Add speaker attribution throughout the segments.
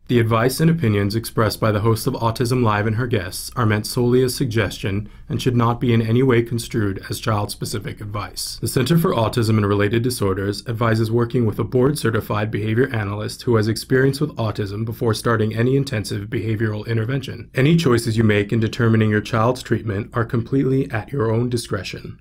Speaker 1: The advice and opinions expressed by the host of Autism Live and her guests are meant solely as suggestion and should not be in any way construed as child-specific advice. The Center for Autism and Related Disorders advises working with a board-certified behavior analyst who has experience with autism before starting any intensive behavioral intervention. Any choices you make in determining your child's treatment are completely at your own discretion.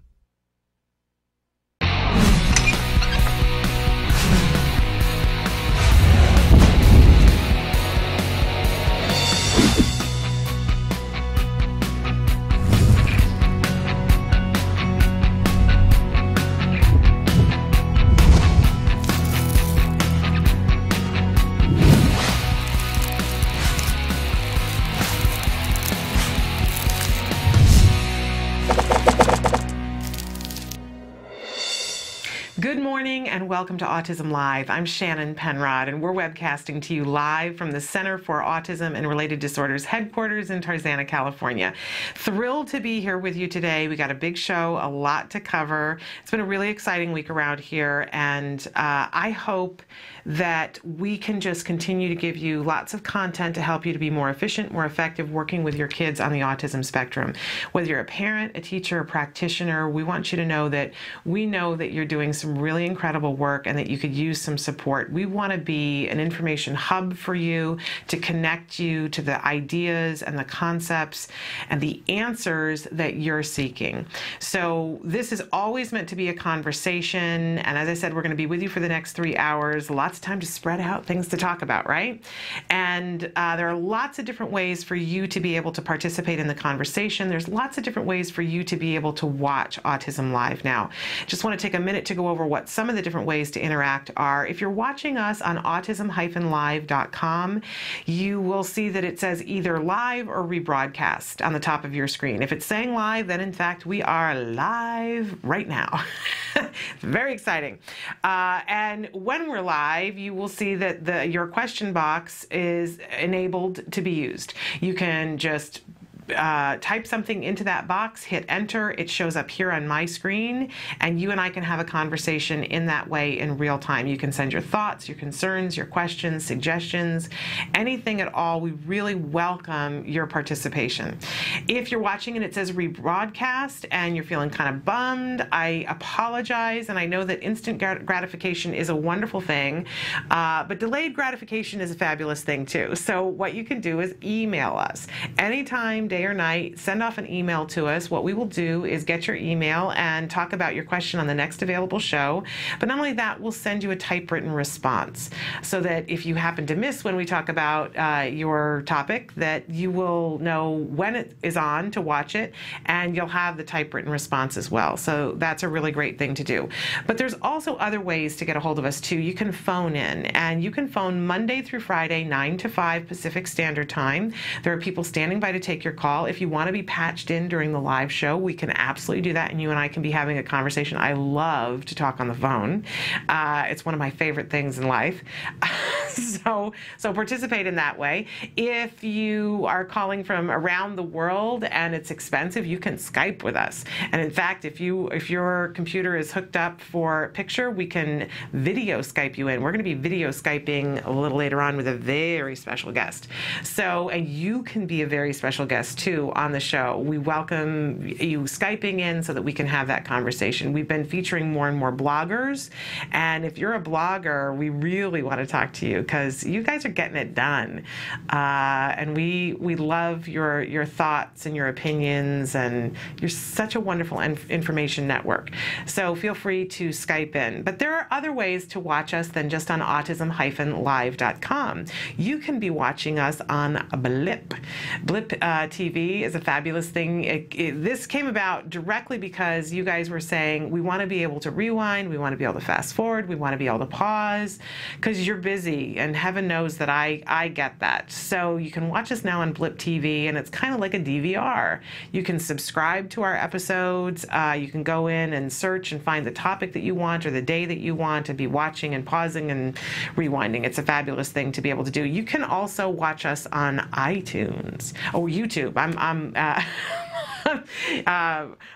Speaker 2: Good morning and welcome to Autism Live. I'm Shannon Penrod and we're webcasting to you live from the Center for Autism and Related Disorders headquarters in Tarzana, California. Thrilled to be here with you today. We got a big show, a lot to cover. It's been a really exciting week around here, and I hope that we can just continue to give you lots of content to help you to be more efficient, more effective working with your kids on the autism spectrum. Whether you're a parent, a teacher, a practitioner, we want you to know that we know that you're doing some really incredible work and that you could use some support. We want to be an information hub for you to connect you to the ideas and the concepts and the answers that you're seeking. So this is always meant to be a conversation, and as I said, we're going to be with you for the next 3 hours. Lots of time to spread out, things to talk about, right? And there are lots of different ways for you to be able to participate in the conversation. There's lots of different ways for you to be able to watch Autism Live now. Just want to take a minute to go over what some of the different ways to interact are. If you're watching us on autism-live.com, you will see that it says either live or rebroadcast on the top of your screen. If it's saying live, then in fact we are live right now. Very exciting. And when we're live, you will see that your question box is enabled to be used. You can just type something into that box, hit enter, it shows up here on my screen, and you and I can have a conversation in that way in real time. You can send your thoughts, your concerns, your questions, suggestions, anything at all. We really welcome your participation. If you're watching and it says rebroadcast and you're feeling kind of bummed, I apologize, and I know that instant gratification is a wonderful thing, but delayed gratification is a fabulous thing too. So what you can do is email us anytime, day or night. Send off an email to us. What we will do is get your email and talk about your question on the next available show. But not only that, we'll send you a typewritten response so that if you happen to miss when we talk about your topic, that you will know when it is on to watch it, and you'll have the typewritten response as well. So that's a really great thing to do. But there's also other ways to get a hold of us too. You can phone in, and you can phone Monday through Friday, 9 to 5 Pacific Standard Time. There are people standing by to take your call. If you want to be patched in during the live show, we can absolutely do that, and you and I can be having a conversation. I love to talk on the phone. It's one of my favorite things in life. So participate in that way. If you are calling from around the world and it's expensive, you can Skype with us. And in fact, if your computer is hooked up for picture, we can video Skype you in. We're going to be video Skyping a little later on with a very special guest. And you can be a very special guest too on the show. We welcome you Skyping in so that we can have that conversation. We've been featuring more and more bloggers, and if you're a blogger, we really want to talk to you because you guys are getting it done, and we love your thoughts and your opinions, and you're such a wonderful information network. So feel free to Skype in. But there are other ways to watch us than just on autism-live.com. You can be watching us on Blip. Blip TV is a fabulous thing. This came about directly because you guys were saying, we want to be able to rewind, we want to be able to fast forward, we want to be able to pause, because you're busy, and heaven knows that I get that. So you can watch us now on Blip TV, and it's kind of like a DVR. You can subscribe to our episodes. You can go in and search and find the topic that you want or the day that you want to be watching and pausing and rewinding. It's a fabulous thing to be able to do. You can also watch us on iTunes or YouTube. I'm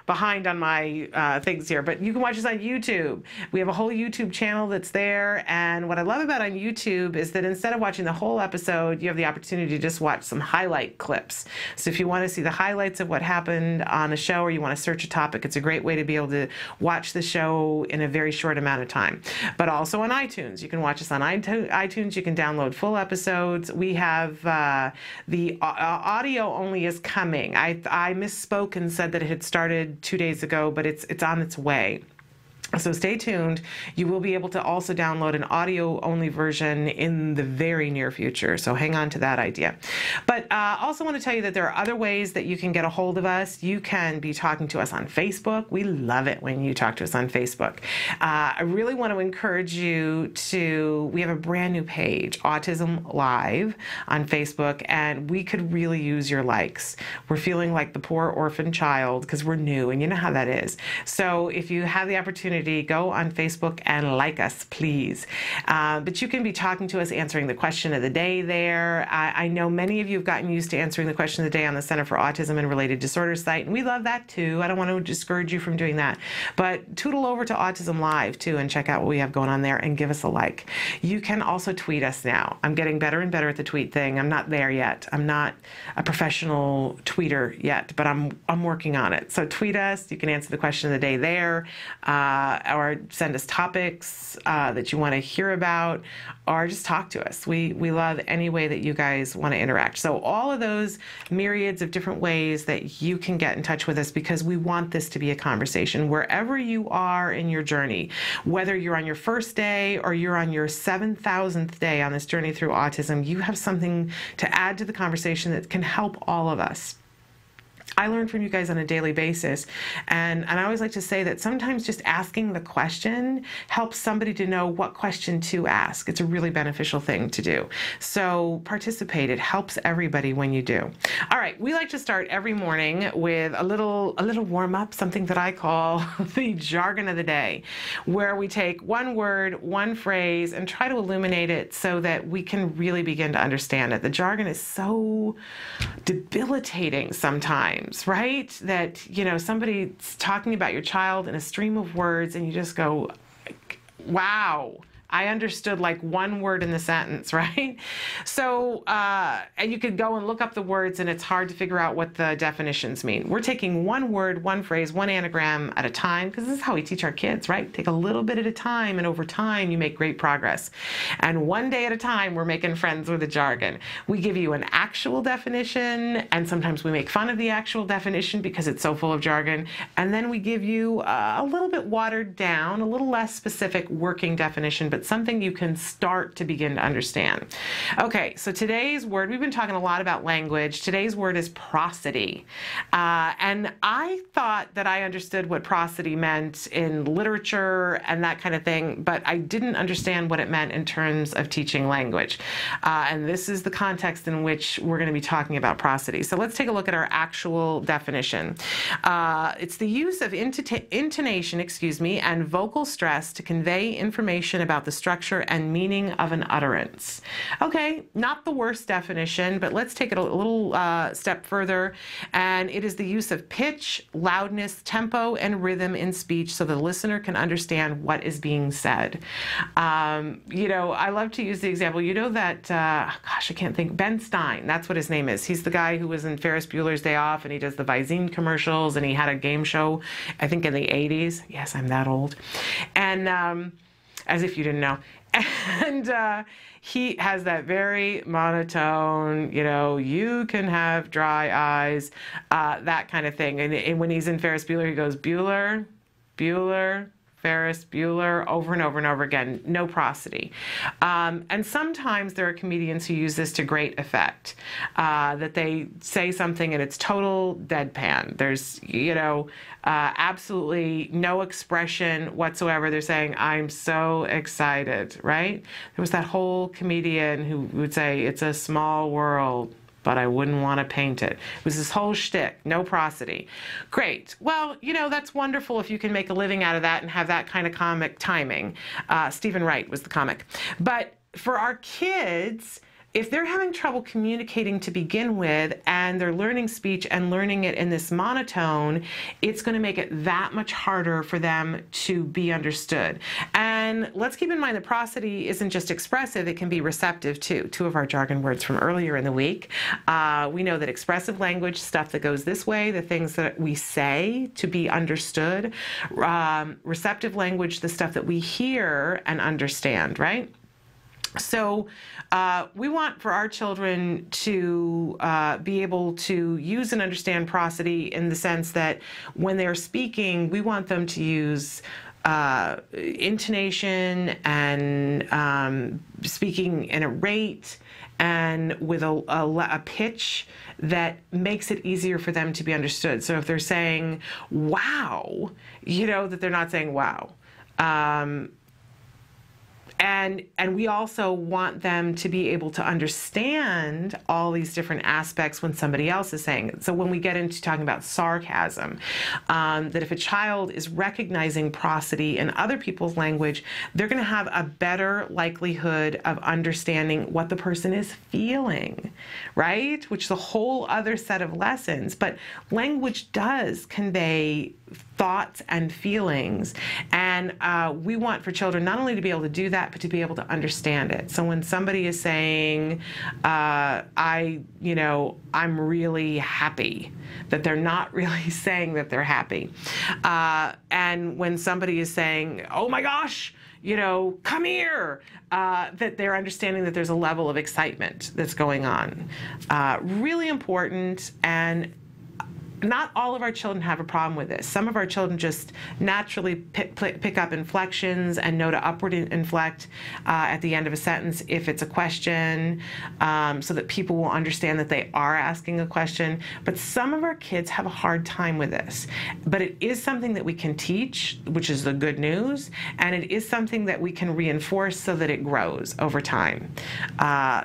Speaker 2: behind on my things here, but you can watch us on YouTube. We have a whole YouTube channel that's there, and what I love about on YouTube is that instead of watching the whole episode, you have the opportunity to just watch some highlight clips. So if you want to see the highlights of what happened on a show, or you want to search a topic, it's a great way to be able to watch the show in a very short amount of time. But also on iTunes. You can watch us on iTunes. You can download full episodes. We have the audio only is coming. I misspoke and said that it had started 2 days ago, but it's on its way. So stay tuned. You will be able to also download an audio-only version in the very near future. So hang on to that idea. But also want to tell you that there are other ways that you can get a hold of us. You can be talking to us on Facebook. We love it when you talk to us on Facebook. I really want to encourage you we have a brand new page, Autism Live, on Facebook, and we could really use your likes. We're feeling like the poor orphan child because we're new, and you know how that is. So if you have the opportunity, go on Facebook and like us, please. But you can be talking to us, answering the question of the day there. I know many of you have gotten used to answering the question of the day on the Center for Autism and Related Disorders site, and we love that too. I don't want to discourage you from doing that. But tootle over to Autism Live too and check out what we have going on there and give us a like. You can also tweet us now. I'm getting better and better at the tweet thing. I'm not there yet. I'm not a professional tweeter yet, but I'm working on it. So tweet us. You can answer the question of the day there. Or send us topics that you want to hear about, or just talk to us. We love any way that you guys want to interact. So all of those myriads of different ways that you can get in touch with us, because we want this to be a conversation wherever you are in your journey, whether you're on your first day or you're on your 7,000th day on this journey through autism. You have something to add to the conversation that can help all of us. I learn from you guys on a daily basis, and I always like to say that sometimes just asking the question helps somebody to know what question to ask. It's a really beneficial thing to do. So participate. It helps everybody when you do. All right, we like to start every morning with a little warm-up, something that I call the jargon of the day, where we take one word, one phrase, and try to illuminate it so that we can really begin to understand it. The jargon is so debilitating sometimes, right? That, somebody's talking about your child in a stream of words and you just go, wow, I understood like one word in the sentence, right? So, and you could go and look up the words and it's hard to figure out what the definitions mean. We're taking one word, one phrase, one anagram at a time, because this is how we teach our kids, right? Take a little bit at a time, and over time you make great progress. And one day at a time, we're making friends with the jargon. We give you an actual definition, and sometimes we make fun of the actual definition because it's so full of jargon. And then we give you a little bit watered down, a little less specific working definition, but something you can start to begin to understand. Okay, so today's word, we've been talking a lot about language. Today's word is prosody. And I thought that I understood what prosody meant in literature and that kind of thing, but I didn't understand what it meant in terms of teaching language. And this is the context in which we're going to be talking about prosody. So let's take a look at our actual definition. It's the use of intonation, and vocal stress to convey information about the structure and meaning of an utterance. Okay, not the worst definition, but let's take it a little step further. And it is the use of pitch, loudness, tempo, and rhythm in speech so the listener can understand what is being said. I love to use the example, that, I can't think, Ben Stein, that's what his name is. He's the guy who was in Ferris Bueller's Day Off, and he does the Visine commercials, and he had a game show, I think in the 80s. Yes, I'm that old. And as if you didn't know. And he has that very monotone, you can have dry eyes, that kind of thing. And when he's in Ferris Bueller, he goes, Bueller, Bueller, Ferris Bueller, over and over and over again, no prosody. And sometimes there are comedians who use this to great effect, that they say something and it's total deadpan. There's, absolutely no expression whatsoever. They're saying, I'm so excited, right? There was that whole comedian who would say, it's a small world, but I wouldn't want to paint it. It was this whole shtick, no prosody. Great. Well, that's wonderful if you can make a living out of that and have that kind of comic timing. Stephen Wright was the comic. But for our kids, if they're having trouble communicating to begin with, and they're learning speech and learning it in this monotone, it's going to make it that much harder for them to be understood. And let's keep in mind that prosody isn't just expressive, it can be receptive too. Two of our jargon words from earlier in the week. We know that expressive language, stuff that goes this way, the things that we say to be understood. Receptive language, the stuff that we hear and understand, right? So we want for our children to be able to use and understand prosody in the sense that when they're speaking, we want them to use intonation and speaking in a rate and with a pitch that makes it easier for them to be understood. So if they're saying, wow, that they're not saying wow. And we also want them to be able to understand all these different aspects when somebody else is saying it. So when we get into talking about sarcasm, that if a child is recognizing prosody in other people's language, they're going to have a better likelihood of understanding what the person is feeling, right? Which is a whole other set of lessons. But language does convey thoughts and feelings, and we want for children not only to be able to do that, but to be able to understand it. So when somebody is saying, I'm really happy, that they're not really saying that they're happy. And when somebody is saying, oh my gosh, come here, that they're understanding that there's a level of excitement that's going on. Really important. And not all of our children have a problem with this. Some of our children just naturally pick up inflections and know to upward inflect at the end of a sentence if it's a question, so that people will understand that they are asking a question. But some of our kids have a hard time with this. But it is something that we can teach, which is the good news, and it is something that we can reinforce so that it grows over time.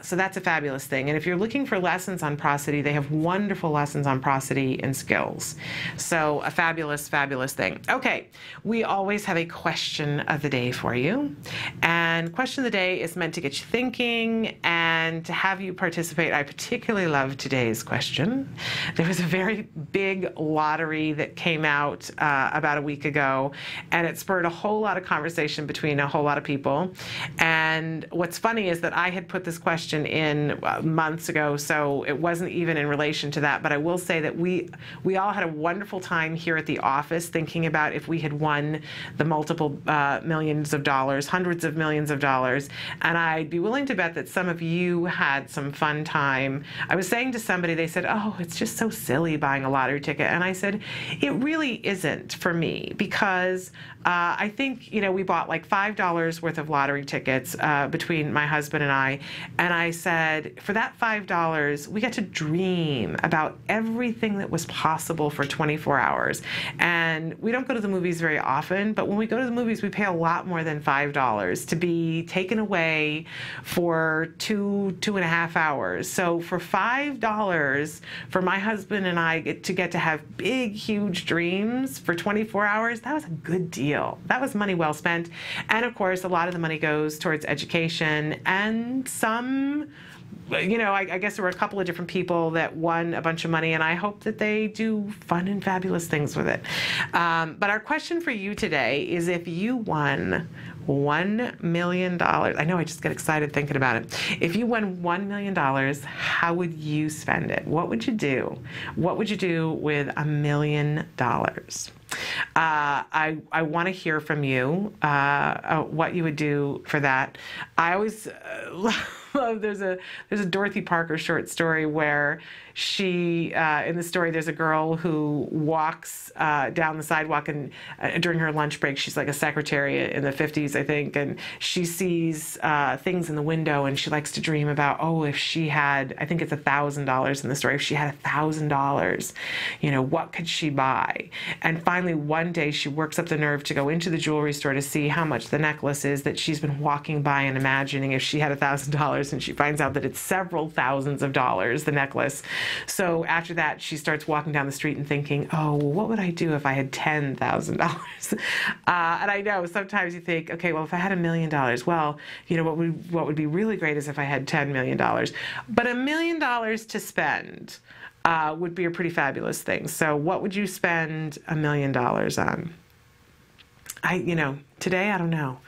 Speaker 2: So that's a fabulous thing. And if you're looking for lessons on prosody, they have wonderful lessons on prosody and skills. So a fabulous, fabulous thing. Okay, we always have a question of the day for you. And question of the day is meant to get you thinking and to have you participate. I particularly love today's question. There was a very big lottery that came out about a week ago, and it spurred a whole lot of conversation between a whole lot of people. And what's funny is that I had put this question in months ago, so it wasn't even in relation to that, but I will say that we all had a wonderful time here at the office thinking about if we had won the multiple millions of dollars, hundreds of millions of dollars, and I'd be willing to bet that some of you had some fun time. I was saying to somebody, they said, oh, it's just so silly buying a lottery ticket, and I said, it really isn't for me, because I think, we bought like $5 worth of lottery tickets between my husband and I said, for that $5, we got to dream about everything that was possible for 24 hours. And we don't go to the movies very often, but when we go to the movies, we pay a lot more than $5 to be taken away for 2.5 hours. So for $5, for my husband and I to get to have big, huge dreams for 24 hours, that was a good deal. That was money well spent. And of course, a lot of the money goes towards education, and some, I guess there were a couple of different people that won a bunch of money, and I hope that they do fun and fabulous things with it. But our question for you today is, if you won $1 million, I know I just get excited thinking about it. If you won $1 million, how would you spend it? What would you do? What would you do with $1 million? I want to hear from you what you would do for that. I always love, there's a Dorothy Parker short story where she, in the story, there's a girl who walks down the sidewalk, and during her lunch break, she's like a secretary in the 50s, I think, and she sees things in the window, and she likes to dream about, if she had, I think it's $1,000 in the story, if she had $1,000, what could she buy? And finally, finally one day she works up the nerve to go into the jewelry store to see how much the necklace is that she's been walking by and imagining if she had $1,000, and she finds out that it's several thousands of dollars, the necklace. So after that, she starts walking down the street and thinking, oh, well, what would I do if I had $10,000? And I know sometimes you think, okay, well, if I had $1 million, well, you know, what would be really great is if I had $10 million. But $1 million to spend would be a pretty fabulous thing. So what would you spend $1 million on? Today, I don't know.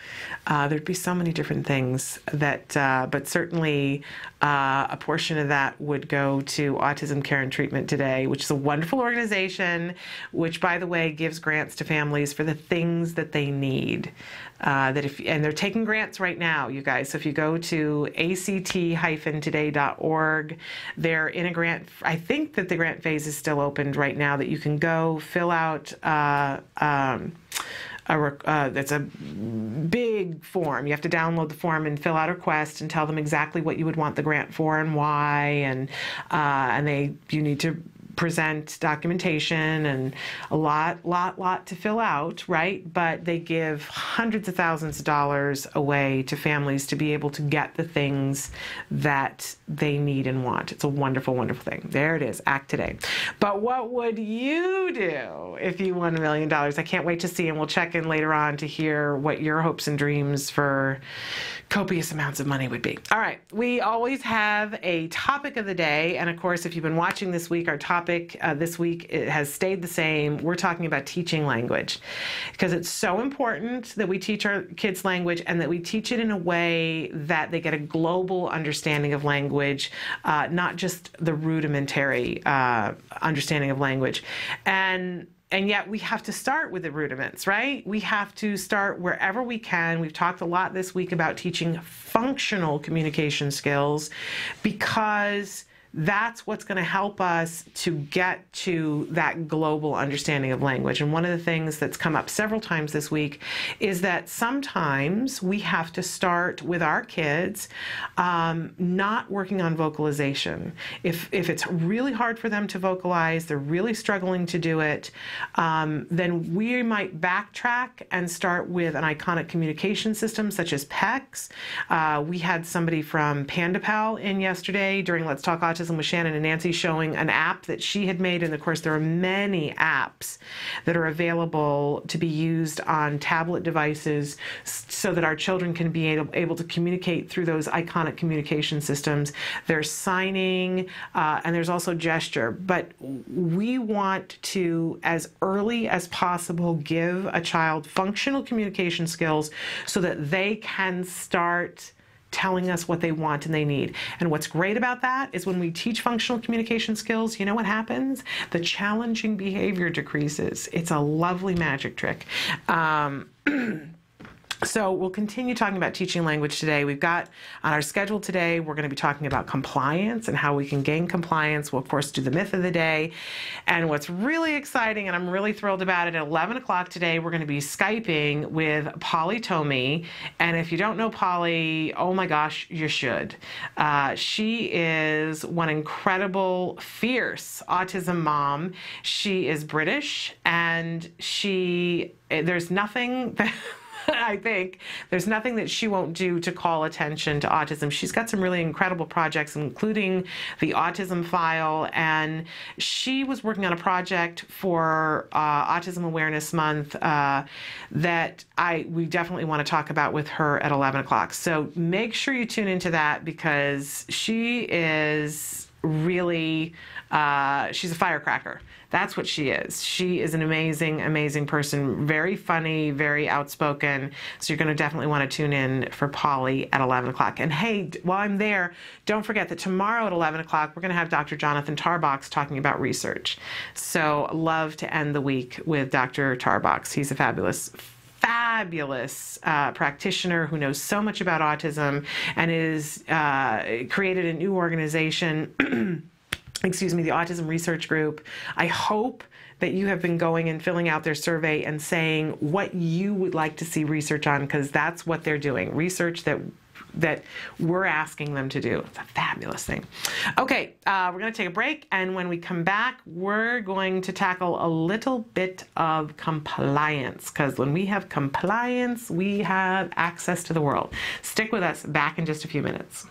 Speaker 2: There'd be so many different things that, but certainly a portion of that would go to Autism Care and Treatment Today, which is a wonderful organization, which, by the way, gives grants to families for the things that they need. And they're taking grants right now, you guys. So if you go to act-today.org, they're in a grant. I think that the grant phase is still opened right now, that you can go fill out that's a big form. You have to download the form and fill out a request and tell them exactly what you would want the grant for and why, and you need to present documentation and a lot to fill out, right? But they give hundreds of thousands of dollars away to families to be able to get the things that they need and want. It's a wonderful, wonderful thing. There it is, Act Today. But what would you do if you won $1 million? I can't wait to see, and we'll check in later on to hear what your hopes and dreams for copious amounts of money would be. All right, we always have a topic of the day, and of course, if you've been watching this week, our topic this week, it has stayed the same. We're talking about teaching language, because it's so important that we teach our kids language, and that we teach it in a way that they get a global understanding of language, not just the rudimentary understanding of language. And yet we have to start with the rudiments, right? We have to start wherever we can. We've talked a lot this week about teaching functional communication skills, because that's what's going to help us to get to that global understanding of language. And one of the things that's come up several times this week is that sometimes we have to start with our kids not working on vocalization. If it's really hard for them to vocalize, they're really struggling to do it, then we might backtrack and start with an iconic communication system such as PECS. We had somebody from PandaPal in yesterday during Let's Talk Autism with Shannon and Nancy, showing an app that she had made. And of course, there are many apps that are available to be used on tablet devices so that our children can be able to communicate through those iconic communication systems. There's signing, and there's also gesture. But we want to, as early as possible, give a child functional communication skills so that they can start telling us what they want and they need. And what's great about that is when we teach functional communication skills, you know what happens? The challenging behavior decreases. It's a lovely magic trick. So we'll continue talking about teaching language today. We've got on our schedule today, we're going to be talking about compliance and how we can gain compliance. We'll, of course, do the myth of the day. And what's really exciting, and I'm really thrilled about it, at 11 o'clock today, we're going to be Skyping with Polly Tomey. And if you don't know Polly, oh my gosh, you should. She is one incredible, fierce autism mom. She is British, and there's nothing that I think there's nothing that she won't do to call attention to autism. She's got some really incredible projects, including the Autism File, and she was working on a project for Autism Awareness Month that we definitely want to talk about with her at 11 o'clock. So make sure you tune into that, because she is really, she's a firecracker. That's what she is. She is an amazing, amazing person. Very funny, very outspoken. So you're going to definitely want to tune in for Polly at 11 o'clock. And hey, while I'm there, don't forget that tomorrow at 11 o'clock, we're going to have Dr. Jonathan Tarbox talking about research. So love to end the week with Dr. Tarbox. He's a fabulous practitioner who knows so much about autism and is created a new organization excuse me, the Autism Research Group. I hope that you have been going and filling out their survey and saying what you would like to see research on, because that's what they're doing. Research that that we're asking them to do. It's a fabulous thing. Okay, we're going to take a break, and when we come back, we're going to tackle a little bit of compliance, because when we have compliance, we have access to the world. Stick with us. Back in just a few minutes.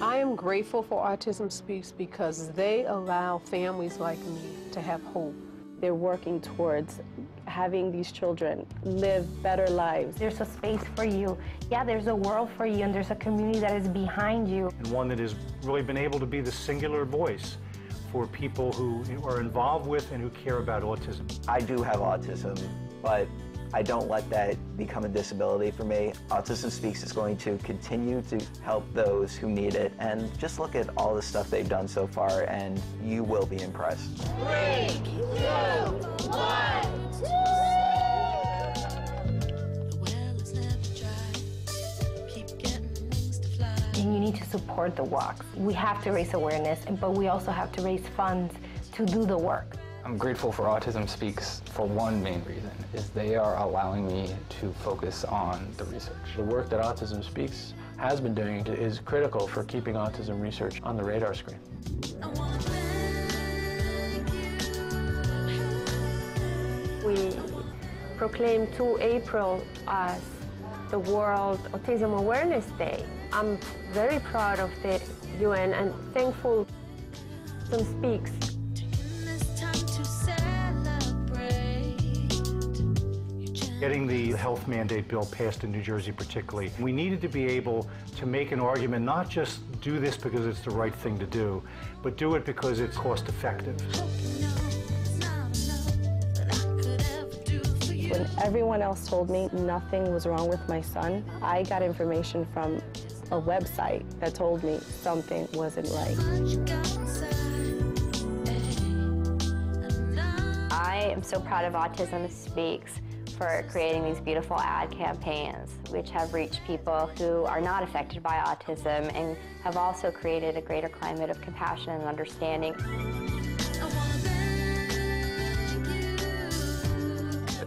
Speaker 3: I am grateful for Autism Speaks because they allow families like me to have hope.
Speaker 4: They're working towards having these children live better lives.
Speaker 5: There's a space for you. Yeah, there's a world for you, and there's a community that is behind you.
Speaker 6: And one that has really been able to be the singular voice for people who are involved with and who care about autism.
Speaker 7: I do have autism, but I don't let that become a disability for me. Autism Speaks is going to continue to help those who need it, and just look at all the stuff they've done so far and you will be impressed.
Speaker 8: 3, 2, 1.
Speaker 5: And you need to support the walks. We have to raise awareness, but we also have to raise funds to do the work.
Speaker 9: I'm grateful for Autism Speaks for one main reason, is they are allowing me to focus on the research.
Speaker 10: The work that Autism Speaks has been doing is critical for keeping autism research on the radar screen.
Speaker 4: We proclaimed 2 April as the World Autism Awareness Day. I'm very proud of the UN and thankful Autism Speaks.
Speaker 6: Getting the health mandate bill passed in New Jersey particularly, we needed to be able to make an argument, not just do this because it's the right thing to do, but do it because it's cost effective.
Speaker 4: When everyone else told me nothing was wrong with my son, I got information from a website that told me something wasn't right.
Speaker 11: I am so proud of Autism Speaks for creating these beautiful ad campaigns, which have reached people who are not affected by autism and have also created a greater climate of compassion and understanding.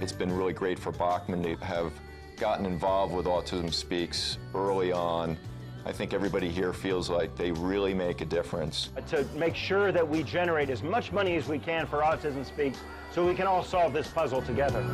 Speaker 12: It's been really great for Bachman to have gotten involved with Autism Speaks early on. I think everybody here feels like they really make a difference.
Speaker 13: To make sure that we generate as much money as we can for Autism Speaks so we can all solve this puzzle together.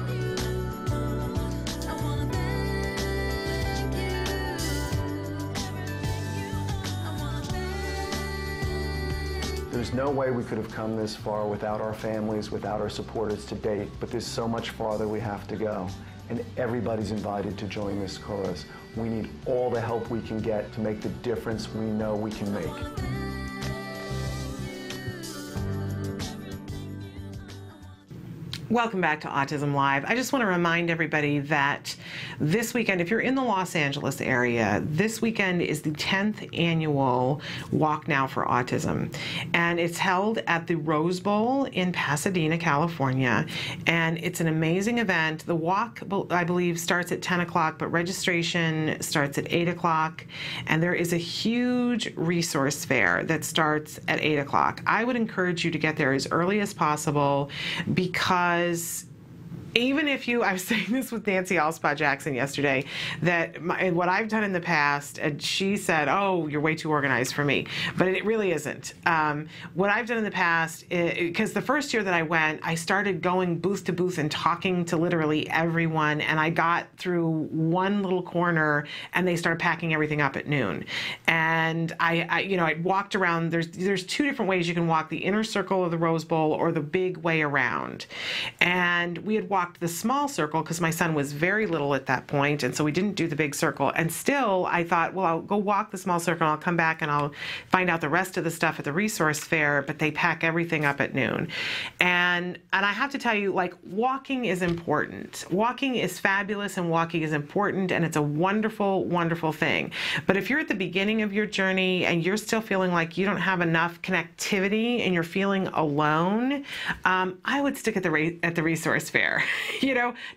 Speaker 14: There's no way we could have come this far without our families, without our supporters to date, but there's so much farther we have to go. And everybody's invited to join this cause. We need all the help we can get to make the difference we know we can make.
Speaker 2: Welcome back to Autism Live. I just want to remind everybody that this weekend, if you're in the Los Angeles area, this weekend is the 10th annual Walk Now for Autism. And it's held at the Rose Bowl in Pasadena, California. And it's an amazing event. The walk, I believe, starts at 10 o'clock, but registration starts at 8 o'clock. And there is a huge resource fair that starts at 8 o'clock. I would encourage you to get there as early as possible, because even if you, I was saying this with Nancy Alspaw Jackson yesterday, that what I've done in the past, and she said, oh, you're way too organized for me, but it really isn't. What I've done in the past, because the first year that I went, I started going booth to booth and talking to literally everyone, and I got through one little corner, and they started packing everything up at noon. And I walked around. There's 2 different ways you can walk: the inner circle of the Rose Bowl or the big way around. And we had walked the small circle because my son was very little at that point, and so we didn't do the big circle. And still, I thought, well, I'll go walk the small circle, and I'll come back and I'll find out the rest of the stuff at the resource fair, but they pack everything up at noon. And I have to tell you, like, walking is important. Walking is fabulous, and walking is important, and it's a wonderful, wonderful thing. But if you're at the beginning of your journey and you're still feeling like you don't have enough connectivity and you're feeling alone, I would stick at the resource fair.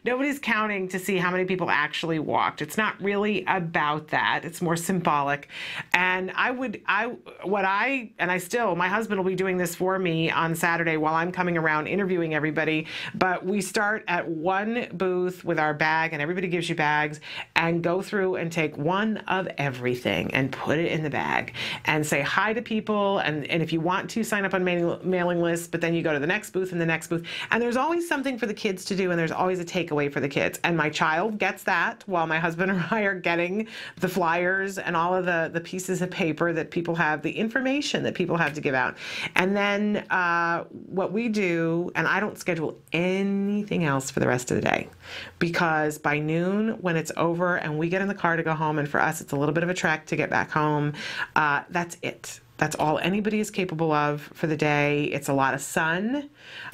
Speaker 2: Nobody's counting to see how many people actually walked. It's not really about that. It's more symbolic. And my husband will be doing this for me on Saturday while I'm coming around interviewing everybody. But we start at one booth with our bag, and everybody gives you bags, and go through and take one of everything and put it in the bag and say hi to people. And if you want to, sign up on mailing lists, but then you go to the next booth and the next booth. And there's always something for the kids to do, and there's always a takeaway for the kids. And my child gets that while my husband and I are getting the flyers and all of the pieces of paper that people have, the information that people have to give out. And then what we do, and I don't schedule anything else for the rest of the day, because by noon when it's over and we get in the car to go home, and for us it's a little bit of a trek to get back home, that's it. That's all anybody is capable of for the day. It's a lot of sun,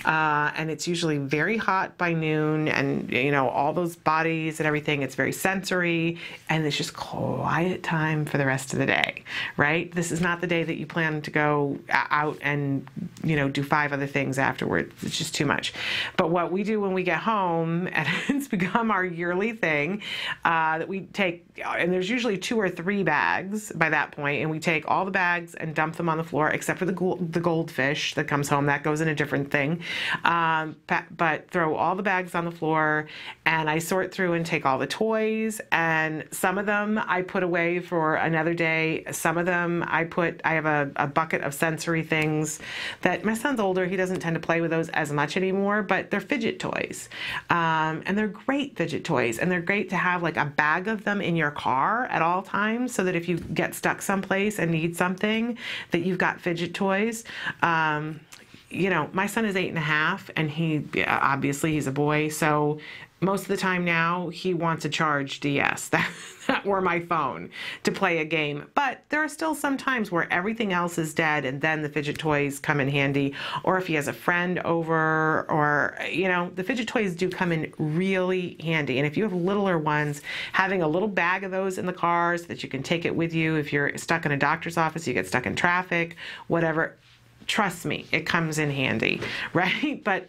Speaker 2: and it's usually very hot by noon, and all those bodies and everything. It's very sensory, and it's just quiet time for the rest of the day, right? This is not the day that you plan to go out and do 5 other things afterwards. It's just too much. But what we do when we get home, and it's become our yearly thing, that we take, and there's usually 2 or 3 bags by that point, and we take all the bags and dump them on the floor, except for the goldfish that comes home. That goes in a different thing. But throw all the bags on the floor, and I sort through and take all the toys, and some of them I put away for another day. Some of them I have a bucket of sensory things that my son's older. He doesn't tend to play with those as much anymore, but they're fidget toys. And they're great fidget toys, and they're great to have like a bag of them in your car at all times, so that if you get stuck someplace and need something, that you've got fidget toys. My son is 8.5, and he obviously he's a boy, so most of the time now he wants a charged DS or my phone to play a game. But there are still some times where everything else is dead, and then the fidget toys come in handy. Or if he has a friend over, or the fidget toys do come in really handy. And if you have littler ones, having a little bag of those in the car so that you can take it with you if you're stuck in a doctor's office, you get stuck in traffic, whatever. Trust me, it comes in handy, right? But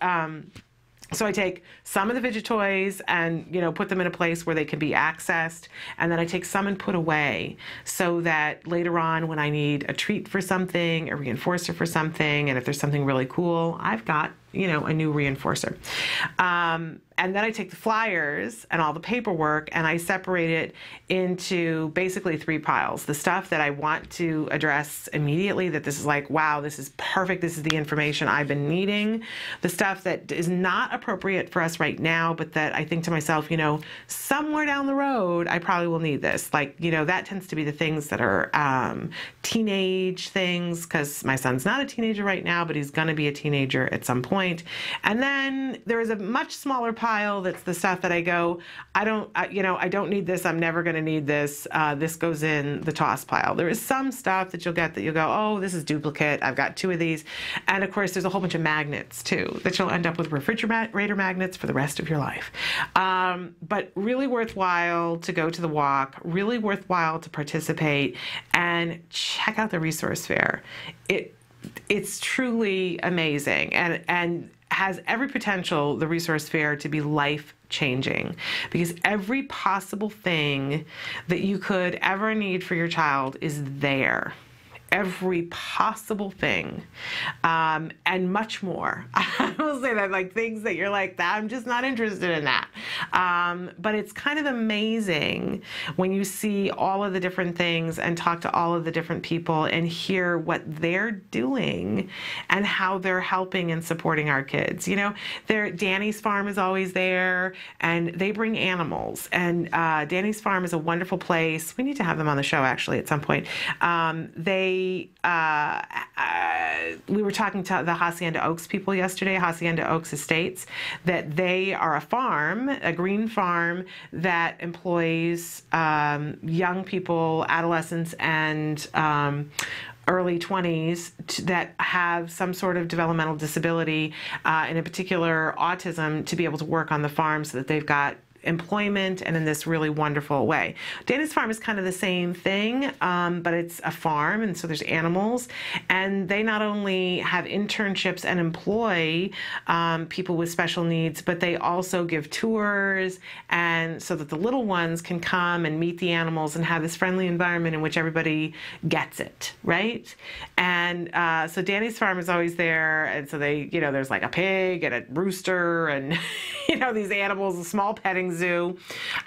Speaker 2: so I take some of the fidget toys and, put them in a place where they can be accessed. And then I take some and put away, so that later on when I need a treat for something, a reinforcer for something, and if there's something really cool, I've got, a new reinforcer. And then I take the flyers and all the paperwork, and I separate it into basically 3 piles. The stuff that I want to address immediately, that this is like, wow, this is perfect, this is the information I've been needing. The stuff that is not appropriate for us right now, but that I think to myself, somewhere down the road, I probably will need this. Like, that tends to be the things that are teenage things, because my son's not a teenager right now, but he's going to be a teenager at some point. And then there is a much smaller pile that's the stuff that I go, I don't need this, I'm never going to need this. This goes in the toss pile. There is some stuff that you'll get that you'll go, oh, this is duplicate, I've got 2 of these. And of course, there's a whole bunch of magnets too, that you'll end up with refrigerator magnets for the rest of your life. But really worthwhile to go to the walk, really worthwhile to participate, and check out the resource fair. It's truly amazing, and has every potential, the resource fair, to be life-changing, because every possible thing that you could ever need for your child is there. Every possible thing, and much more. I will say that, like, things that you're like, I'm just not interested in that. But it's kind of amazing when you see all of the different things and talk to all of the different people and hear what they're doing and how they're helping and supporting our kids. Danny's Farm is always there, and they bring animals. And Danny's Farm is a wonderful place. We need to have them on the show, actually, at some point. We were talking to the Hacienda Oaks people yesterday, Hacienda Oaks Estates, that they are a farm, a green farm that employs young people, adolescents, and early 20s that have some sort of developmental disability, in a particular autism, to be able to work on the farm, so that they've got employment and in this really wonderful way. Dana's Farm is kind of the same thing, but it's a farm, and so there's animals, and they not only have internships and employ people with special needs, but they also give tours, and so that the little ones can come and meet the animals and have this friendly environment in which everybody gets it, right? And so Danny's Farm is always there, and so they, you know, there's like a pig and a rooster and, you know, these animals, a small petting zoo,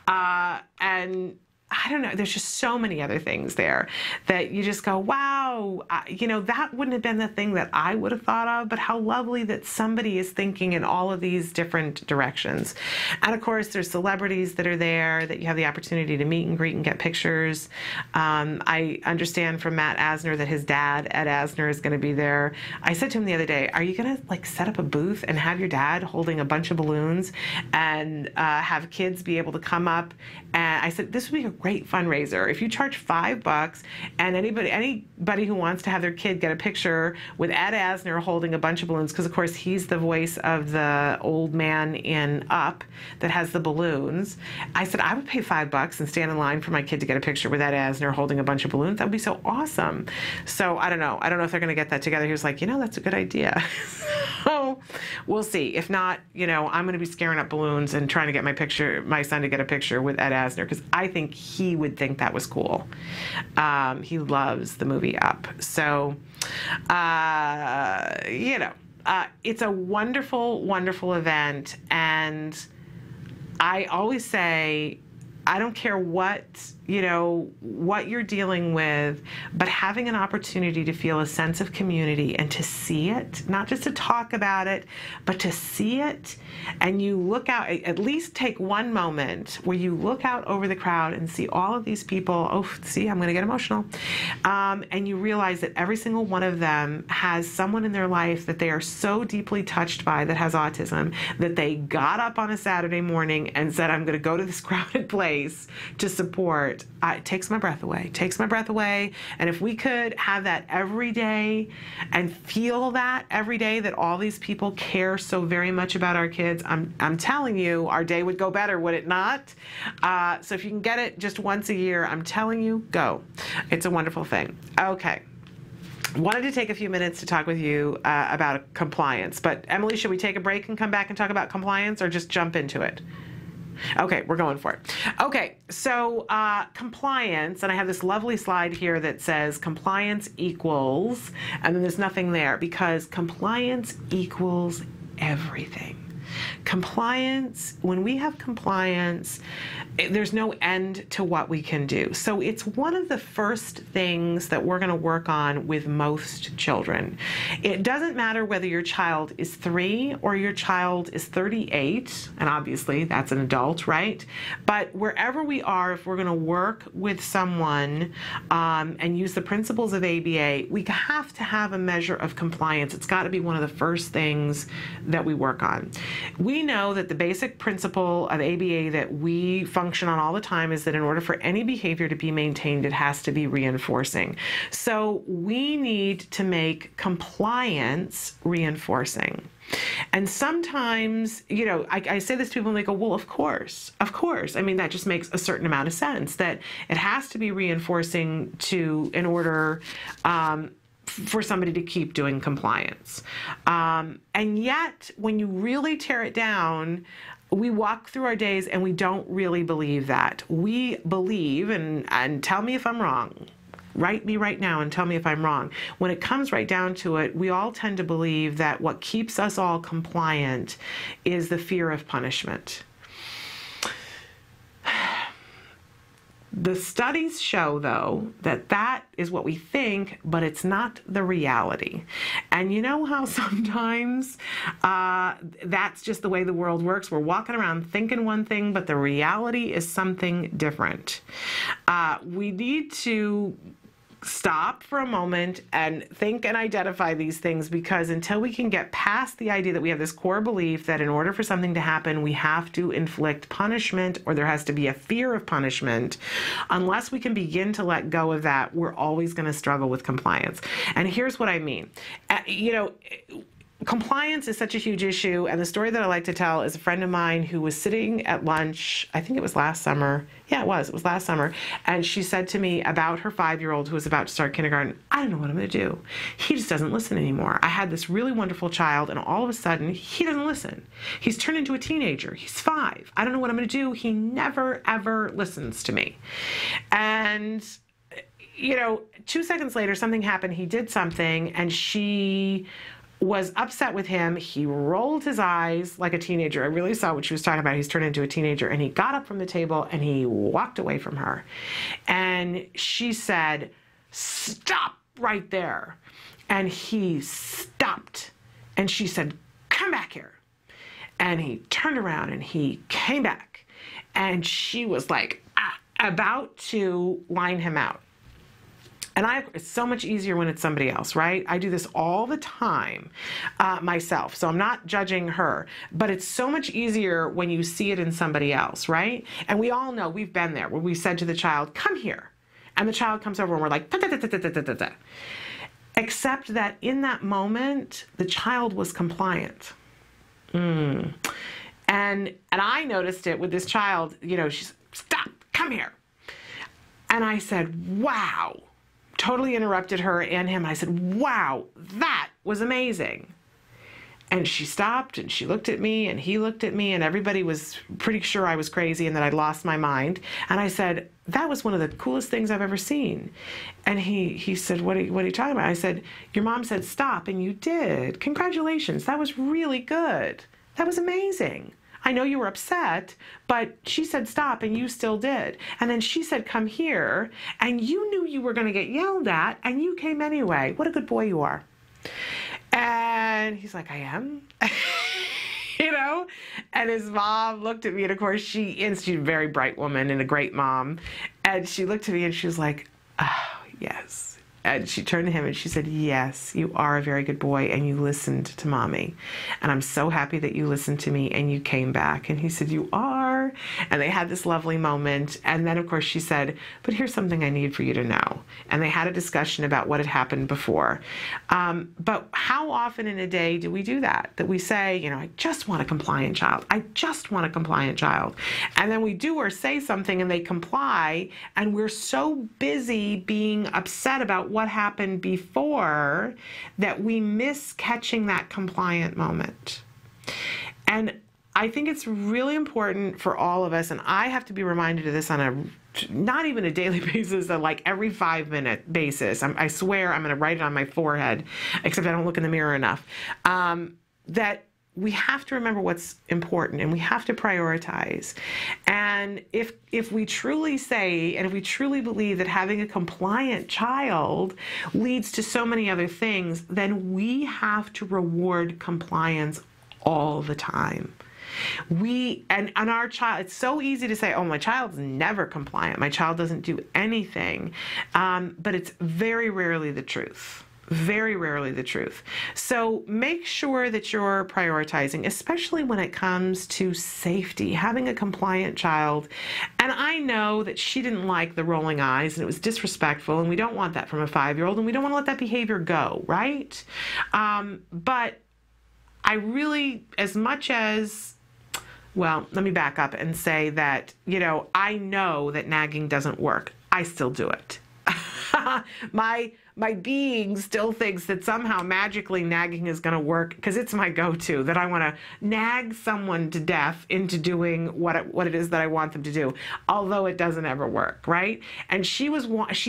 Speaker 2: and I don't know, there's just so many other things there that you just go, wow, you know, that wouldn't have been the thing that I would have thought of, but how lovely that somebody is thinking in all of these different directions. And of course, there's celebrities that are there that you have the opportunity to meet and greet and get pictures. I understand from Matt Asner that his dad, Ed Asner, is going to be there. I said to him the other day, are you going to like set up a booth and have your dad holding a bunch of balloons and have kids be able to come up? And I said, this would be a great fundraiser. If you charge $5 and anybody who wants to have their kid get a picture with Ed Asner holding a bunch of balloons, because of course he's the voice of the old man in Up that has the balloons. I said, I would pay $5 and stand in line for my kid to get a picture with Ed Asner holding a bunch of balloons. That would be so awesome. So I don't know if they're going to get that together. He was like, you know, that's a good idea. So we'll see. If not, you know, I'm going to be scaring up balloons and trying to get my son to get a picture with Ed Asner, because I think he would think that was cool. He loves the movie Up. So, you know, it's a wonderful, wonderful event. And I always say, I don't care what, you know, what you're dealing with, but having an opportunity to feel a sense of community and to see it, not just to talk about it, but to see it. And you look out, at least take one moment where you look out over the crowd and see all of these people. Oh, see, I'm going to get emotional. And you realize that every single one of them has someone in their life that they are so deeply touched by that has autism, that they got up on a Saturday morning and said, I'm going to go to this crowded place to support. It takes my breath away. And if we could have that every day and feel that every day, that all these people care so very much about our kids, I'm telling you, our day would go better, would it not? So if you can get it just once a year, I'm telling you, go. It's a wonderful thing. Okay. Wanted to take a few minutes to talk with you about compliance. But Emily, should we take a break and come back and talk about compliance, or just jump into it? Okay, we're going for it. Okay, so compliance, and I have this lovely slide here that says compliance equals, and then there's nothing there, because compliance equals everything. Compliance, when we have compliance, there's no end to what we can do. So it's one of the first things that we're going to work on with most children. It doesn't matter whether your child is 3 or your child is 38, and obviously that's an adult, right? But wherever we are, if we're going to work with someone and use the principles of ABA, we have to have a measure of compliance. It's got to be one of the first things that we work on. We know that the basic principle of ABA that we function on all the time is that in order for any behavior to be maintained, it has to be reinforcing. So we need to make compliance reinforcing. And sometimes, you know, I say this to people and they go, well, of course. I mean, that just makes a certain amount of sense, that it has to be reinforcing in order for somebody to keep doing compliance. And yet, when you really tear it down, we walk through our days and we don't really believe that. We believe, and tell me if I'm wrong, write me right now and tell me if I'm wrong. When it comes right down to it, we all tend to believe that what keeps us all compliant is the fear of punishment. The studies show, though, that that is what we think, but it's not the reality. And you know how sometimes that's just the way the world works? We're walking around thinking one thing, but the reality is something different. We need to stop for a moment and think and identify these things, because until we can get past the idea that we have this core belief that in order for something to happen, we have to inflict punishment, or there has to be a fear of punishment, unless we can begin to let go of that, we're always going to struggle with compliance. And here's what I mean. You know, compliance is such a huge issue, and the story that I like to tell is a friend of mine who was sitting at lunch, I think it was last summer. Yeah, it was last summer, and she said to me about her 5-year-old who was about to start kindergarten, I don't know what I'm going to do. He just doesn't listen anymore. I had this really wonderful child, and all of a sudden, he doesn't listen. He's turned into a teenager. He's 5. I don't know what I'm going to do. He never, ever listens to me. And 2 seconds later, something happened. He did something, and she was upset with him. He rolled his eyes like a teenager. I really saw what she was talking about. He's turned into a teenager, and he got up from the table and he walked away from her. And she said, "Stop right there." And he stopped. And she said, "Come back here." And he turned around and he came back. And she was like about to line him out. And it's so much easier when it's somebody else, right? I do this all the time myself, so I'm not judging her. But it's so much easier when you see it in somebody else, right? And we all know, we've been there, where we said to the child, "Come here." And the child comes over and we're like, "Da-da-da-da-da-da-da-da." Except that in that moment, the child was compliant. And I noticed it with this child, she's, "Stop, come here." And I said, "Wow." Totally interrupted her and him. I said, "Wow, that was amazing." And she stopped and she looked at me and he looked at me, and everybody was pretty sure I was crazy and that I'd lost my mind. And I said, "That was one of the coolest things I've ever seen." And he said, what are you talking about? I said, "Your mom said stop and you did. Congratulations. That was really good. That was amazing. I know you were upset, but she said stop and you still did. And then she said come here, and you knew you were going to get yelled at and you came anyway. What a good boy you are." And he's like, "I am." And his mom looked at me, and of course she's a very bright woman and a great mom. And she looked at me and she was like, "Oh, yes." And she turned to him and she said, "Yes, you are a very good boy and you listened to mommy. And I'm so happy that you listened to me and you came back." And he said, "You are." And they had this lovely moment. And then, of course, she said, "But here's something I need for you to know." And they had a discussion about what had happened before. But how often in a day do we do that? That we say, "I just want a compliant child. I just want a compliant child." And then we do or say something and they comply, and we're so busy being upset about what happened before that we miss catching that compliant moment. And I think it's really important for all of us, and I have to be reminded of this on not even a daily basis, like every 5-minute basis. I swear I'm going to write it on my forehead, except I don't look in the mirror enough, that we have to remember what's important and we have to prioritize. And if we truly say, and if we truly believe that having a compliant child leads to so many other things, then we have to reward compliance all the time. And our child, it's so easy to say, "Oh, my child's never compliant. My child doesn't do anything." But it's very rarely the truth. Very rarely the truth. So make sure that you're prioritizing, especially when it comes to safety, having a compliant child. And I know that she didn't like the rolling eyes and it was disrespectful, and we don't want that from a 5-year-old, and we don't want to let that behavior go, right? But I really, as much as, well, let me back up and say that, I know that nagging doesn't work. I still do it. My being still thinks that somehow magically nagging is going to work, because it's my go-to, that I want to nag someone to death into doing what it is that I want them to do, although it doesn't ever work, right? And she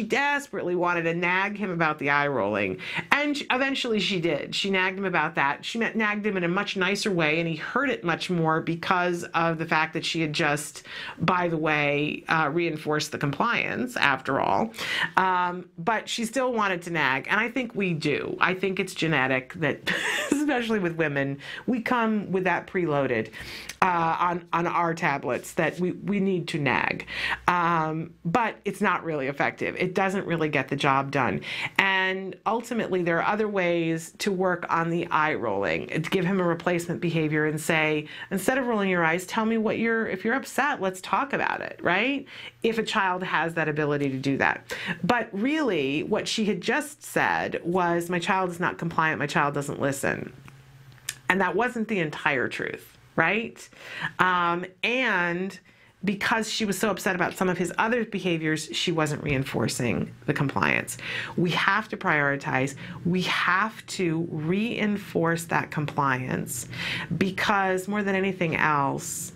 Speaker 2: desperately wanted to nag him about the eye rolling, and eventually she did. She nagged him about that. She nagged him in a much nicer way, and he heard it much more because of the fact that she had just, by the way, reinforced the compliance after all. But she still wanted to nag, and I think we do. I think it's genetic that, especially with women, we come with that preloaded on our tablets that we need to nag. But it's not really effective. It doesn't really get the job done. And ultimately, there are other ways to work on the eye rolling, to give him a replacement behavior and say, instead of rolling your eyes, tell me if you're upset, let's talk about it, right? If a child has that ability to do that. But really, what she had just said was, "My child is not compliant, my child doesn't listen." And that wasn't the entire truth, right? And because she was so upset about some of his other behaviors, she wasn't reinforcing the compliance. We have to prioritize. We have to reinforce that compliance because more than anything else,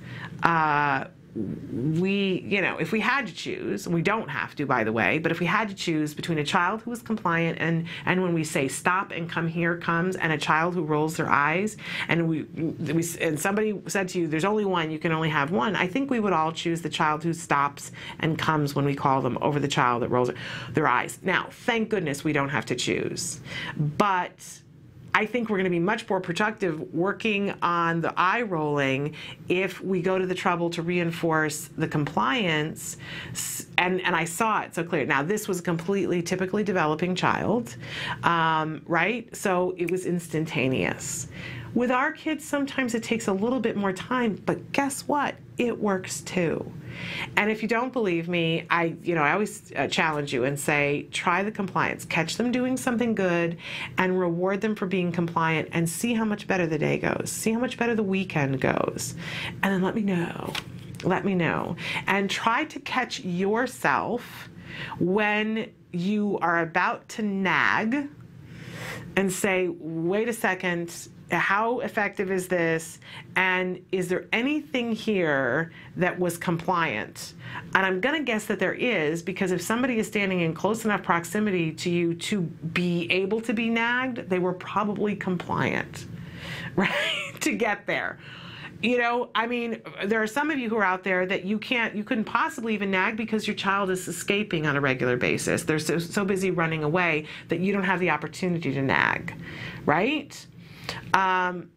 Speaker 2: if we had to choose, we don't have to, by the way, but if we had to choose between a child who is compliant and when we say stop and come here comes, and a child who rolls their eyes, and somebody said to you, there's only one, you can only have one, I think we would all choose the child who stops and comes when we call them over the child that rolls their eyes. Now, thank goodness we don't have to choose, but I think we're going to be much more productive working on the eye rolling if we go to the trouble to reinforce the compliance. And I saw it so clear. Now, this was a completely typically developing child, right? So it was instantaneous. With our kids, sometimes it takes a little bit more time, but guess what? It works too. And if you don't believe me, I always challenge you and say, try the compliance. Catch them doing something good and reward them for being compliant and see how much better the day goes. See how much better the weekend goes. And then let me know. Let me know. And try to catch yourself when you are about to nag and say, wait a second, how effective is this? And is there anything here that was compliant? And I'm going to guess that there is, because if somebody is standing in close enough proximity to you to be able to be nagged, they were probably compliant, right? To get there. I mean, there are some of you who are out there that you couldn't possibly even nag because your child is escaping on a regular basis. They're so busy running away that you don't have the opportunity to nag, right? And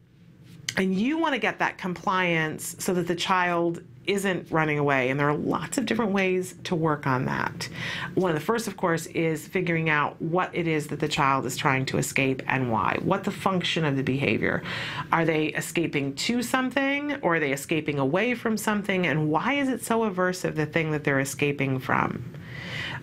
Speaker 2: you want to get that compliance so that the child isn't running away. And there are lots of different ways to work on that. One of the first, of course, is figuring out what it is that the child is trying to escape and why. What the function of the behavior. Are they escaping to something, or are they escaping away from something? And why is it so aversive, the thing that they're escaping from?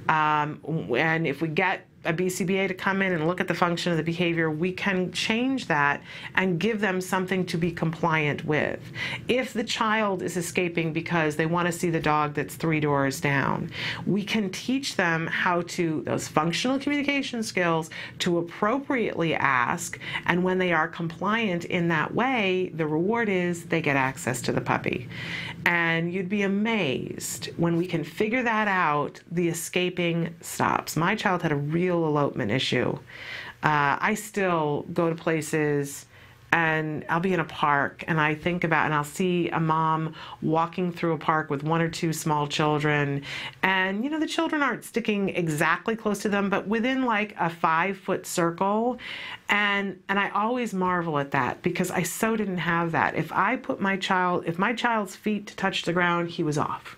Speaker 2: And if we get a BCBA to come in and look at the function of the behavior, we can change that and give them something to be compliant with. If the child is escaping because they want to see the dog that's 3 doors down, we can teach them how to, those functional communication skills, to appropriately ask, and when they are compliant in that way, the reward is they get access to the puppy. And you'd be amazed when we can figure that out, the escaping stops. My child had a real elopement issue. I still go to places and I'll be in a park and I think about, and I'll see a mom walking through a park with 1 or 2 small children, and the children aren't sticking exactly close to them, but within like a 5-foot circle, and I always marvel at that because I so didn't have that. If my child's feet touched the ground, he was off.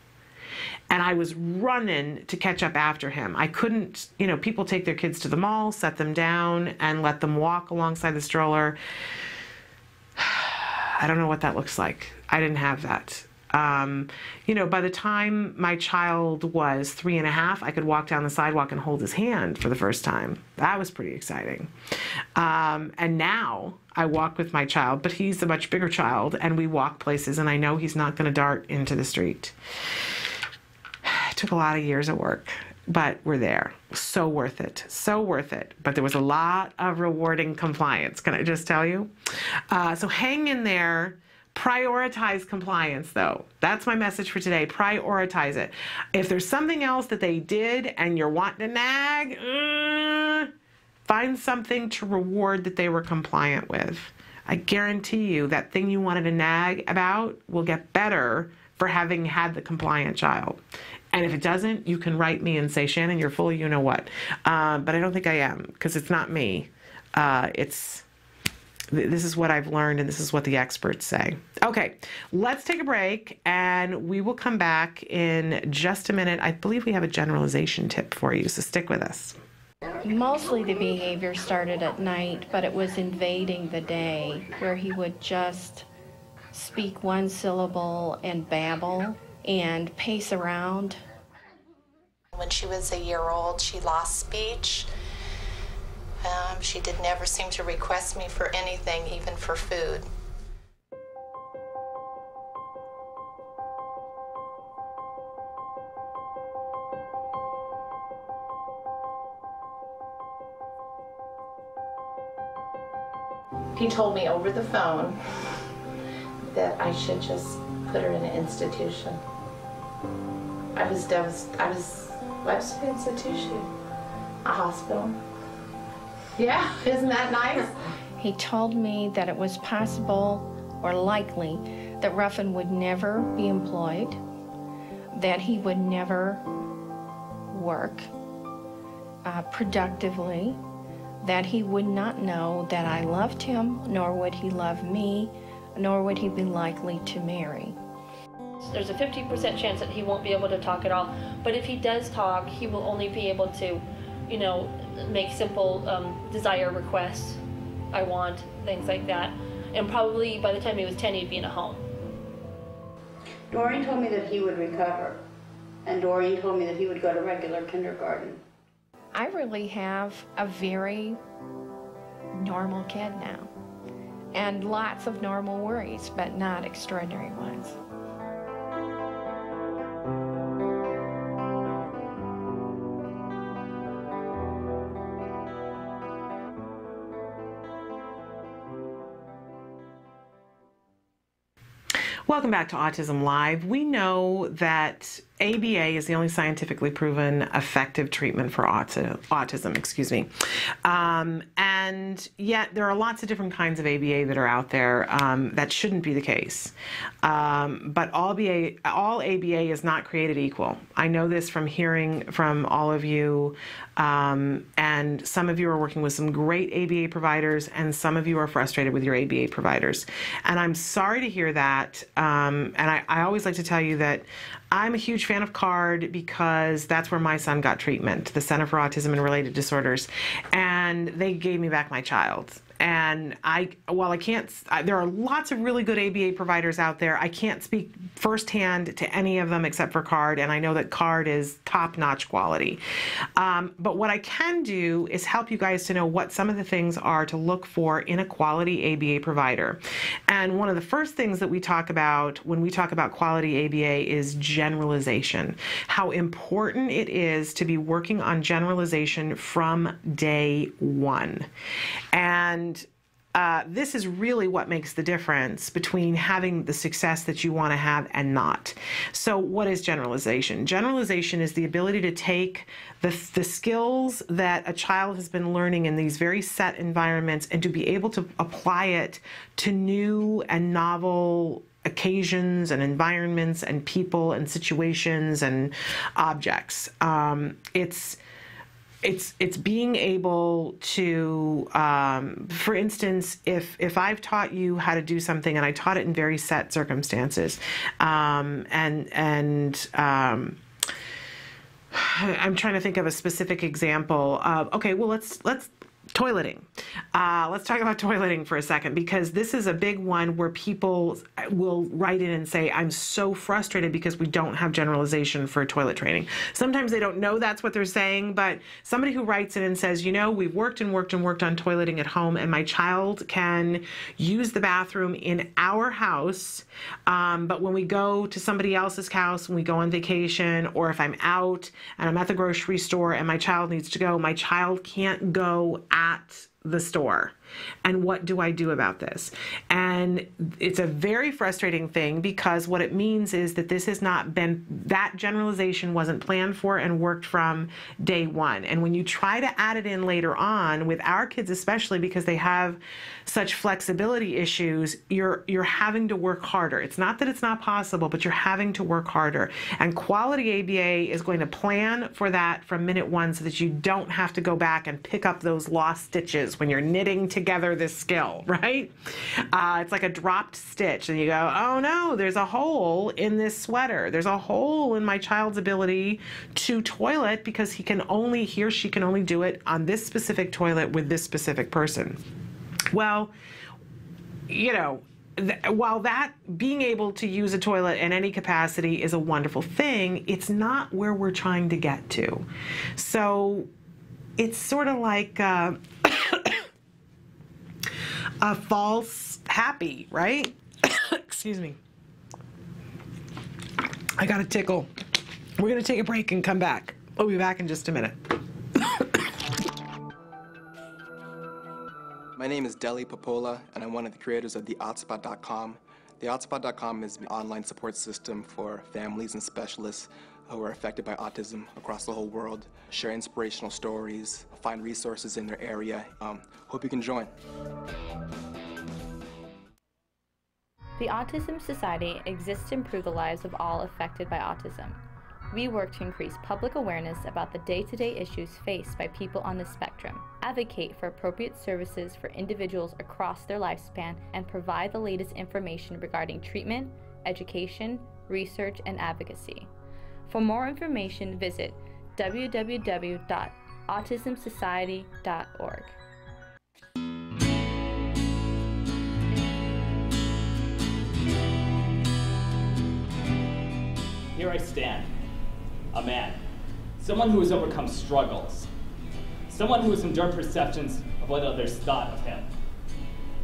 Speaker 2: And I was running to catch up after him. I couldn't, people take their kids to the mall, set them down, and let them walk alongside the stroller. I don't know what that looks like. I didn't have that. By the time my child was 3.5, I could walk down the sidewalk and hold his hand for the first time. That was pretty exciting. And now I walk with my child, but he's a much bigger child, and we walk places, and I know he's not going to dart into the street. It took a lot of years of work, but we're there. So worth it. So worth it. But there was a lot of rewarding compliance, can I just tell you? So hang in there. Prioritize compliance, though. That's my message for today. Prioritize it. If there's something else that they did and you're wanting to nag, find something to reward that they were compliant with. I guarantee you that thing you wanted to nag about will get better for having had the compliant child. And if it doesn't, you can write me and say, Shannon, you're full of you-know-what. But I don't think I am, because it's not me. This is what I've learned, and this is what the experts say. Okay, let's take a break, and we will come back in just a minute. I believe we have a generalization tip for you, so stick with us.
Speaker 15: Mostly the behavior started at night, but it was invading the day, where he would just speak one syllable and babble and pace around.
Speaker 16: When she was a year old, she lost speech. She did never seem to request me for anything, even for food.
Speaker 17: He told me over the phone that I should just put her in an institution. I was devastated. What's an institution? A hospital. Yeah, isn't that nice?
Speaker 15: He told me that it was possible or likely that Ruffin would never be employed, that he would never work productively, that he would not know that I loved him, nor would he love me, nor would he be likely to marry.
Speaker 18: There's a 50% chance that he won't be able to talk at all, but if he does talk, he will only be able to, you know, make simple desire requests. I want, things like that. And probably by the time he was 10, he'd be in a home.
Speaker 17: Doreen told me that he would recover, and Doreen told me that he would go to regular kindergarten.
Speaker 15: I really have a very normal kid now, and lots of normal worries, but not extraordinary ones.
Speaker 2: Welcome back to Autism Live. We know that ABA is the only scientifically proven effective treatment for autism, and yet there are lots of different kinds of ABA that are out there that shouldn't be the case. But all ABA is not created equal. I know this from hearing from all of you, and some of you are working with some great ABA providers, and some of you are frustrated with your ABA providers. And I'm sorry to hear that. And I always like to tell you that I'm a huge fan of CARD because that's where my son got treatment, the Center for Autism and Related Disorders, and they gave me back my child. And while I can't, there are lots of really good ABA providers out there. I can't speak firsthand to any of them except for CARD, and I know that CARD is top-notch quality. But what I can do is help you guys to know what some of the things are to look for in a quality ABA provider. And one of the first things that we talk about when we talk about quality ABA is generalization. How important it is to be working on generalization from day one. And this is really what makes the difference between having the success that you want to have and not. So what is generalization? Generalization is the ability to take the skills that a child has been learning in these very set environments and to be able to apply it to new and novel occasions and environments and people and situations and objects. It's being able to, for instance, if I've taught you how to do something and I taught it in very set circumstances, I'm trying to think of a specific example of, okay, well, let's toileting. Let's talk about toileting for a second, because this is a big one where people will write in and say, I'm so frustrated because we don't have generalization for toilet training. Sometimes they don't know that's what they're saying, but somebody who writes in and says, you know, we've worked and worked and worked on toileting at home, and my child can use the bathroom in our house, but when we go to somebody else's house, when we go on vacation, or if I'm out and I'm at the grocery store and my child needs to go, my child can't go at the store. And what do I do about this? And it's a very frustrating thing, because what it means is that this has not been, that generalization wasn't planned for and worked from day one. And when you try to add it in later on, with our kids especially, because they have such flexibility issues, you're having to work harder. It's not that it's not possible, but you're having to work harder. And quality ABA is going to plan for that from minute one, so that you don't have to go back and pick up those lost stitches when you're knitting together this skill, right? It's like a dropped stitch, and you go, oh no, there's a hole in this sweater. There's a hole in my child's ability to toilet, because he or she can only do it on this specific toilet with this specific person. Well, you know, while that being able to use a toilet in any capacity is a wonderful thing, it's not where we're trying to get to. So it's sort of like a false happy, right? Excuse me. I got a tickle. We're going to take a break and come back. We'll be back in just a minute.
Speaker 19: My name is Deli Popola, and I'm one of the creators of theAutspot.com. TheAutspot.com is an online support system for families and specialists who are affected by autism across the whole world. Share inspirational stories, find resources in their area. Hope you can join.
Speaker 20: The Autism Society exists to improve the lives of all affected by autism. We work to increase public awareness about the day-to-day issues faced by people on the spectrum, advocate for appropriate services for individuals across their lifespan, and provide the latest information regarding treatment, education, research, and advocacy. For more information, visit www.autismsociety.org.
Speaker 21: Here I stand, a man, someone who has overcome struggles, someone who has endured perceptions of what others thought of him,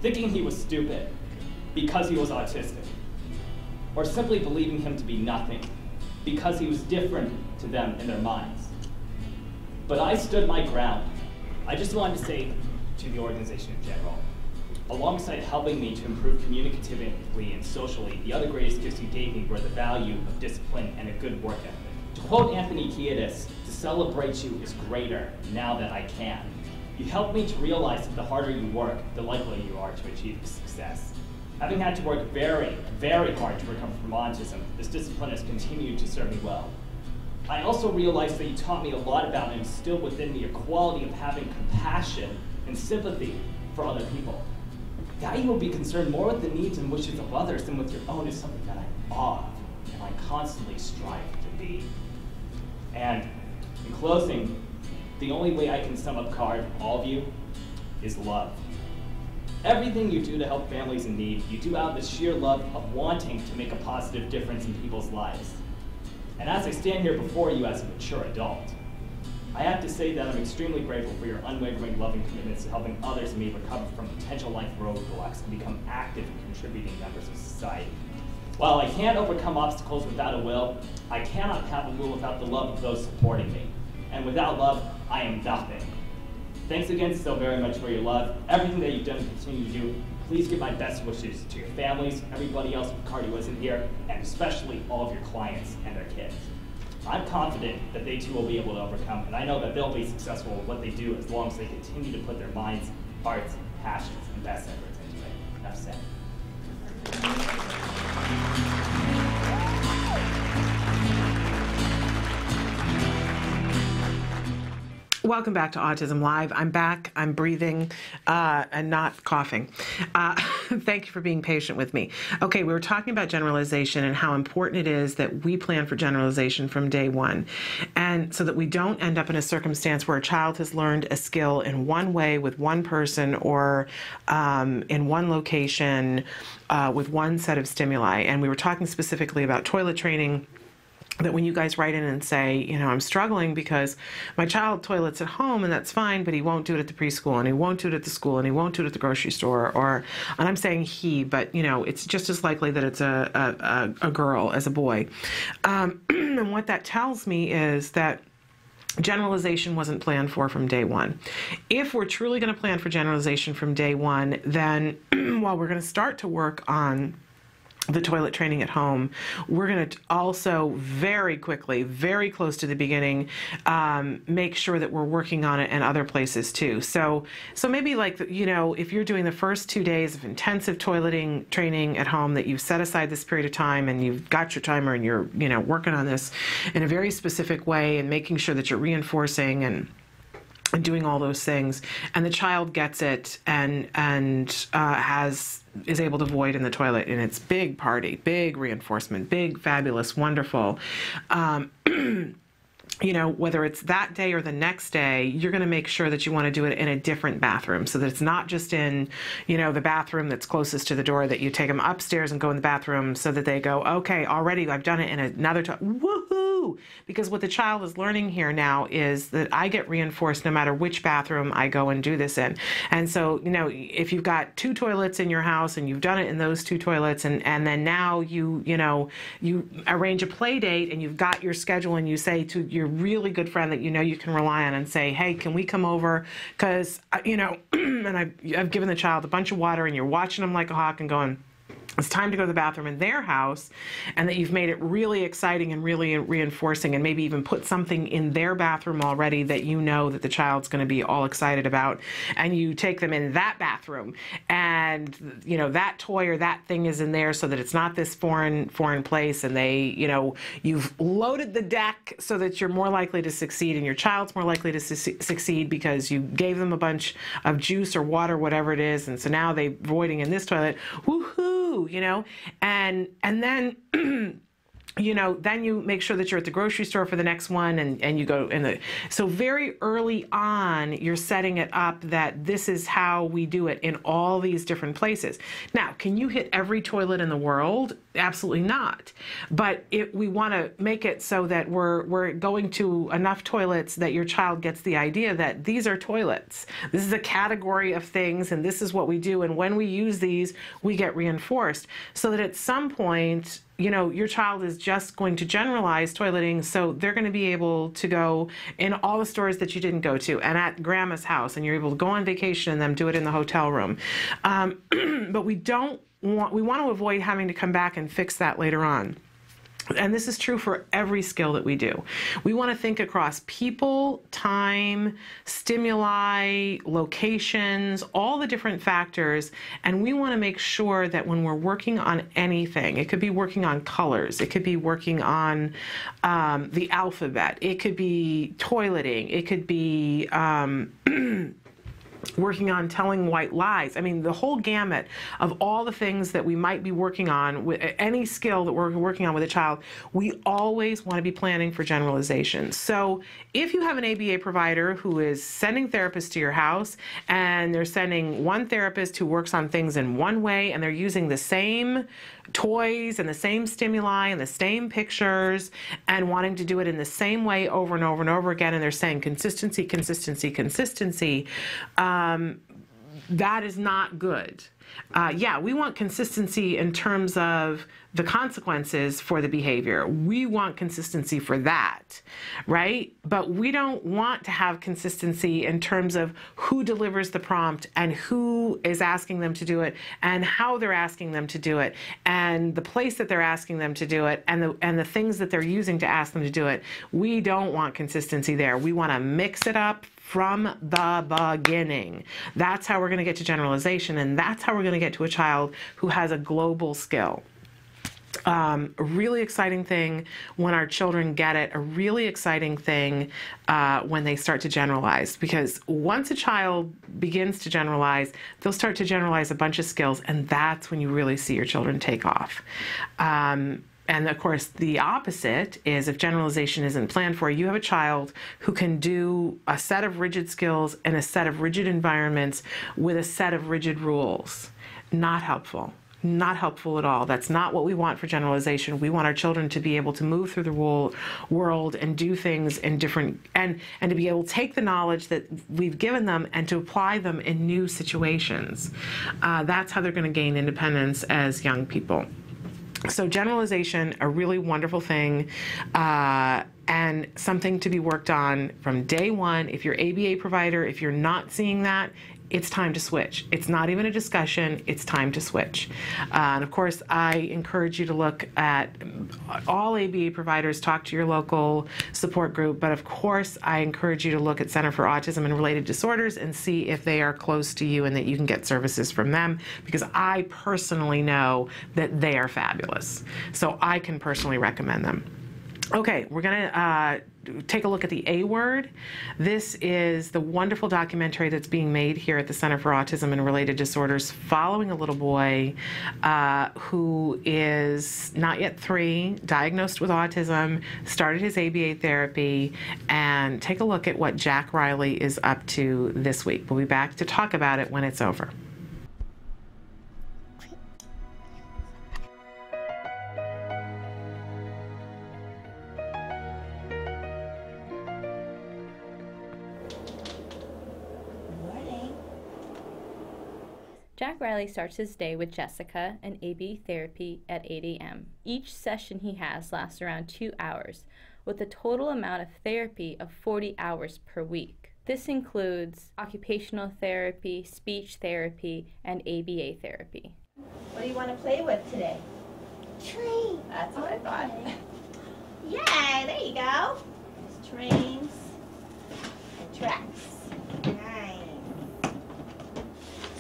Speaker 21: thinking he was stupid because he was autistic, or simply believing him to be nothing because he was different to them in their minds. But I stood my ground. I just wanted to say to the organization in general, alongside helping me to improve communicatively and socially, the other greatest gifts you gave me were the value of discipline and a good work ethic. To quote Anthony Kiedis, "To celebrate you is greater now that I can." You helped me to realize that the harder you work, the likelier you are to achieve success. Having had to work very, very hard to recover from autism, this discipline has continued to serve me well. I also realized that you taught me a lot about and instilled within me a quality of having compassion and sympathy for other people. That you will be concerned more with the needs and wishes of others than with your own is something that I'm awe of and I constantly strive to be. And in closing, the only way I can sum up all of you is love. Everything you do to help families in need, you do out of the sheer love of wanting to make a positive difference in people's lives. And as I stand here before you as a mature adult, I have to say that I'm extremely grateful for your unwavering loving commitments to helping others and me recover from potential life roadblocks and become active and contributing members of society. While I can't overcome obstacles without a will, I cannot have a will without the love of those supporting me. And without love, I am nothing. Thanks again so very much for your love, everything that you've done and continue to do. Please give my best wishes to your families, everybody else with cardio isn't here, and especially all of your clients and their kids. I'm confident that they too will be able to overcome, and I know that they'll be successful with what they do as long as they continue to put their minds, hearts, passions, and best efforts into it. Enough said.
Speaker 2: Welcome back to Autism Live. I'm back, I'm breathing, and not coughing. Thank you for being patient with me. Okay, we were talking about generalization and how important it is that we plan for generalization from day one. And so that we don't end up in a circumstance where a child has learned a skill in one way with one person or in one location with one set of stimuli. And we were talking specifically about toilet training, that when you guys write in and say, you know, I'm struggling because my child toilets at home and that's fine, but he won't do it at the preschool and he won't do it at the school and he won't do it at the grocery store, or, and I'm saying he, but you know, it's just as likely that it's a girl as a boy. And what that tells me is that generalization wasn't planned for from day one. If we're truly going to plan for generalization from day one, then while we're going to start to work on the toilet training at home, we're going to also very quickly, very close to the beginning, make sure that we're working on it in other places too. So maybe like, you know, if you're doing the first 2 days of intensive toileting training at home, that you've set aside this period of time and you've got your timer and you're, you know, working on this in a very specific way and making sure that you're reinforcing and doing all those things, and the child gets it and is able to void in the toilet, and it's big party, big reinforcement, big, fabulous, wonderful. You know, whether it's that day or the next day, you're going to make sure that you want to do it in a different bathroom, so that it's not just in, you know, the bathroom that's closest to the door, that you take them upstairs and go in the bathroom so that they go, okay, already I've done it in another woohoo! woohoo, because what the child is learning here now is that I get reinforced no matter which bathroom I go and do this in. And so, you know, if you've got 2 toilets in your house and you've done it in those 2 toilets, and then now you arrange a play date and you've got your schedule, and you say to your really good friend that you know you can rely on and say, hey, can we come over? Because, you know, and I've given the child a bunch of water, and you're watching them like a hawk and going, it's time to go to the bathroom in their house, and that you've made it really exciting and really reinforcing, and maybe even put something in their bathroom already that you know that the child's going to be all excited about, and you take them in that bathroom, and you know that toy or that thing is in there so that it's not this foreign place, and they, you know, you've loaded the deck so that you're more likely to succeed, and your child's more likely to succeed because you gave them a bunch of juice or water, whatever it is, and so now they're voiding in this toilet. Woohoo! You know, and then you know, then you make sure that you're at the grocery store for the next one, and you go in the, so very early on, you're setting it up that this is how we do it in all these different places. Now, can you hit every toilet in the world? Absolutely not. But we want to make it so that we're going to enough toilets that your child gets the idea that these are toilets. This is a category of things, and this is what we do. And when we use these, we get reinforced, so that at some point, you know, your child is just going to generalize toileting, so they're going to be able to go in all the stores that you didn't go to, and at grandma's house, and you're able to go on vacation and then do it in the hotel room. But we want to avoid having to come back and fix that later on. And this is true for every skill that we do. We want to think across people, time, stimuli, locations, all the different factors, and we want to make sure that when we're working on anything, it could be working on colors, it could be working on the alphabet, it could be toileting, it could be working on telling white lies. I mean, the whole gamut of all the things that we might be working on, with any skill that we're working on with a child, we always want to be planning for generalization. So if you have an ABA provider who is sending therapists to your house, and they're sending one therapist who works on things in one way, and they're using the same toys and the same stimuli and the same pictures and wanting to do it in the same way over and over and over again, and they're saying consistency, consistency, consistency, that is not good. Yeah, we want consistency in terms of the consequences for the behavior. We want consistency for that, right? But we don't want to have consistency in terms of who delivers the prompt and who is asking them to do it and how they're asking them to do it and the place that they're asking them to do it and the things that they're using to ask them to do it. We don't want consistency there. We want to mix it up from the beginning. That's how we're going to get to generalization, and that's how we're going to get to a child who has a global skill. A really exciting thing when our children get it, a really exciting thing when they start to generalize, because once a child begins to generalize, they'll start to generalize a bunch of skills, and that's when you really see your children take off. And of course, the opposite is if generalization isn't planned for, you have a child who can do a set of rigid skills in a set of rigid environments with a set of rigid rules. Not helpful. Not helpful at all. That's not what we want for generalization. We want our children to be able to move through the world and do things in different, and to be able to take the knowledge that we've given them and to apply them in new situations. That's how they're going to gain independence as young people. So generalization, a really wonderful thing, and something to be worked on from day one. If you're ABA provider, if you're not seeing that, it's time to switch. It's not even a discussion, it's time to switch. And of course, I encourage you to look at all ABA providers, talk to your local support group, but of course, I encourage you to look at Center for Autism and Related Disorders and see if they are close to you and that you can get services from them, because I personally know that they are fabulous. So I can personally recommend them. Okay, we're gonna take a look at the A word. This is the wonderful documentary that's being made here at the Center for Autism and Related Disorders following a little boy who is not yet 3, diagnosed with autism, started his ABA therapy, and take a look at what Jack Riley is up to this week. We'll be back to talk about it when it's over.
Speaker 20: Jack Riley starts his day with Jessica and AB therapy at 8 a.m. Each session he has lasts around 2 hours, with a total amount of therapy of 40 hours per week. This includes occupational therapy, speech therapy, and ABA therapy.
Speaker 1: What do you want to play with today?
Speaker 8: Train.
Speaker 1: That's what I thought. Yay, there you go. There's trains and tracks. Nice.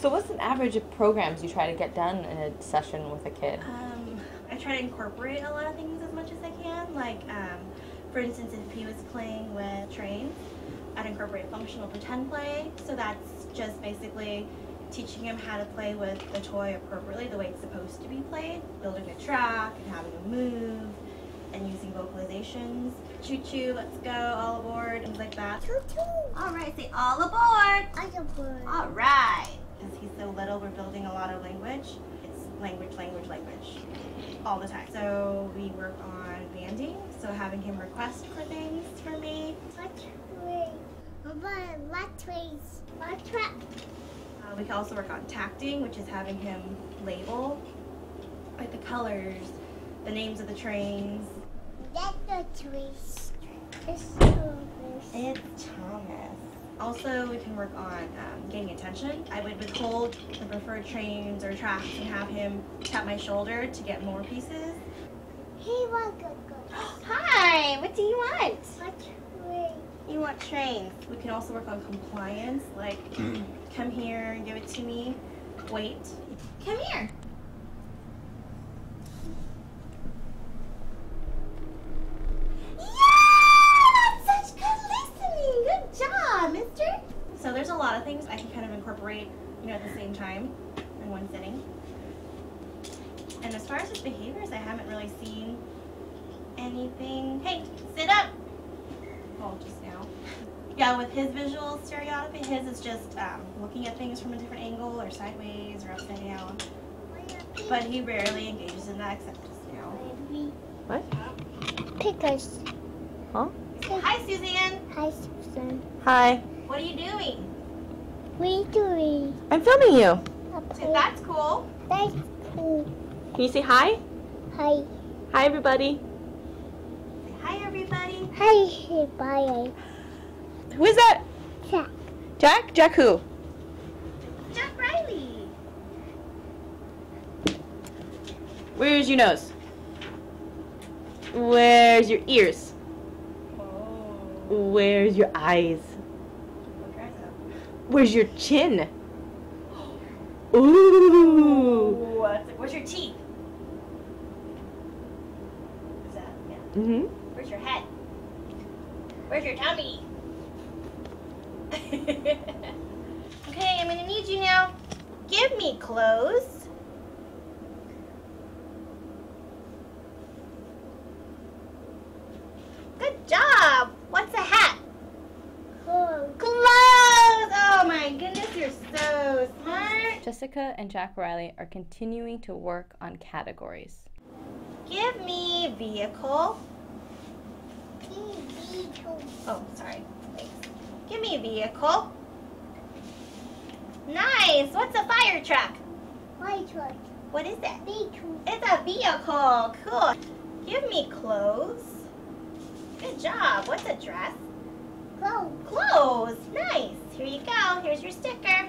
Speaker 20: So what's an average of programs you try to get done in a session with a kid?
Speaker 1: I try to incorporate a lot of things as much as I can. Like, for instance, if he was playing with trains, I'd incorporate functional pretend play. So that's just basically teaching him how to play with the toy appropriately, the way it's supposed to be played, building a track and having him move, and using vocalizations. Choo-choo, let's go, all aboard, things like that.
Speaker 8: Choo-choo.
Speaker 1: All right, say all aboard.
Speaker 8: All aboard.
Speaker 1: All right. As he's so little, we're building a lot of language. It's language, language, language, all the time. So we work on banding, so having him request for things for me.
Speaker 8: What train? What trains? What track?
Speaker 1: We can also work on tacting, which is having him label, like the colors, the names of the trains.
Speaker 8: That's the trains. It's Thomas.
Speaker 1: It's Thomas. Also, we can work on getting attention. I would withhold the preferred trains or tracks and have him tap my shoulder to get more pieces.
Speaker 8: He wants to go.
Speaker 1: Hi, what do you want?
Speaker 8: What train?
Speaker 1: You want trains. We can also work on compliance, like come here and give it to me. Wait. Come here. Yeah! That's such good listening. Good job, mister. So there's a lot of things I can kind of incorporate, at the same time in one sitting. And as far as his behaviors, I haven't really seen anything. Hey, sit up. Well, just now. Yeah, with his visual stereotypy, his is just looking at things from a different angle or sideways or upside down. But he rarely engages in that except just now.
Speaker 20: What?
Speaker 8: Pickers.
Speaker 20: Huh?
Speaker 1: Hi, Suzanne.
Speaker 8: Hi, Susan.
Speaker 20: Hi.
Speaker 1: What are you doing?
Speaker 8: What are you doing?
Speaker 20: I'm filming you.
Speaker 1: That's cool.
Speaker 8: That's cool.
Speaker 20: Can you say hi?
Speaker 8: Hi.
Speaker 20: Hi, everybody.
Speaker 1: Say hi, everybody.
Speaker 8: Hi, bye.
Speaker 20: Who is that?
Speaker 8: Jack.
Speaker 20: Jack? Jack who?
Speaker 1: Jack Riley.
Speaker 20: Where's your nose? Where's your ears? Where's your eyes? Where's your chin? Ooh.
Speaker 1: Where's your teeth? Is that, yeah.
Speaker 20: Mm-hmm.
Speaker 1: Where's your head? Where's your tummy? Okay, I'm gonna need you now. Give me clothes. Good job. What's a hat?
Speaker 8: Clothes.
Speaker 1: Clothes! Oh my goodness, you're so smart.
Speaker 20: Jessica and Jack Riley are continuing to work on categories.
Speaker 1: Give me vehicle.
Speaker 8: Vehicle.
Speaker 1: Oh, sorry. Thanks. Give me vehicle. Nice. What's a fire truck?
Speaker 8: Fire truck.
Speaker 1: What is that?
Speaker 8: Vehicle.
Speaker 1: It's a vehicle. Cool. Give me clothes. Good job. What's a dress?
Speaker 8: Clothes.
Speaker 1: Clothes. Nice. Here you go. Here's your sticker.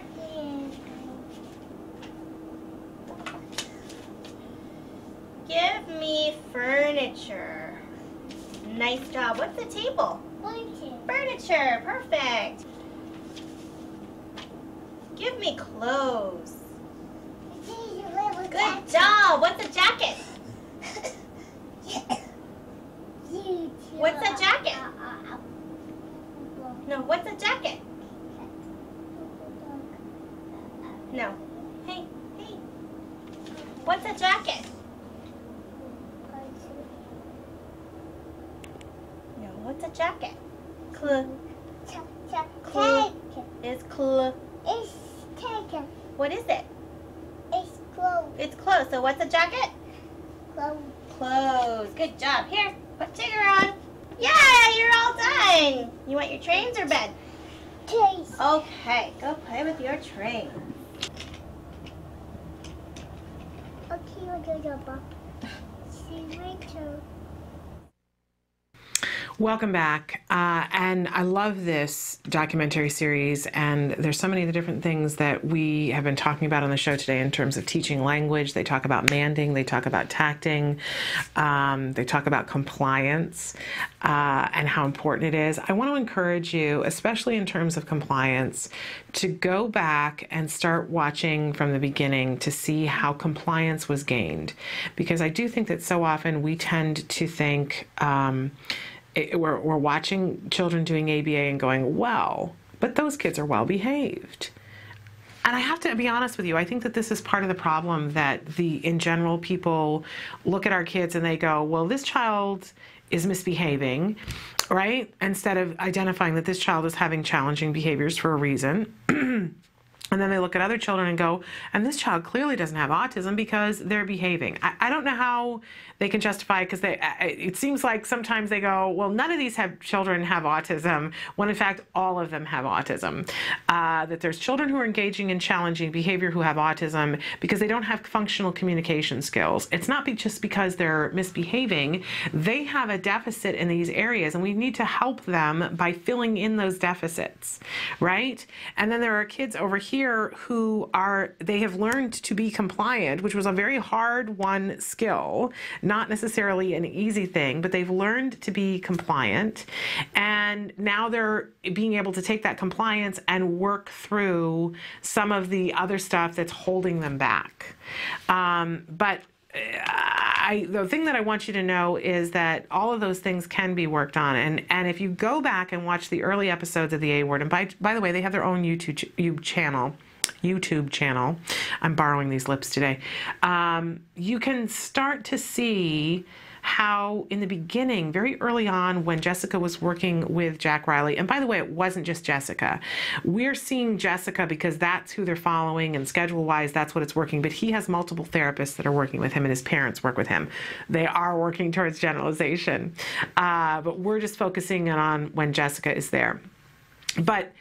Speaker 1: Give me furniture. Nice job. What's a table?
Speaker 8: Furniture.
Speaker 1: Furniture. Perfect. Give me clothes. Good job. What's a jacket? What's a jacket? No, what's a jacket? No. Hey, hey. What's a jacket? No, what's a jacket? It's
Speaker 8: It's taken.
Speaker 1: What is it?
Speaker 8: It's clothes.
Speaker 1: It's clothes. So what's a jacket?
Speaker 8: Clothes.
Speaker 1: Clothes. Good job. Here, put Tigger on. Yeah, you're all done. You want your trains or bed?
Speaker 8: Trains.
Speaker 1: Okay, go play with your train.
Speaker 2: Welcome back. And I love this documentary series, and there's so many of the different things that we have been talking about on the show today in terms of teaching language. They talk about manding, they talk about tacting, they talk about compliance and how important it is. I want to encourage you, especially in terms of compliance, to go back and start watching from the beginning to see how compliance was gained. Because I do think that so often we tend to think, we're watching children doing ABA and going, well, but those kids are well behaved. And I have to be honest with you, I think that this is part of the problem, that in general, people look at our kids and they go, well, this child is misbehaving, right? Instead of identifying that this child is having challenging behaviors for a reason. And then they look at other children and go, and this child clearly doesn't have autism because they're behaving. I don't know how they can justify it, because it seems like sometimes they go, well, none of these children have autism, when in fact all of them have autism. That there's children who are engaging in challenging behavior who have autism because they don't have functional communication skills. It's not just because they're misbehaving. They have a deficit in these areas, and we need to help them by filling in those deficits, right? And then there are kids over here who they have learned to be compliant, which was a very hard won skill, not necessarily an easy thing, but they've learned to be compliant, and now they're being able to take that compliance and work through some of the other stuff that's holding them back. But the thing that I want you to know is that all of those things can be worked on. And if you go back and watch the early episodes of the A Word, and by the way, they have their own YouTube channel. I'm borrowing these lips today. You can start to see how in the beginning, very early on, when Jessica was working with Jack Riley, and by the way, it wasn't just Jessica. We're seeing Jessica because that's who they're following, and schedule-wise, that's what it's working. But he has multiple therapists that are working with him, and his parents work with him. They are working towards generalization. But we're just focusing on when Jessica is there. But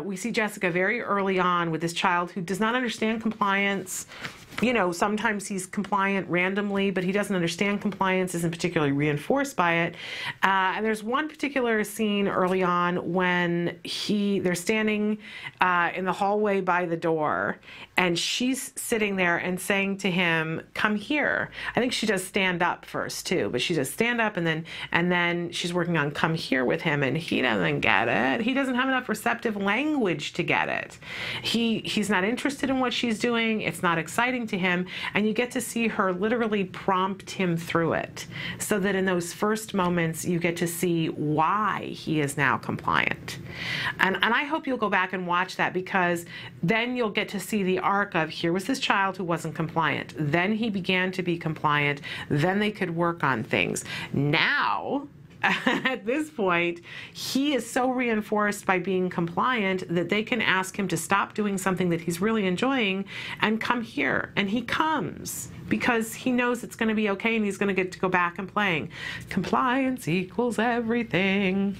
Speaker 2: we see Jessica very early on with this child who does not understand compliance. You know, sometimes he's compliant randomly, but he doesn't understand compliance, isn't particularly reinforced by it. And there's one particular scene early on when they're standing in the hallway by the door, and she's sitting there and saying to him, come here. I think she does stand up first too, but she does stand up, and then she's working on come here with him, and he doesn't get it. He doesn't have enough receptive language to get it. He's not interested in what she's doing. It's not exciting to him, and you get to see her literally prompt him through it, so that in those first moments you get to see why he is now compliant. And I hope you'll go back and watch that, because then you'll get to see the arc of, here was this child who wasn't compliant, then he began to be compliant, then they could work on things. Now, at this point, he is so reinforced by being compliant that they can ask him to stop doing something that he's really enjoying and come here. And he comes because he knows it's going to be okay, and he's going to get to go back and playing. Compliance equals everything.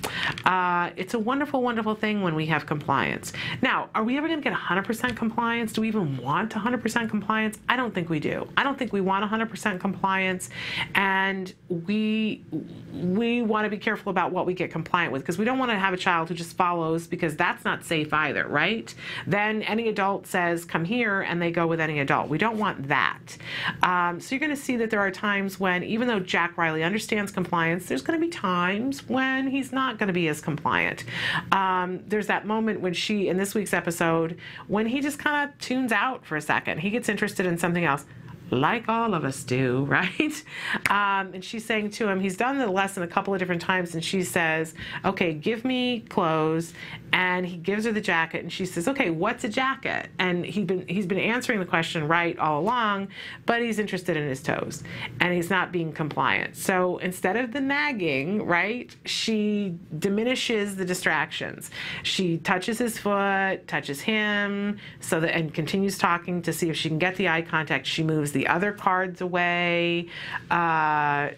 Speaker 2: It's a wonderful, wonderful thing when we have compliance. Now, are we ever going to get 100% compliance? Do we even want 100% compliance? I don't think we do. I don't think we want 100% compliance, and we want to be careful about what we get compliant with, because we don't want to have a child who just follows, because that's not safe either, right? Then any adult says, come here, and they go with any adult. We don't want that. So you're going to see that there are times when, even though Jack Riley understands compliance, there's going to be times when he's not going to be as compliant. There's that moment when in this week's episode, when he just kind of tunes out for a second. He gets interested in something else, like all of us do, right? And she's saying to him, he's done the lesson a couple of different times, and she says, okay, give me clothes. And he gives her the jacket, and she says, okay, what's a jacket? And he's been answering the question right all along, but he's interested in his toes, and he's not being compliant. So instead of the nagging, right, she diminishes the distractions. She touches his foot, touches him, and continues talking to see if she can get the eye contact. She moves the the other cards away.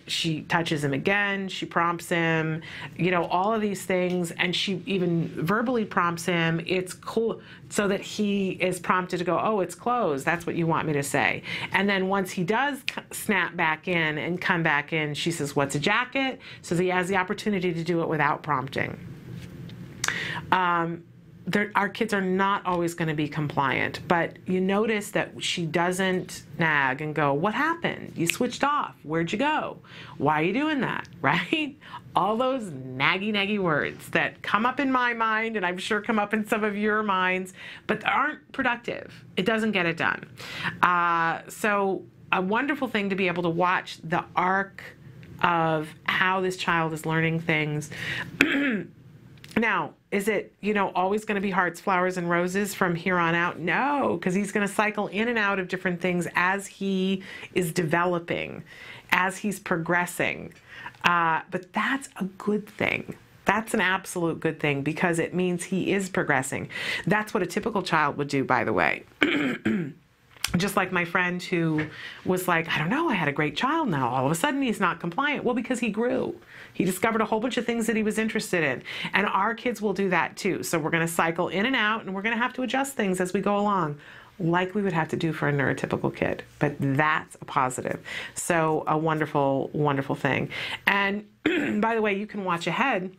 Speaker 2: She touches him again. She prompts him, you know, all of these things. And she even verbally prompts him, it's cool, so that he is prompted to go, oh, it's closed. That's what you want me to say. And then once he does snap back in and come back in, she says, what's a jacket? So he has the opportunity to do it without prompting. Our kids are not always going to be compliant, but you notice that she doesn't nag and go, what happened? You switched off. Where'd you go? Why are you doing that? Right? All those naggy words that come up in my mind, and I'm sure come up in some of your minds, but aren't productive. It doesn't get it done. So a wonderful thing to be able to watch the arc of how this child is learning things. Now, is it, you know, always going to be hearts, flowers, and roses from here on out? No, because he's going to cycle in and out of different things as he is developing, as he's progressing. But that's a good thing. That's an absolute good thing because it means he is progressing. That's what a typical child would do, by the way. Just like my friend who was like, I don't know, I had a great child now. All of a sudden he's not compliant. Well, because he grew. He discovered a whole bunch of things that he was interested in. And our kids will do that too. So we're going to cycle in and out, and we're going to have to adjust things as we go along, like we would have to do for a neurotypical kid. But that's a positive. So a wonderful, wonderful thing. And by the way, you can watch ahead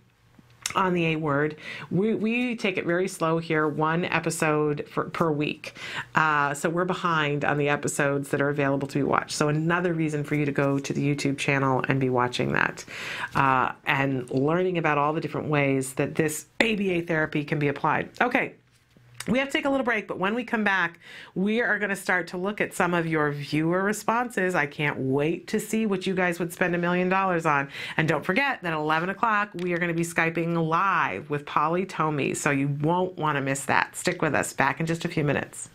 Speaker 2: on the A word. We take it very slow here, one episode per week. So we're behind on the episodes that are available to be watched. So another reason for you to go to the YouTube channel and be watching that and learning about all the different ways that this ABA therapy can be applied. Okay. We have to take a little break, but when we come back, we are going to start to look at some of your viewer responses. I can't wait to see what you guys would spend $1 million on. And don't forget that at 11 o'clock, we are going to be Skyping live with Polly Tomey, so you won't want to miss that. Stick with us. Back in just a few minutes.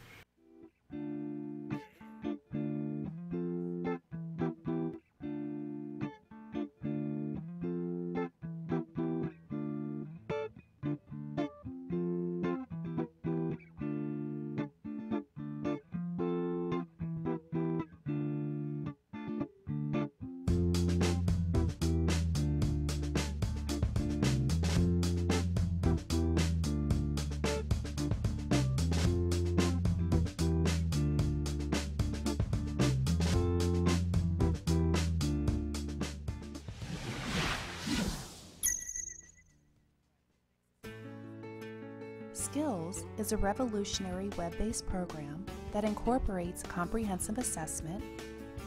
Speaker 3: Skills is a revolutionary web-based program that incorporates comprehensive assessment,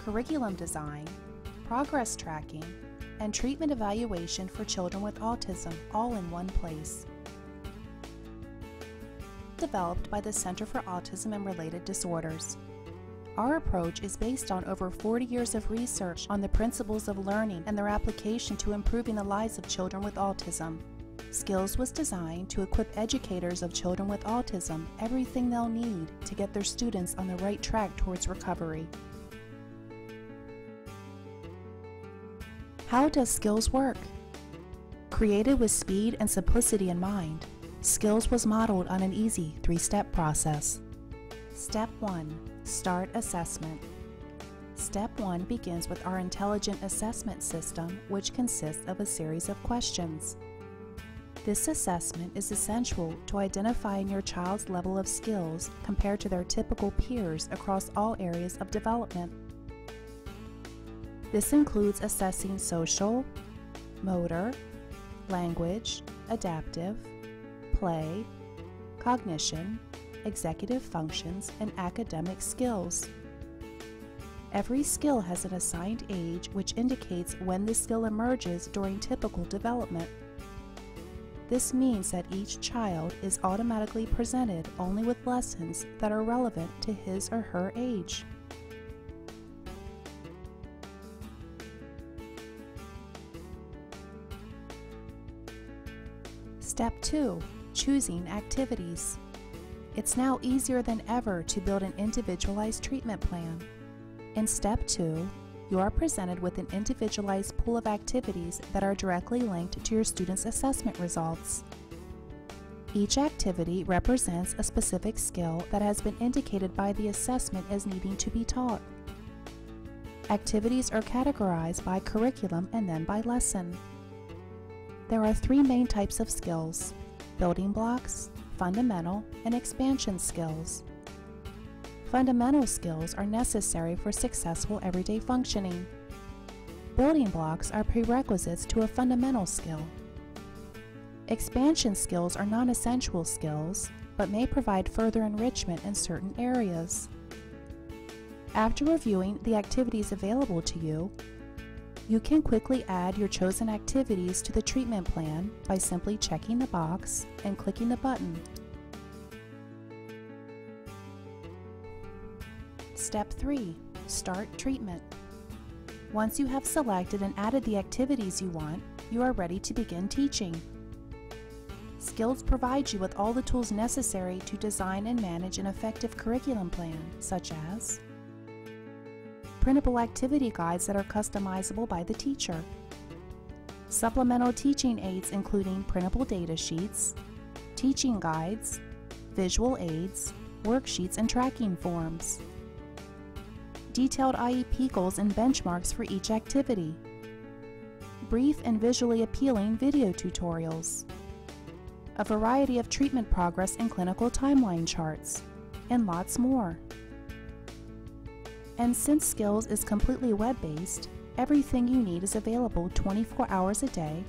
Speaker 3: curriculum design, progress tracking, and treatment evaluation for children with autism all in one place. Developed by the Center for Autism and Related Disorders. Our approach is based on over 40 years of research on the principles of learning and their application to improving the lives of children with autism. Skills was designed to equip educators of children with autism everything they'll need to get their students on the right track towards recovery. How does Skills work? Created with speed and simplicity in mind, Skills was modeled on an easy 3-step process. Step 1. Start assessment. Step 1 begins with our intelligent assessment system, which consists of a series of questions. This assessment is essential to identifying your child's level of skills compared to their typical peers across all areas of development. This includes assessing social, motor, language, adaptive, play, cognition, executive functions, and academic skills. Every skill has an assigned age which indicates when the skill emerges during typical development. This means that each child is automatically presented only with lessons that are relevant to his or her age. Step 2. Choosing activities. It's now easier than ever to build an individualized treatment plan. In Step 2, you are presented with an individualized pool of activities that are directly linked to your student's assessment results. Each activity represents a specific skill that has been indicated by the assessment as needing to be taught. Activities are categorized by curriculum and then by lesson. There are 3 main types of skills: building blocks, fundamental, and expansion skills. Fundamental skills are necessary for successful everyday functioning. Building blocks are prerequisites to a fundamental skill. Expansion skills are non-essential skills, but may provide further enrichment in certain areas. After reviewing the activities available to you, you can quickly add your chosen activities to the treatment plan by simply checking the box and clicking the button. Step 3. Start treatment. Once you have selected and added the activities you want, you are ready to begin teaching. Skills provides you with all the tools necessary to design and manage an effective curriculum plan, such as printable activity guides that are customizable by the teacher, supplemental teaching aids including printable data sheets, teaching guides, visual aids, worksheets, and tracking forms, detailed IEP goals and benchmarks for each activity, brief and visually appealing video tutorials, a variety of treatment progress and clinical timeline charts, and lots more. And since Skills is completely web-based, everything you need is available 24 hours a day,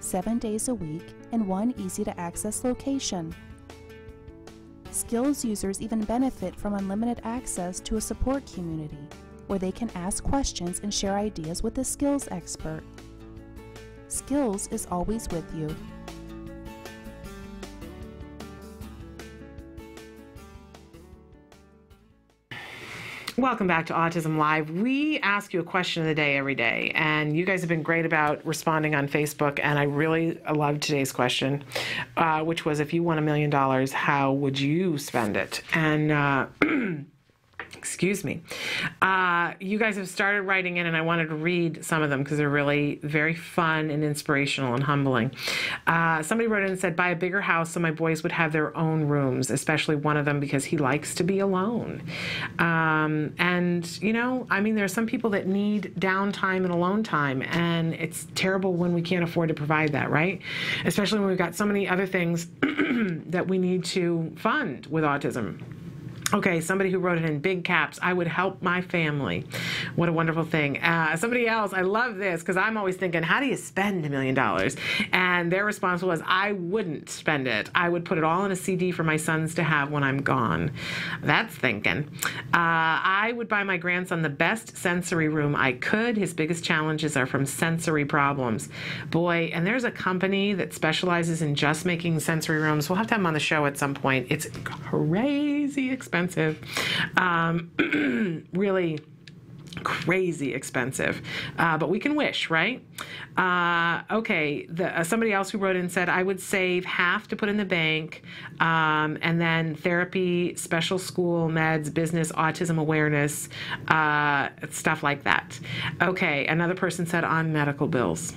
Speaker 3: 7 days a week, in one easy-to-access location. Skills users even benefit from unlimited access to a support community, where they can ask questions and share ideas with a skills expert. Skills is always with you.
Speaker 2: Welcome back to Autism Live. We ask you a question of the day every day, and you guys have been great about responding on Facebook, and I really loved today's question, which was, if you won $1 million, how would you spend it? And excuse me. You guys have started writing in, and I wanted to read some of them because they're really very fun and inspirational and humbling. Somebody wrote in and said, buy a bigger house so my boys would have their own rooms, especially one of them because he likes to be alone. And, you know, I mean, there are some people that need downtime and alone time, and it's terrible when we can't afford to provide that, right? Especially when we've got so many other things that we need to fund with autism. Okay, somebody who wrote it in big caps, I would help my family. What a wonderful thing. Somebody else, I love this because I'm always thinking, how do you spend $1 million? And their response was, I wouldn't spend it. I would put it all in a CD for my sons to have when I'm gone. That's thinking. I would buy my grandson the best sensory room I could. His biggest challenges are from sensory problems. Boy, and there's a company that specializes in just making sensory rooms. We'll have to have them on the show at some point. It's crazy expensive. Really crazy expensive, but we can wish, right? Okay, somebody else who wrote in said, I would save half to put in the bank, and then therapy, special school, meds, business, autism awareness, stuff like that. Okay, another person said, on medical bills.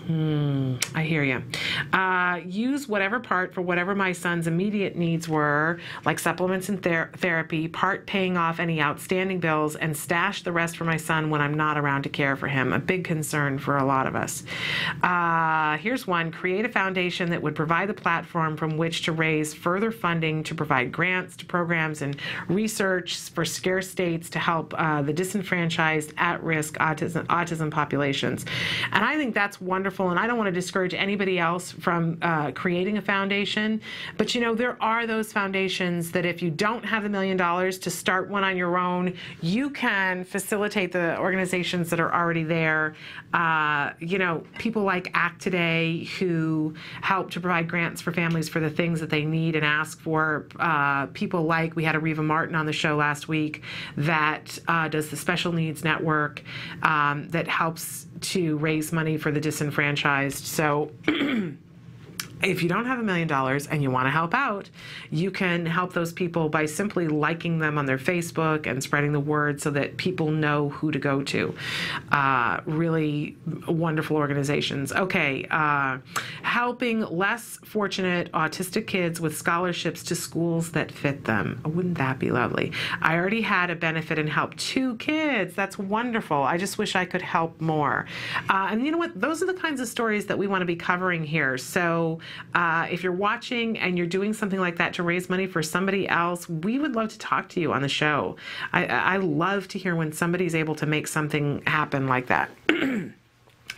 Speaker 2: I hear you. Use whatever part for whatever my son's immediate needs were, like supplements and therapy, part paying off any outstanding bills, and stash the rest for my son when I'm not around to care for him. A big concern for a lot of us. Here's one. Create a foundation that would provide the platform from which to raise further funding to provide grants to programs and research for scarce states to help the disenfranchised, at-risk autism populations. And I think that's wonderful, and I don't want to discourage anybody else from creating a foundation, but you know, there are those foundations that if you don't have $1 million to start one on your own, you can facilitate the organizations that are already there. You know, people like Act Today, who help to provide grants for families for the things that they need and ask for. People like, we had Ariva Martin on the show last week that does the Special Needs Network that helps to raise money for the disenfranchised. So if you don't have $1 million and you want to help out, you can help those people by simply liking them on their Facebook and spreading the word so that people know who to go to. Really wonderful organizations. Okay, helping less fortunate autistic kids with scholarships to schools that fit them. Oh, wouldn't that be lovely? I already had a benefit and helped 2 kids. That's wonderful. I just wish I could help more. And you know what? Those are the kinds of stories that we want to be covering here. So if you're watching and you're doing something like that to raise money for somebody else, we would love to talk to you on the show. I love to hear when somebody's able to make something happen like that.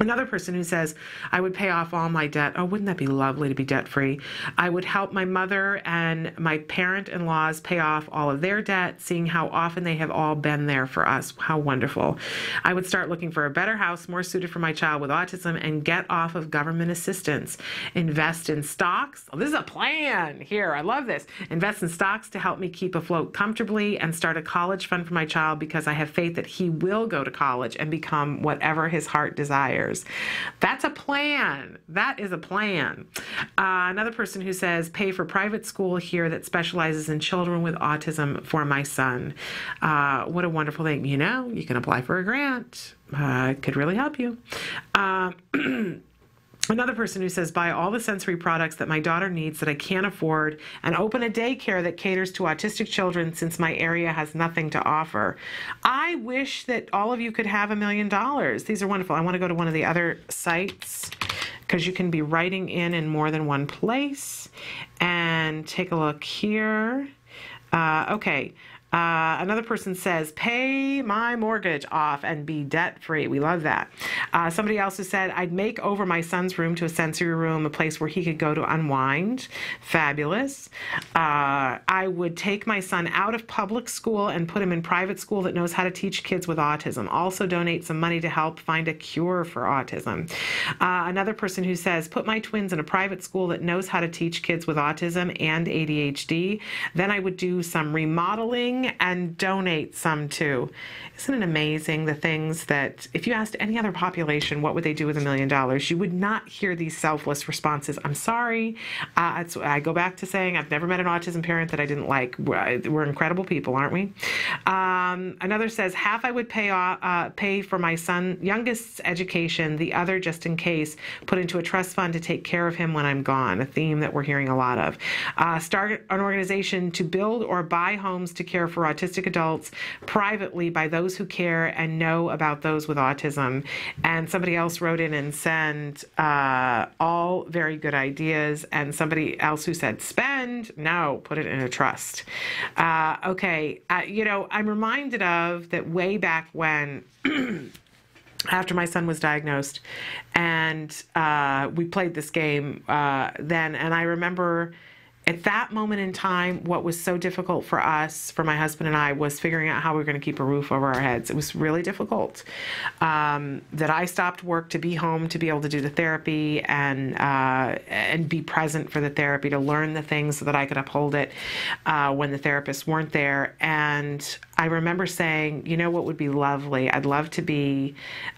Speaker 2: Another person who says, I would pay off all my debt. Oh, wouldn't that be lovely to be debt-free? I would help my mother and my parent-in-laws pay off all of their debt, seeing how often they have all been there for us. How wonderful. I would start looking for a better house, more suited for my child with autism, and get off of government assistance. Invest in stocks. Oh, this is a plan here. I love this. Invest in stocks to help me keep afloat comfortably and start a college fund for my child because I have faith that he will go to college and become whatever his heart desires. That's a plan. That is a plan. Another person who says, pay for private school here that specializes in children with autism for my son. What a wonderful thing. You know, you can apply for a grant. It could really help you. Another person who says, buy all the sensory products that my daughter needs that I can't afford and open a daycare that caters to autistic children since my area has nothing to offer. I wish that all of you could have $1 million. These are wonderful. I want to go to one of the other sites because you can be writing in more than one place. And take a look here. Okay. Another person says, pay my mortgage off and be debt-free. We love that. Somebody else has said, I'd make over my son's room to a sensory room, a place where he could go to unwind. Fabulous. I would take my son out of public school and put him in private school that knows how to teach kids with autism. Also donate some money to help find a cure for autism. Another person who says, put my twins in a private school that knows how to teach kids with autism and ADHD. Then I would do some remodeling and donate some too. Isn't it amazing the things that, if you asked any other population what would they do with $1 million, you would not hear these selfless responses. I'm sorry. I go back to saying I've never met an autism parent that I didn't like. We're incredible people, aren't we? Another says, half I would pay for my son youngest's education, the other just in case, put into a trust fund to take care of him when I'm gone, a theme that we're hearing a lot of. Start an organization to build or buy homes to care for autistic adults privately by those who care and know about those with autism. And somebody else wrote in and said, all very good ideas. And somebody else who said, spend, no, put it in a trust. Okay, you know, I'm reminded of that way back when after my son was diagnosed, and we played this game then, and I remember at that moment in time, what was so difficult for us, for my husband and I, was figuring out how we were going to keep a roof over our heads. It was really difficult. That I stopped work to be home to be able to do the therapy and be present for the therapy, to learn the things so that I could uphold it when the therapists weren't there. And I remember saying, you know what would be lovely? I'd love to be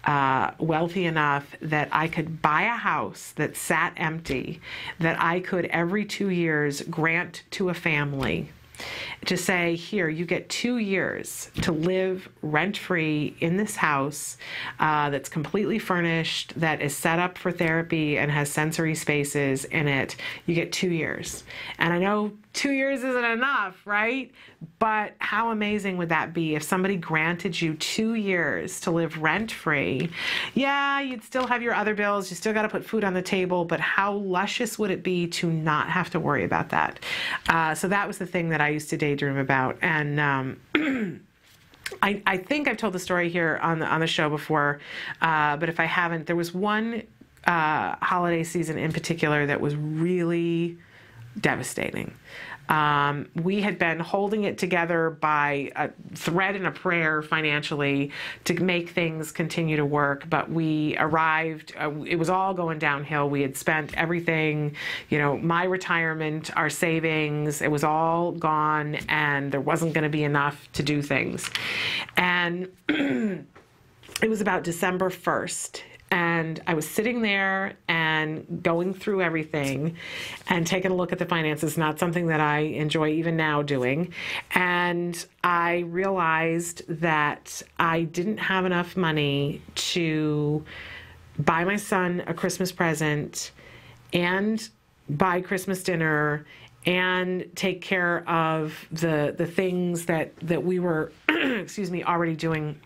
Speaker 2: wealthy enough that I could buy a house that sat empty, that I could every 2 years grant to a family to say, here, you get 2 years to live rent-free in this house that's completely furnished, that is set up for therapy and has sensory spaces in it. You get 2 years. And I know 2 years isn't enough, right? But how amazing would that be if somebody granted you 2 years to live rent-free? Yeah, you'd still have your other bills. You still got to put food on the table. But how luscious would it be to not have to worry about that? So that was the thing that I used to daydream about. And I think I've told the story here on the show before. But if I haven't, there was one holiday season in particular that was really devastating. We had been holding it together by a thread and a prayer financially to make things continue to work, but we arrived, it was all going downhill. We had spent everything, you know, my retirement, our savings, it was all gone, and there wasn't going to be enough to do things. And it was about December 1st. And I was sitting there, and and going through everything and taking a look at the finances, not something that I enjoy even now doing. And I realized that I didn't have enough money to buy my son a Christmas present and buy Christmas dinner and take care of the things that we were, excuse me, already doing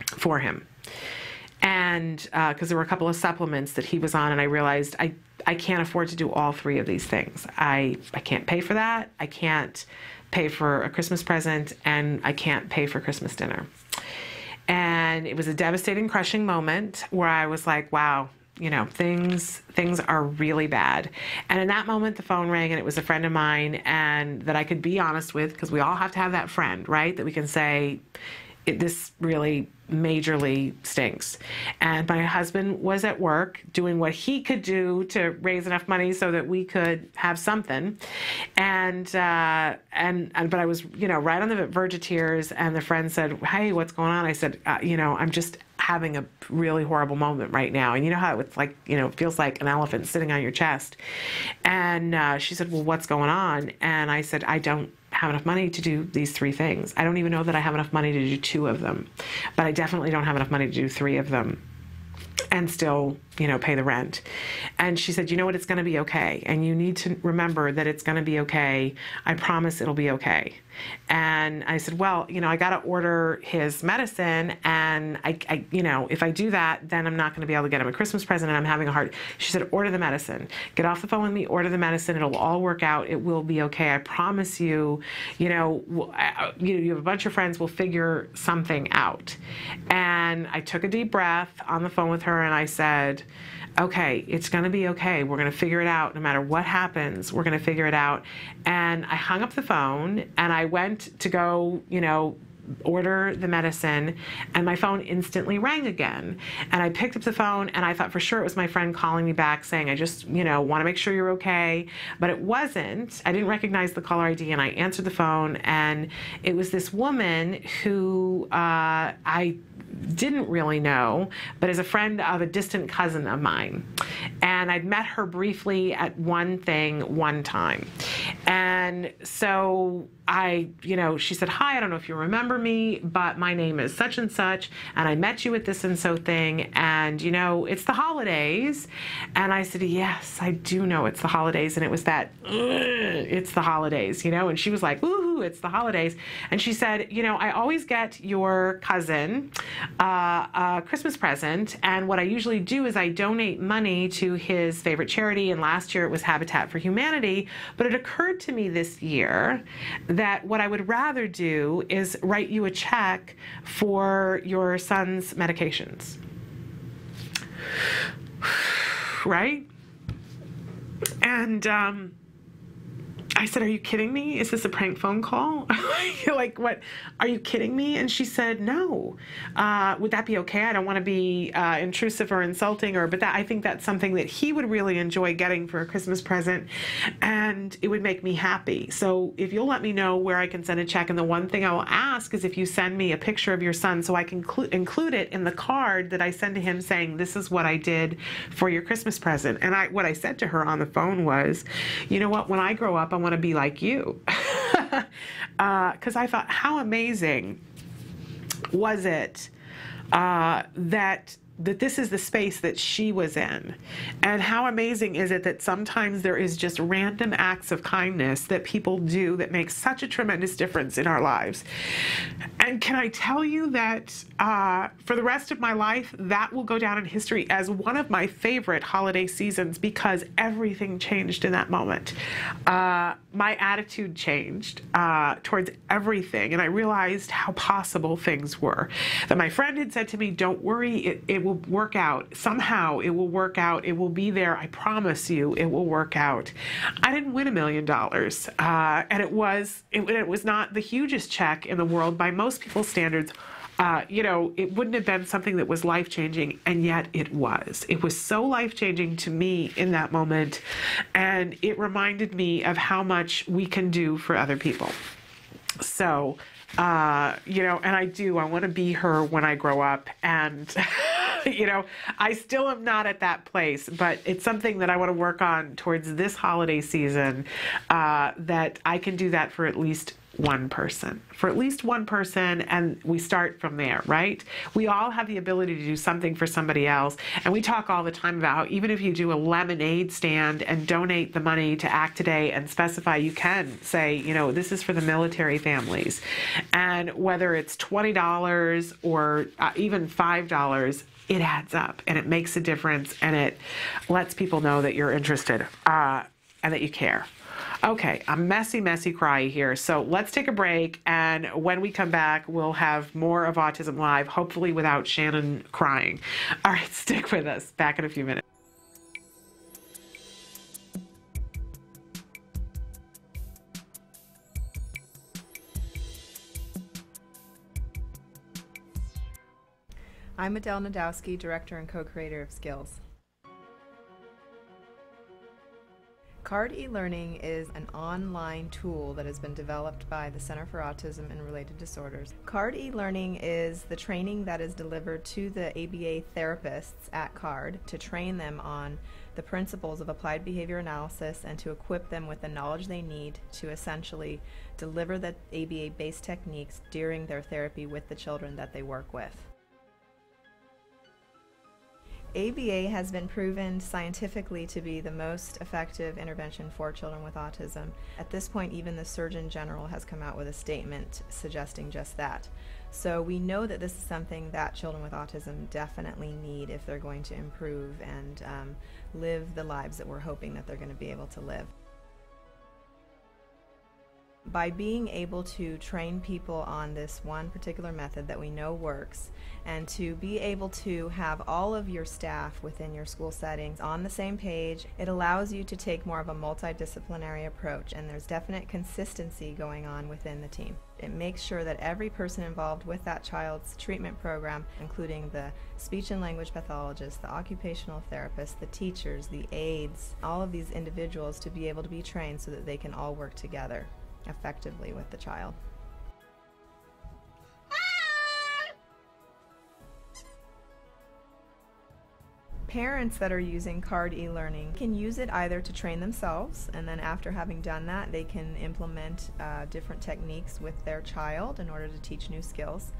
Speaker 2: for him. And because there were a couple of supplements that he was on, and I realized I can't afford to do all three of these things. I can't pay for that. I can't pay for a Christmas present, and I can't pay for Christmas dinner. And it was a devastating, crushing moment where I was like, wow, you know, things are really bad. And in that moment, the phone rang, and it was a friend of mine, and that I could be honest with, because we all have to have that friend, right? That we can say, this really majorly stinks. And my husband was at work doing what he could do to raise enough money so that we could have something. And but I was, you know, right on the verge of tears, and the friend said, hey, what's going on? I said, you know, I'm just having a really horrible moment right now. And you know how it's like, you know, it feels like an elephant sitting on your chest. And she said, well, what's going on? And I said, I don't have enough money to do these three things. I don't even know that I have enough money to do two of them, but I definitely don't have enough money to do three of them and still, you know, pay the rent. And she said, you know what, it's going to be okay. And you need to remember that it's going to be okay. I promise it'll be okay. And I said, well, you know, I got to order his medicine, and I, you know, if I do that, then I'm not going to be able to get him a Christmas present, and I'm having a hard. She said, order the medicine. Get off the phone with me, order the medicine. It'll all work out. It will be okay. I promise you, you know, you have a bunch of friends, we'll figure something out. And I took a deep breath on the phone with her, and I said, okay, it's going to be okay. We're going to figure it out. No matter what happens, we're going to figure it out. And I hung up the phone, and I went to go, you know, order the medicine, and my phone instantly rang again. And I picked up the phone, and I thought for sure it was my friend calling me back saying, I just, you know, want to make sure you're okay. But it wasn't. I didn't recognize the caller ID, and I answered the phone, and it was this woman who I didn't really know, but is a friend of a distant cousin of mine. And I'd met her briefly at one time. And so you know, she said, hi, I don't know if you remember me, but my name is such and such, and I met you at this and so thing, and, you know, it's the holidays. And I said, yes, I do know it's the holidays. And it was that, it's the holidays, you know, and she was like, woohoo, it's the holidays. And she said, you know, I always get your cousin a Christmas present, and what I usually do is I donate money to his favorite charity, and last year it was Habitat for Humanity, but it occurred to me this year that what I would rather do is write you a check for your son's medications. Right? And I said, are you kidding me? Is this a prank phone call? Like, what? Are you kidding me? And she said, no. Would that be okay? I don't want to be intrusive or insulting, but I think that's something that he would really enjoy getting for a Christmas present, and it would make me happy. So if you'll let me know where I can send a check, and the one thing I will ask is if you send me a picture of your son so I can include it in the card that I send to him saying, this is what I did for your Christmas present. And what I said to her on the phone was, you know what, when I grow up, I want to be like you. Because I thought, how amazing was it that this is the space that she was in. And how amazing is it that sometimes there is just random acts of kindness that people do that make such a tremendous difference in our lives. And can I tell you that for the rest of my life, that will go down in history as one of my favorite holiday seasons, because everything changed in that moment. My attitude changed towards everything, and I realized how possible things were. That my friend had said to me, don't worry, it will work out. Somehow it will work out. It will be there. I promise you it will work out. I didn't win $1 million. And it was not the hugest check in the world by most people's standards. You know, it wouldn't have been something that was life-changing, and yet it was. It was so life-changing to me in that moment, and it reminded me of how much we can do for other people. So, you know, and I want to be her when I grow up, and You know, I still am not at that place, but it's something that I want to work on towards this holiday season, that I can do that for at least one person, and we start from there, right? We all have the ability to do something for somebody else, and we talk all the time about how even if you do a lemonade stand and donate the money to Act Today and specify, you can say, you know, this is for the military families, and whether it's $20 or even $5, it adds up and it makes a difference, and it lets people know that you're interested and that you care. Okay, a messy cry here. So let's take a break, and when we come back, we'll have more of Autism Live, hopefully without Shannon crying. All right, stick with us. Back in a few minutes.
Speaker 7: I'm Adele Nadowski, Director and Co-Creator of Skills. CARD e-learning is an online tool that has been developed by the Center for Autism and Related Disorders. CARD e-learning is the training that is delivered to the ABA therapists at CARD to train them on the principles of applied behavior analysis and to equip them with the knowledge they need to essentially deliver the ABA-based techniques during their therapy with the children that they work with. ABA has been proven scientifically to be the most effective intervention for children with autism. At this point, even the Surgeon General has come out with a statement suggesting just that. So we know that this is something that children with autism definitely need if they're going to improve and live the lives that we're hoping that they're going to be able to live. By being able to train people on this one particular method that we know works, and to be able to have all of your staff within your school settings on the same page, it allows you to take more of a multidisciplinary approach, and there's definite consistency going on within the team. It makes sure that every person involved with that child's treatment program, including the speech and language pathologist, the occupational therapist, the teachers, the aides, all of these individuals to be able to be trained so that they can all work together effectively with the child. Parents that are using CARD e-learning can use it either to train themselves, and then after having done that, they can implement different techniques with their child in order to teach new skills.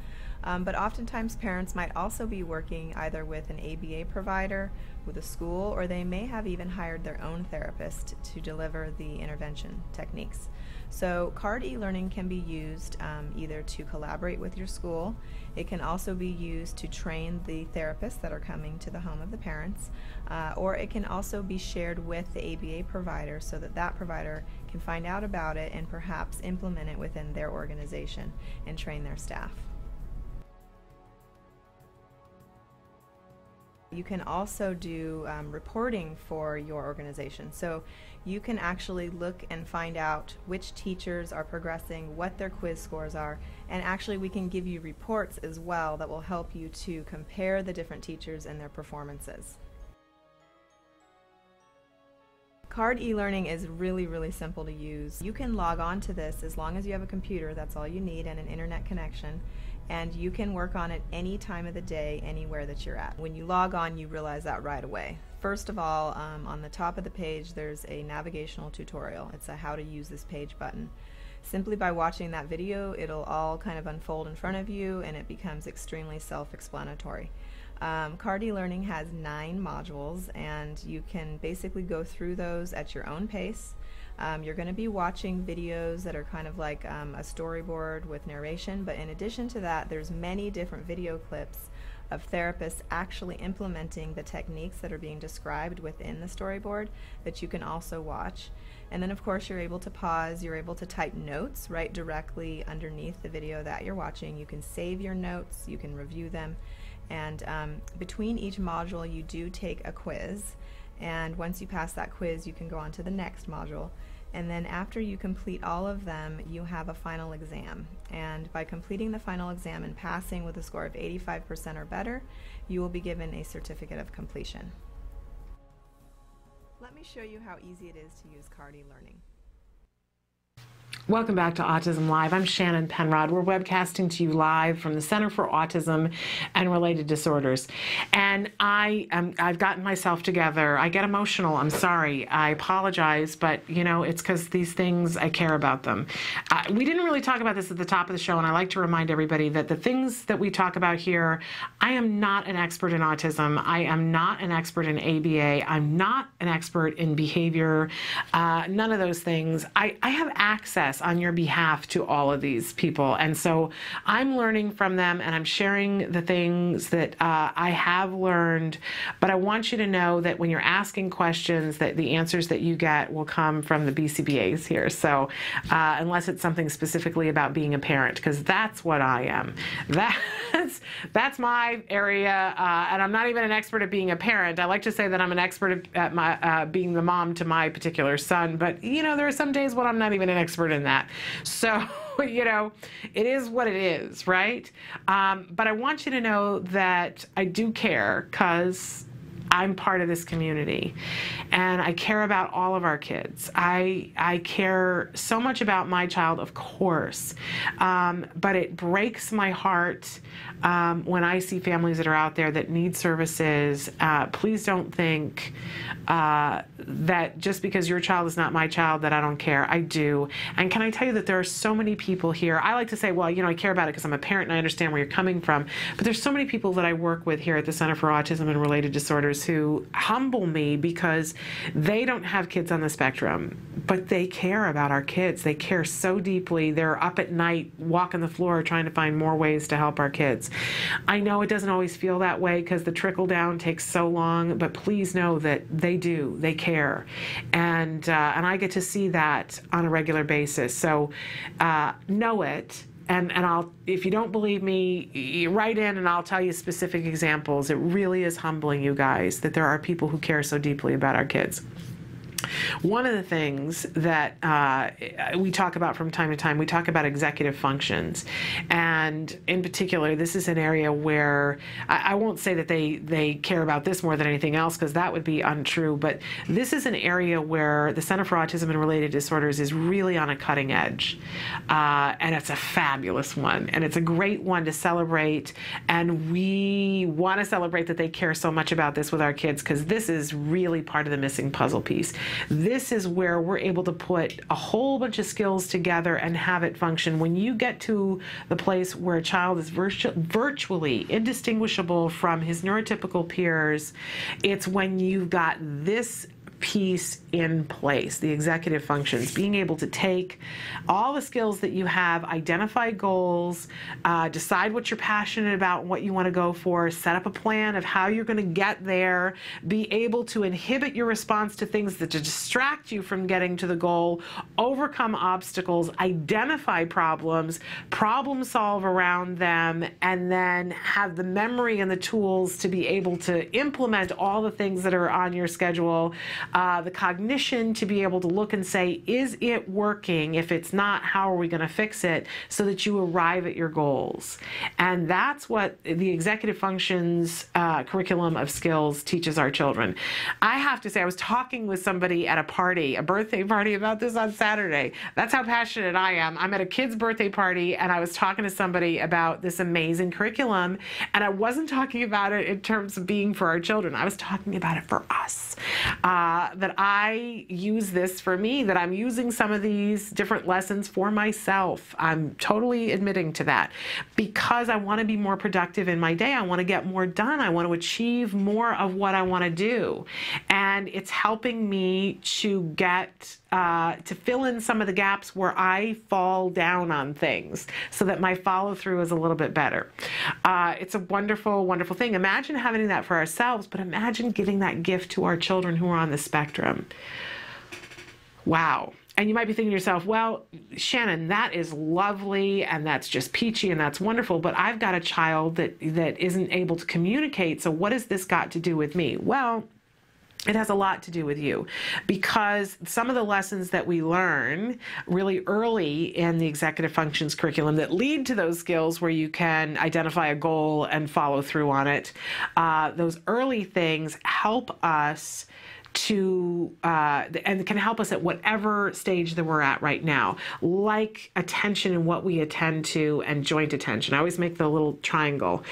Speaker 7: But oftentimes parents might also be working either with an ABA provider, with a school, or they may have even hired their own therapist to deliver the intervention techniques. So CARD e-learning can be used either to collaborate with your school. It can also be used to train the therapists that are coming to the home of the parents, or it can also be shared with the ABA provider so that that provider can find out about it and perhaps implement it within their organization and train their staff. You can also do reporting for your organization. So you can actually look and find out which teachers are progressing, what their quiz scores are, and actually we can give you reports as well that will help you to compare the different teachers and their performances. CARD e-learning is really simple to use. You can log on to this as long as you have a computer, that's all you need, and an internet connection. And you can work on it any time of the day, anywhere that you're at. When you log on, you realize that right away. First of all, on the top of the page, there's a navigational tutorial. It's a how to use this page button. Simply by watching that video, it'll all kind of unfold in front of you, and it becomes extremely self-explanatory. CARD e-learning has 9 modules, and you can basically go through those at your own pace. You're going to be watching videos that are kind of like a storyboard with narration, but in addition to that, there's many different video clips of therapists actually implementing the techniques that are being described within the storyboard that you can also watch. And then of course you're able to pause, you're able to type notes right directly underneath the video that you're watching. You can save your notes, you can review them, and between each module you do take a quiz, and once you pass that quiz you can go on to the next module. And then after you complete all of them, you have a final exam. And by completing the final exam and passing with a score of 85% or better, you will be given a certificate of completion. Let me show you how easy it is to use CARD e-learning.
Speaker 2: Welcome back to Autism Live. I'm Shannon Penrod. We're webcasting to you live from the Center for Autism and Related Disorders. And I've gotten myself together. I get emotional. I'm sorry. I apologize, but you know, it's because these things, I care about them. We didn't really talk about this at the top of the show, and I like to remind everybody that the things that we talk about here, I am not an expert in autism. I am not an expert in ABA. I'm not an expert in behavior. None of those things. I have access on your behalf to all of these people. And so I'm learning from them, and I'm sharing the things that I have learned. But I want you to know that when you're asking questions, that the answers that you get will come from the BCBAs here. So unless it's something specifically about being a parent, because that's what I am. That's my area. And I'm not even an expert at being a parent. I like to say that I'm an expert at my being the mom to my particular son. But, you know, there are some days when I'm not even an expert in that. So, you know, it is what it is, right? But I want you to know that I do care, because I'm part of this community, and I care about all of our kids. I care so much about my child, of course, but it breaks my heart when I see families that are out there that need services. Please don't think that just because your child is not my child that I don't care. I do. And can I tell you that there are so many people here. I like to say, well, you know, I care about it because I'm a parent and I understand where you're coming from. But there's so many people that I work with here at the Center for Autism and Related Disorders who humble me because they don't have kids on the spectrum, but they care about our kids. They care so deeply. They're up at night, walking the floor, trying to find more ways to help our kids. I know it doesn't always feel that way because the trickle down takes so long, but please know that they do. They care. And I get to see that on a regular basis. So know it. And I'll, if you don't believe me, you write in and I'll tell you specific examples. It really is humbling, you guys, that there are people who care so deeply about our kids. One of the things that we talk about from time to time, we talk about executive functions. And in particular, this is an area where I won't say that they care about this more than anything else, because that would be untrue. But this is an area where the Center for Autism and Related Disorders is really on a cutting edge. And it's a fabulous one. And it's a great one to celebrate. And we want to celebrate that they care so much about this with our kids, because this is really part of the missing puzzle piece. This is where we're able to put a whole bunch of skills together and have it function. When you get to the place where a child is virtually indistinguishable from his neurotypical peers, it's when you've got this piece in place, the executive functions, being able to take all the skills that you have, identify goals, decide what you're passionate about, what you want to go for, set up a plan of how you're going to get there, be able to inhibit your response to things that distract you from getting to the goal, overcome obstacles, identify problems, problem solve around them, and then have the memory and the tools to be able to implement all the things that are on your schedule. The cognition to be able to look and say, is it working? If it's not, how are we going to fix it, so that you arrive at your goals? And that's what the executive functions curriculum of skills teaches our children. I have to say, I was talking with somebody at a party, a birthday party, about this on Saturday. That's how passionate I am. I'm at a kid's birthday party, and I was talking to somebody about this amazing curriculum, and I wasn't talking about it in terms of being for our children. I was talking about it for us. That I use this for me, that I'm using some of these different lessons for myself. I'm totally admitting to that, because I want to be more productive in my day. I want to get more done. I want to achieve more of what I want to do. And it's helping me to get to fill in some of the gaps where I fall down on things, so that my follow through is a little bit better. It's a wonderful, wonderful thing. Imagine having that for ourselves, but imagine giving that gift to our children who are on the spectrum. Wow. And you might be thinking to yourself, well, Shannon, that is lovely and that's just peachy and that's wonderful, but I've got a child that isn't able to communicate, so what has this got to do with me? Well, it has a lot to do with you, because some of the lessons that we learn really early in the executive functions curriculum that lead to those skills where you can identify a goal and follow through on it, those early things help us and can help us at whatever stage that we're at right now, like attention and what we attend to and joint attention. I always make the little triangle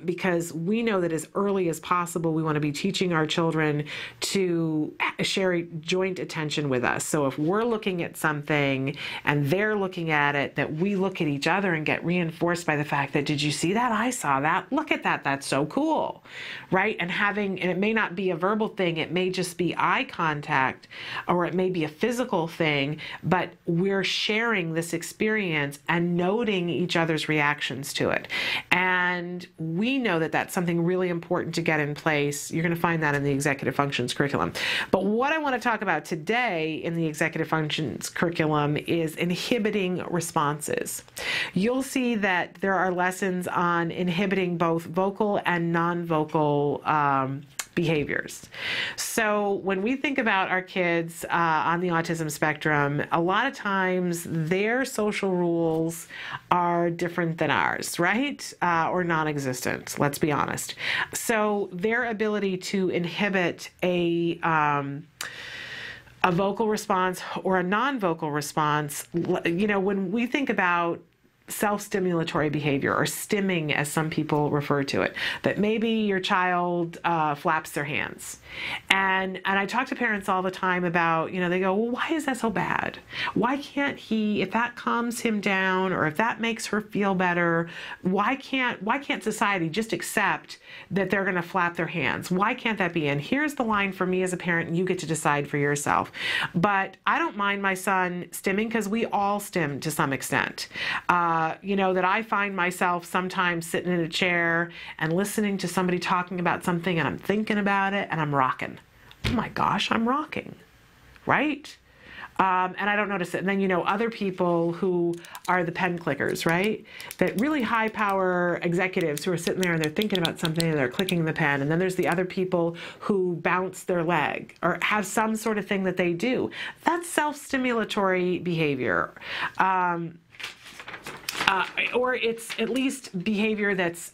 Speaker 2: because we know that as early as possible, we want to be teaching our children to share joint attention with us. So if we're looking at something and they're looking at it, that we look at each other and get reinforced by the fact that, did you see that? I saw that. Look at that. That's so cool, right? And it may not be a verbal thing. It may just be eye contact, or it may be a physical thing, but we're sharing this experience and noting each other's reactions to it. And we know that that's something really important to get in place. You're going to find that in the executive functions curriculum. But what I want to talk about today in the executive functions curriculum is inhibiting responses. You'll see that there are lessons on inhibiting both vocal and non-vocal behaviors. So when we think about our kids on the autism spectrum, a lot of times their social rules are different than ours, right? Or non-existent, let's be honest. So their ability to inhibit a vocal response or a non-vocal response, when we think about self-stimulatory behavior, or stimming as some people refer to it, that maybe your child flaps their hands. And I talk to parents all the time about, they go, well, why is that so bad? Why can't he, if that calms him down, or if that makes her feel better, why can't society just accept that they're going to flap their hands? Why can't that be? And here's the line for me as a parent, and you get to decide for yourself. But I don't mind my son stimming, because we all stim to some extent. That I find myself sometimes sitting in a chair and listening to somebody talking about something, and I'm thinking about it, and I'm rocking. Oh my gosh, I'm rocking, right? And I don't notice it. And then, other people who are the pen clickers, right? That really high power executives who are sitting there and they're thinking about something and they're clicking the pen. And then there's the other people who bounce their leg or have some sort of thing that they do. That's self-stimulatory behavior. Or it's at least behavior that's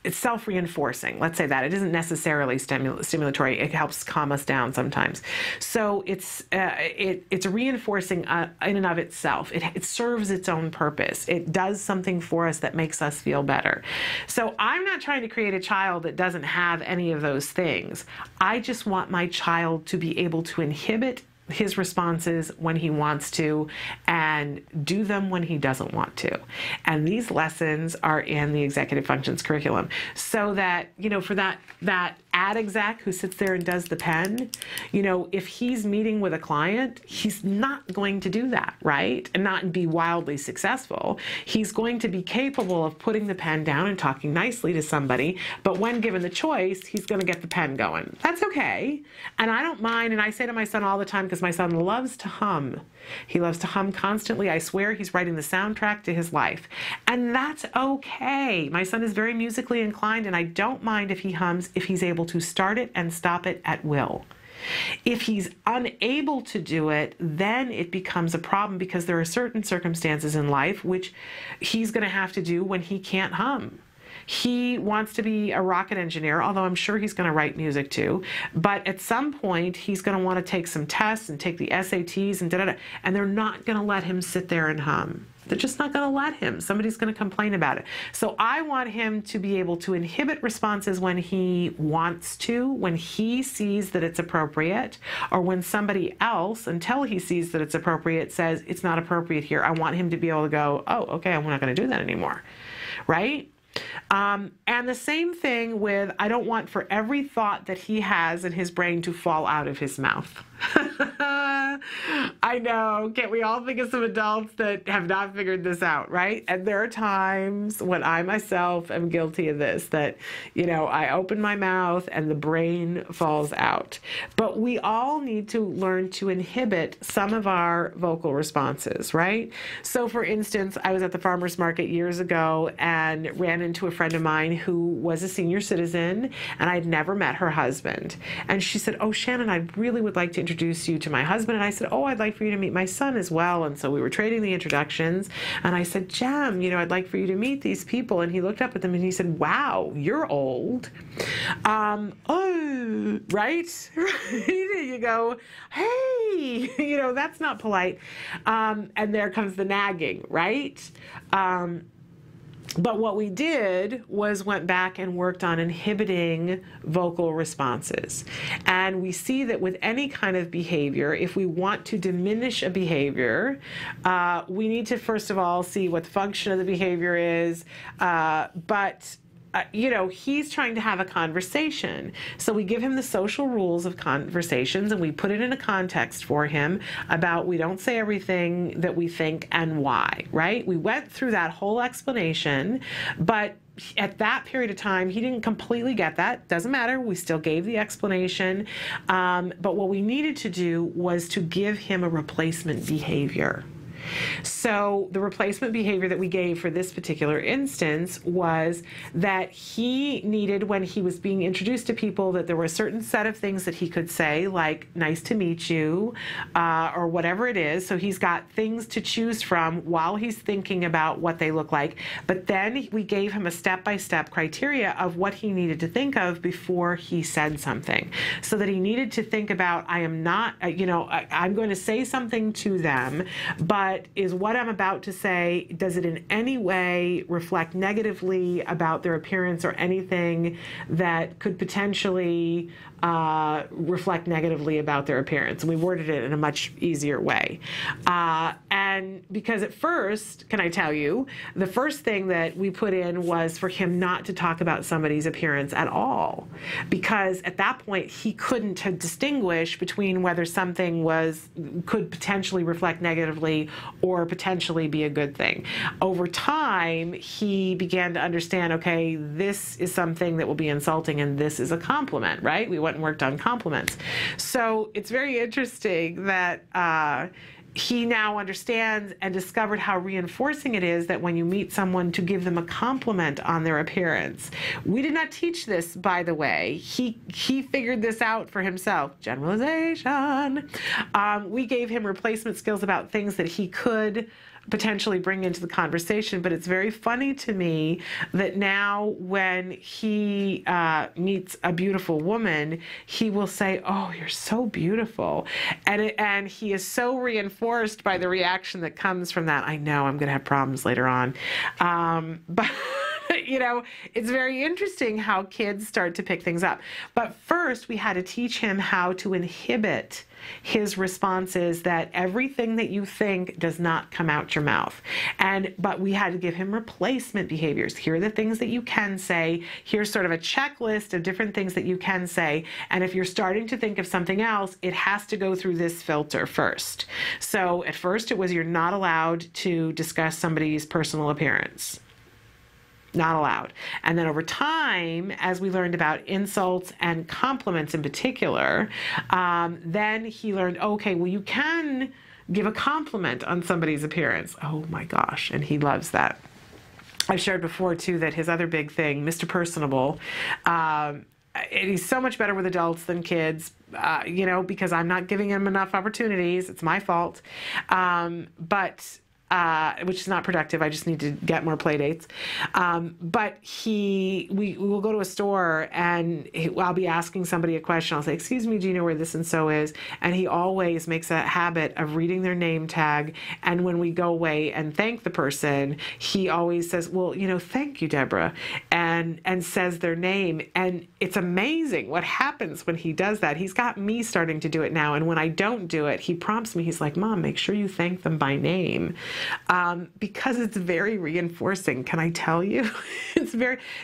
Speaker 2: it's self-reinforcing. Let's say that. It isn't necessarily stimulatory. It helps calm us down sometimes. So it's reinforcing in and of itself. It serves its own purpose. It does something for us that makes us feel better. So I'm not trying to create a child that doesn't have any of those things. I just want my child to be able to inhibit his responses when he wants to and do them when he doesn't want to. And these lessons are in the executive functions curriculum. So that, for that ad exec who sits there and does the pen, if he's meeting with a client, he's not going to do that, right? And not be wildly successful. He's going to be capable of putting the pen down and talking nicely to somebody, but when given the choice, he's going to get the pen going. That's okay. And I don't mind, and I say to my son all the time, because my son loves to hum. He loves to hum constantly. I swear he's writing the soundtrack to his life. And that's okay. My son is very musically inclined, and I don't mind if he hums, if he's able to start it and stop it at will. If he's unable to do it, then it becomes a problem, because there are certain circumstances in life which he's going to have to do when he can't hum. He wants to be a rocket engineer, although I'm sure he's going to write music too. But at some point, he's going to want to take some tests and take the SATs and da-da-da. And they're not going to let him sit there and hum. They're just not going to let him. Somebody's going to complain about it. So I want him to be able to inhibit responses when he wants to, when he sees that it's appropriate, or when somebody else, until he sees that it's appropriate, says it's not appropriate here. I want him to be able to go, oh, okay, I'm not going to do that anymore, right? And the same thing with, I don't want for every thought that he has in his brain to fall out of his mouth. I know, can't we all think of some adults that have not figured this out, right? And there are times when I myself am guilty of this, that, I open my mouth and the brain falls out. But we all need to learn to inhibit some of our vocal responses, right? So for instance, I was at the farmer's market years ago and ran ran into a friend of mine who was a senior citizen, and I'd never met her husband. And she said, oh, Shannon, I really would like to introduce you to my husband. And I said, oh, I'd like for you to meet my son as well. And so we were trading the introductions. And I said, Jem, I'd like for you to meet these people. And he looked up at them and he said, wow, you're old. Oh, right? You go, hey, that's not polite. And there comes the nagging, right? But what we did was went back and worked on inhibiting vocal responses. And we see that with any kind of behavior, if we want to diminish a behavior, we need to first of all see what the function of the behavior is, he's trying to have a conversation. So we give him the social rules of conversations and we put it in a context for him about we don't say everything that we think and why, right? We went through that whole explanation, but at that period of time, he didn't completely get that. Doesn't matter. We still gave the explanation. But what we needed to do was to give him a replacement behavior. So the replacement behavior that we gave for this particular instance was that he needed, when he was being introduced to people, that there were a certain set of things that he could say, like, nice to meet you, or whatever it is. So he's got things to choose from while he's thinking about what they look like. But then we gave him a step-by-step criteria of what he needed to think of before he said something. So that he needed to think about, I am not, I'm going to say something to them, but is what I'm about to say, does it in any way reflect negatively about their appearance or anything that could potentially reflect negatively about their appearance? And we worded it in a much easier way. And because at first, can I tell you, the first thing that we put in was for him not to talk about somebody's appearance at all. Because at that point, he couldn't distinguish between whether something could potentially reflect negatively or potentially be a good thing. Over time, he began to understand, okay, this is something that will be insulting and this is a compliment, right? We went and worked on compliments. So it's very interesting that he now understands and discovered how reinforcing it is that when you meet someone to give them a compliment on their appearance. We did not teach this, by the way. He figured this out for himself. Generalization. We gave him replacement skills about things that he could potentially bring into the conversation, but it's very funny to me that now when he meets a beautiful woman, he will say, oh, you're so beautiful. And he is so reinforced by the reaction that comes from that. I know I'm going to have problems later on. But it's very interesting how kids start to pick things up. But first, we had to teach him how to inhibit his responses, that everything that you think does not come out your mouth. But we had to give him replacement behaviors. Here are the things that you can say. Here's sort of a checklist of different things that you can say. And if you're starting to think of something else, it has to go through this filter first. So at first it was, you're not allowed to discuss somebody's personal appearance. Not allowed. And then over time, as we learned about insults and compliments in particular, then he learned, okay, well, you can give a compliment on somebody's appearance. Oh my gosh, and he loves that. I've shared before too that his other big thing, Mr. Personable, he's so much better with adults than kids, because I'm not giving him enough opportunities. It's my fault. Which is not productive. I just need to get more play dates. But we will go to a store and I'll be asking somebody a question. I'll say, excuse me, do you know where this and so is? And he always makes a habit of reading their name tag. And when we go away and thank the person, he always says, well, thank you, Deborah, and says their name. And it's amazing what happens when he does that. He's got me starting to do it now. And when I don't do it, he prompts me. He's like, Mom, make sure you thank them by name. Because it's very reinforcing. Can I tell you?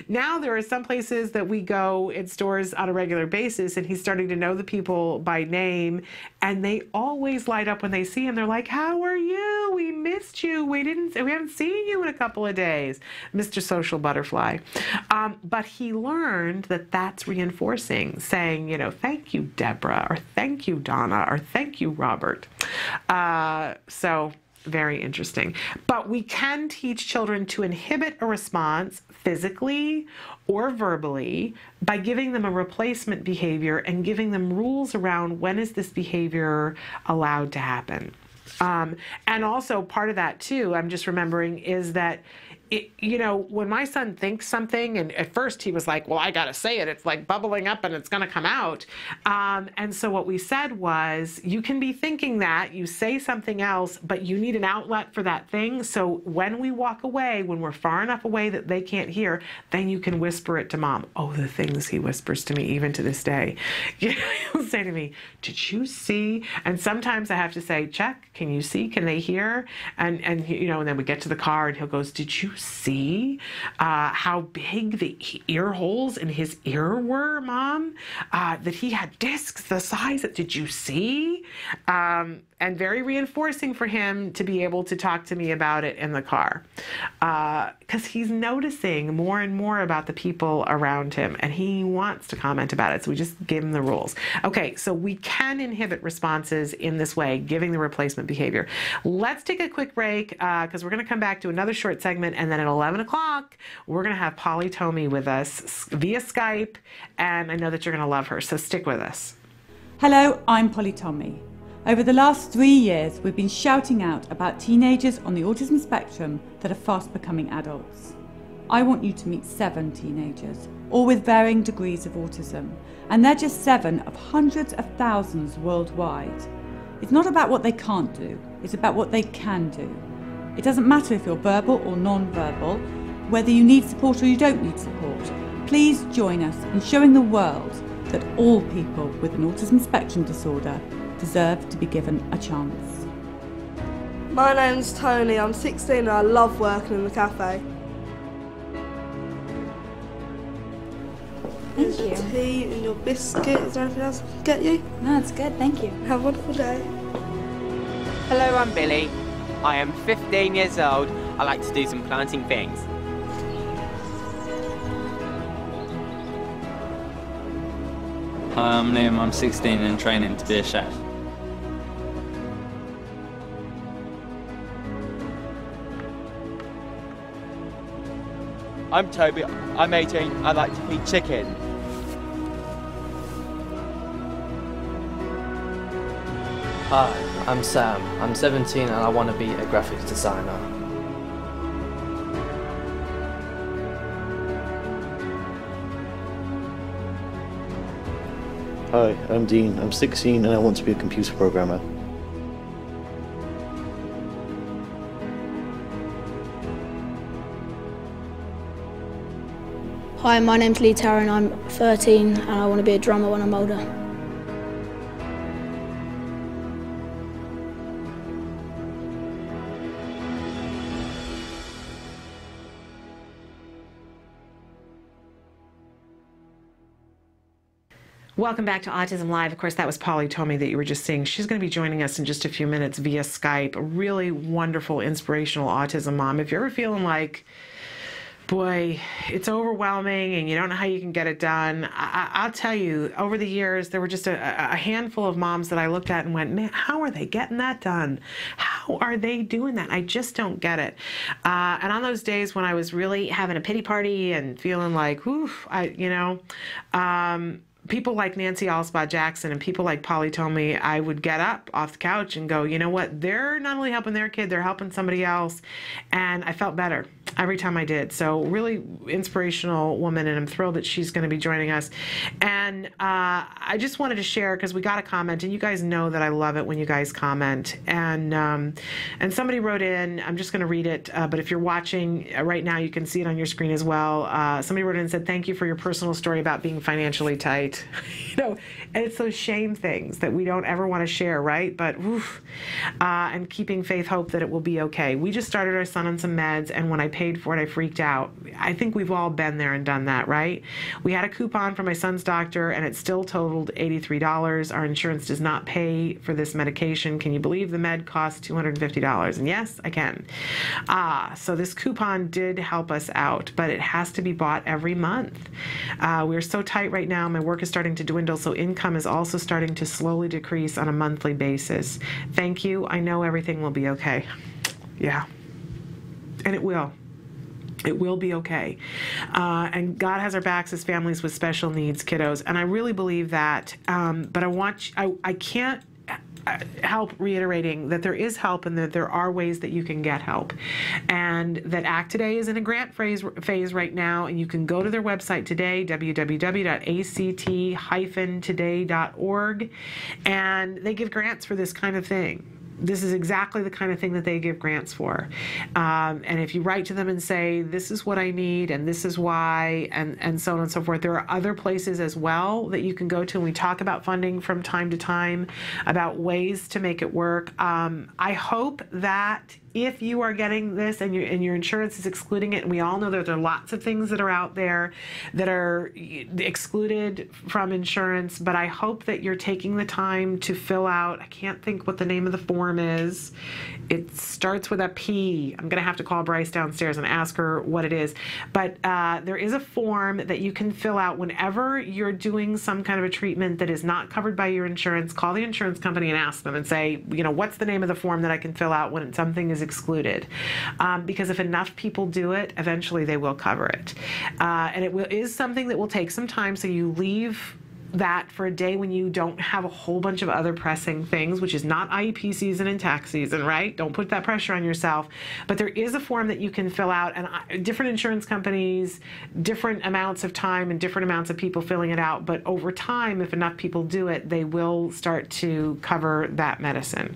Speaker 2: Now there are some places that we go in stores on a regular basis and he's starting to know the people by name and they always light up when they see him. They're like, how are you? We missed you. We haven't seen you in a couple of days. Mr. Social Butterfly. But he learned that that's reinforcing, saying, thank you, Deborah, or thank you, Donna, or thank you, Robert. So very interesting. But we can teach children to inhibit a response physically or verbally by giving them a replacement behavior and giving them rules around when is this behavior allowed to happen. And also part of that too, I'm just remembering, is that when my son thinks something, and at first he was like, well, I gotta say it. It's like bubbling up and it's gonna come out. And so what we said was, you can be thinking that, you say something else, but you need an outlet for that thing. So when we walk away, when we're far enough away that they can't hear, then you can whisper it to mom. Oh, the things he whispers to me, even to this day. He'll say to me, did you see? And sometimes I have to say, check, can you see? Can they hear? And then we get to the car and he'll go, did you see how big the ear holes in his ear were, Mom? That he had discs the size of, did you see? And very reinforcing for him to be able to talk to me about it in the car. Because he's noticing more and more about the people around him, and he wants to comment about it, so we just gave him the rules. Okay, so we can inhibit responses in this way, giving the replacement behavior. Let's take a quick break, because we're going to come back to another short segment, and then at 11 o'clock, we're going to have Polly Tomey with us via Skype, and I know that you're going to love her, so stick with us.
Speaker 5: Hello, I'm Polly Tomey. Over the last 3 years, we've been shouting out about teenagers on the autism spectrum that are fast becoming adults. I want you to meet 7 teenagers, all with varying degrees of autism, and they're just 7 of hundreds of thousands worldwide. It's not about what they can't do, it's about what they can do. It doesn't matter if you're verbal or non-verbal, whether you need support or you don't need support. Please join us in showing the world that all people with an autism spectrum disorder deserve to be given a chance.
Speaker 22: My name's Tony, I'm 16 and I love working in the cafe.
Speaker 23: Thank you.
Speaker 22: Tea and your biscuit. Is there anything else I can get you?
Speaker 23: No, it's good, thank you.
Speaker 22: Have a wonderful day.
Speaker 24: Hello, I'm Billy. I am 15 years old. I like to do some planting things.
Speaker 25: Hi, I'm Liam. I'm 16 and training to be a chef.
Speaker 24: I'm Toby. I'm 18. I like to feed chicken.
Speaker 26: Hi, I'm Sam. I'm 17 and I want to be a graphics designer.
Speaker 27: Hi, I'm Dean. I'm 16 and I want to be a computer programmer.
Speaker 28: Hi, my name's Lee Tower and I'm 13 and I want to be a drummer when I'm older.
Speaker 2: Welcome back to Autism Live. Of course, that was Polly Tomey that you were just seeing. She's going to be joining us in just a few minutes via Skype. A really wonderful, inspirational autism mom. If you're ever feeling like, boy, it's overwhelming and you don't know how you can get it done, I'll tell you, over the years, there were just a handful of moms that I looked at and went, man, how are they getting that done? How are they doing that? I just don't get it. And on those days when I was really having a pity party and feeling like, oof, people like Nancy Alspaugh Jackson and people like Polly Tomey, I would get up off the couch and go, you know what? They're not only helping their kid, they're helping somebody else. And I felt better every time I did. So really inspirational woman, and I'm thrilled that she's going to be joining us. And I just wanted to share, because we got a comment, and you guys know that I love it when you guys comment. And somebody wrote in, I'm just going to read it, but if you're watching right now, you can see it on your screen as well. Somebody wrote in and said, thank you for your personal story about being financially tight. And it's those shame things that we don't ever want to share, right? But oof, and keeping faith, hope that it will be okay. We just started our son on some meds, and when I paid for it, I freaked out. I think we've all been there and done that, right? We had a coupon for my son's doctor, and it still totaled $83. Our insurance does not pay for this medication. Can you believe the med costs $250? And yes, I can. So this coupon did help us out, but it has to be bought every month. We're so tight right now. My work is starting to dwindle, so income is also starting to slowly decrease on a monthly basis. Thank you. I know everything will be okay. Yeah. And it will. It will be okay. And God has our backs as families with special needs kiddos. And I really believe that. But I can't help reiterating that there is help and that there are ways that you can get help. And that ACT Today is in a grant phase right now. And you can go to their website today, www.act-today.org. And they give grants for this kind of thing. This is exactly the kind of thing that they give grants for. And if you write to them and say, this is what I need and this is why, and so on and so forth, there are other places as well that you can go to. And we talk about funding from time to time, about ways to make it work. I hope that if you are getting this and your insurance is excluding it, and we all know that there are lots of things that are out there that are excluded from insurance, but I hope that you're taking the time to fill out, I can't think what the name of the form is. It starts with a P. I'm going to have to call Bryce downstairs and ask her what it is. But there is a form that you can fill out whenever you're doing some kind of a treatment that is not covered by your insurance. Call the insurance company and ask them and say, what's the name of the form that I can fill out when something is excluded? Because if enough people do it, eventually they will cover it. And it is something that will take some time, so you leave that for a day when you don't have a whole bunch of other pressing things, which is not IEP season and tax season, right? Don't put that pressure on yourself. But there is a form that you can fill out, and different insurance companies, different amounts of time and different amounts of people filling it out. But over time, if enough people do it, they will start to cover that medicine.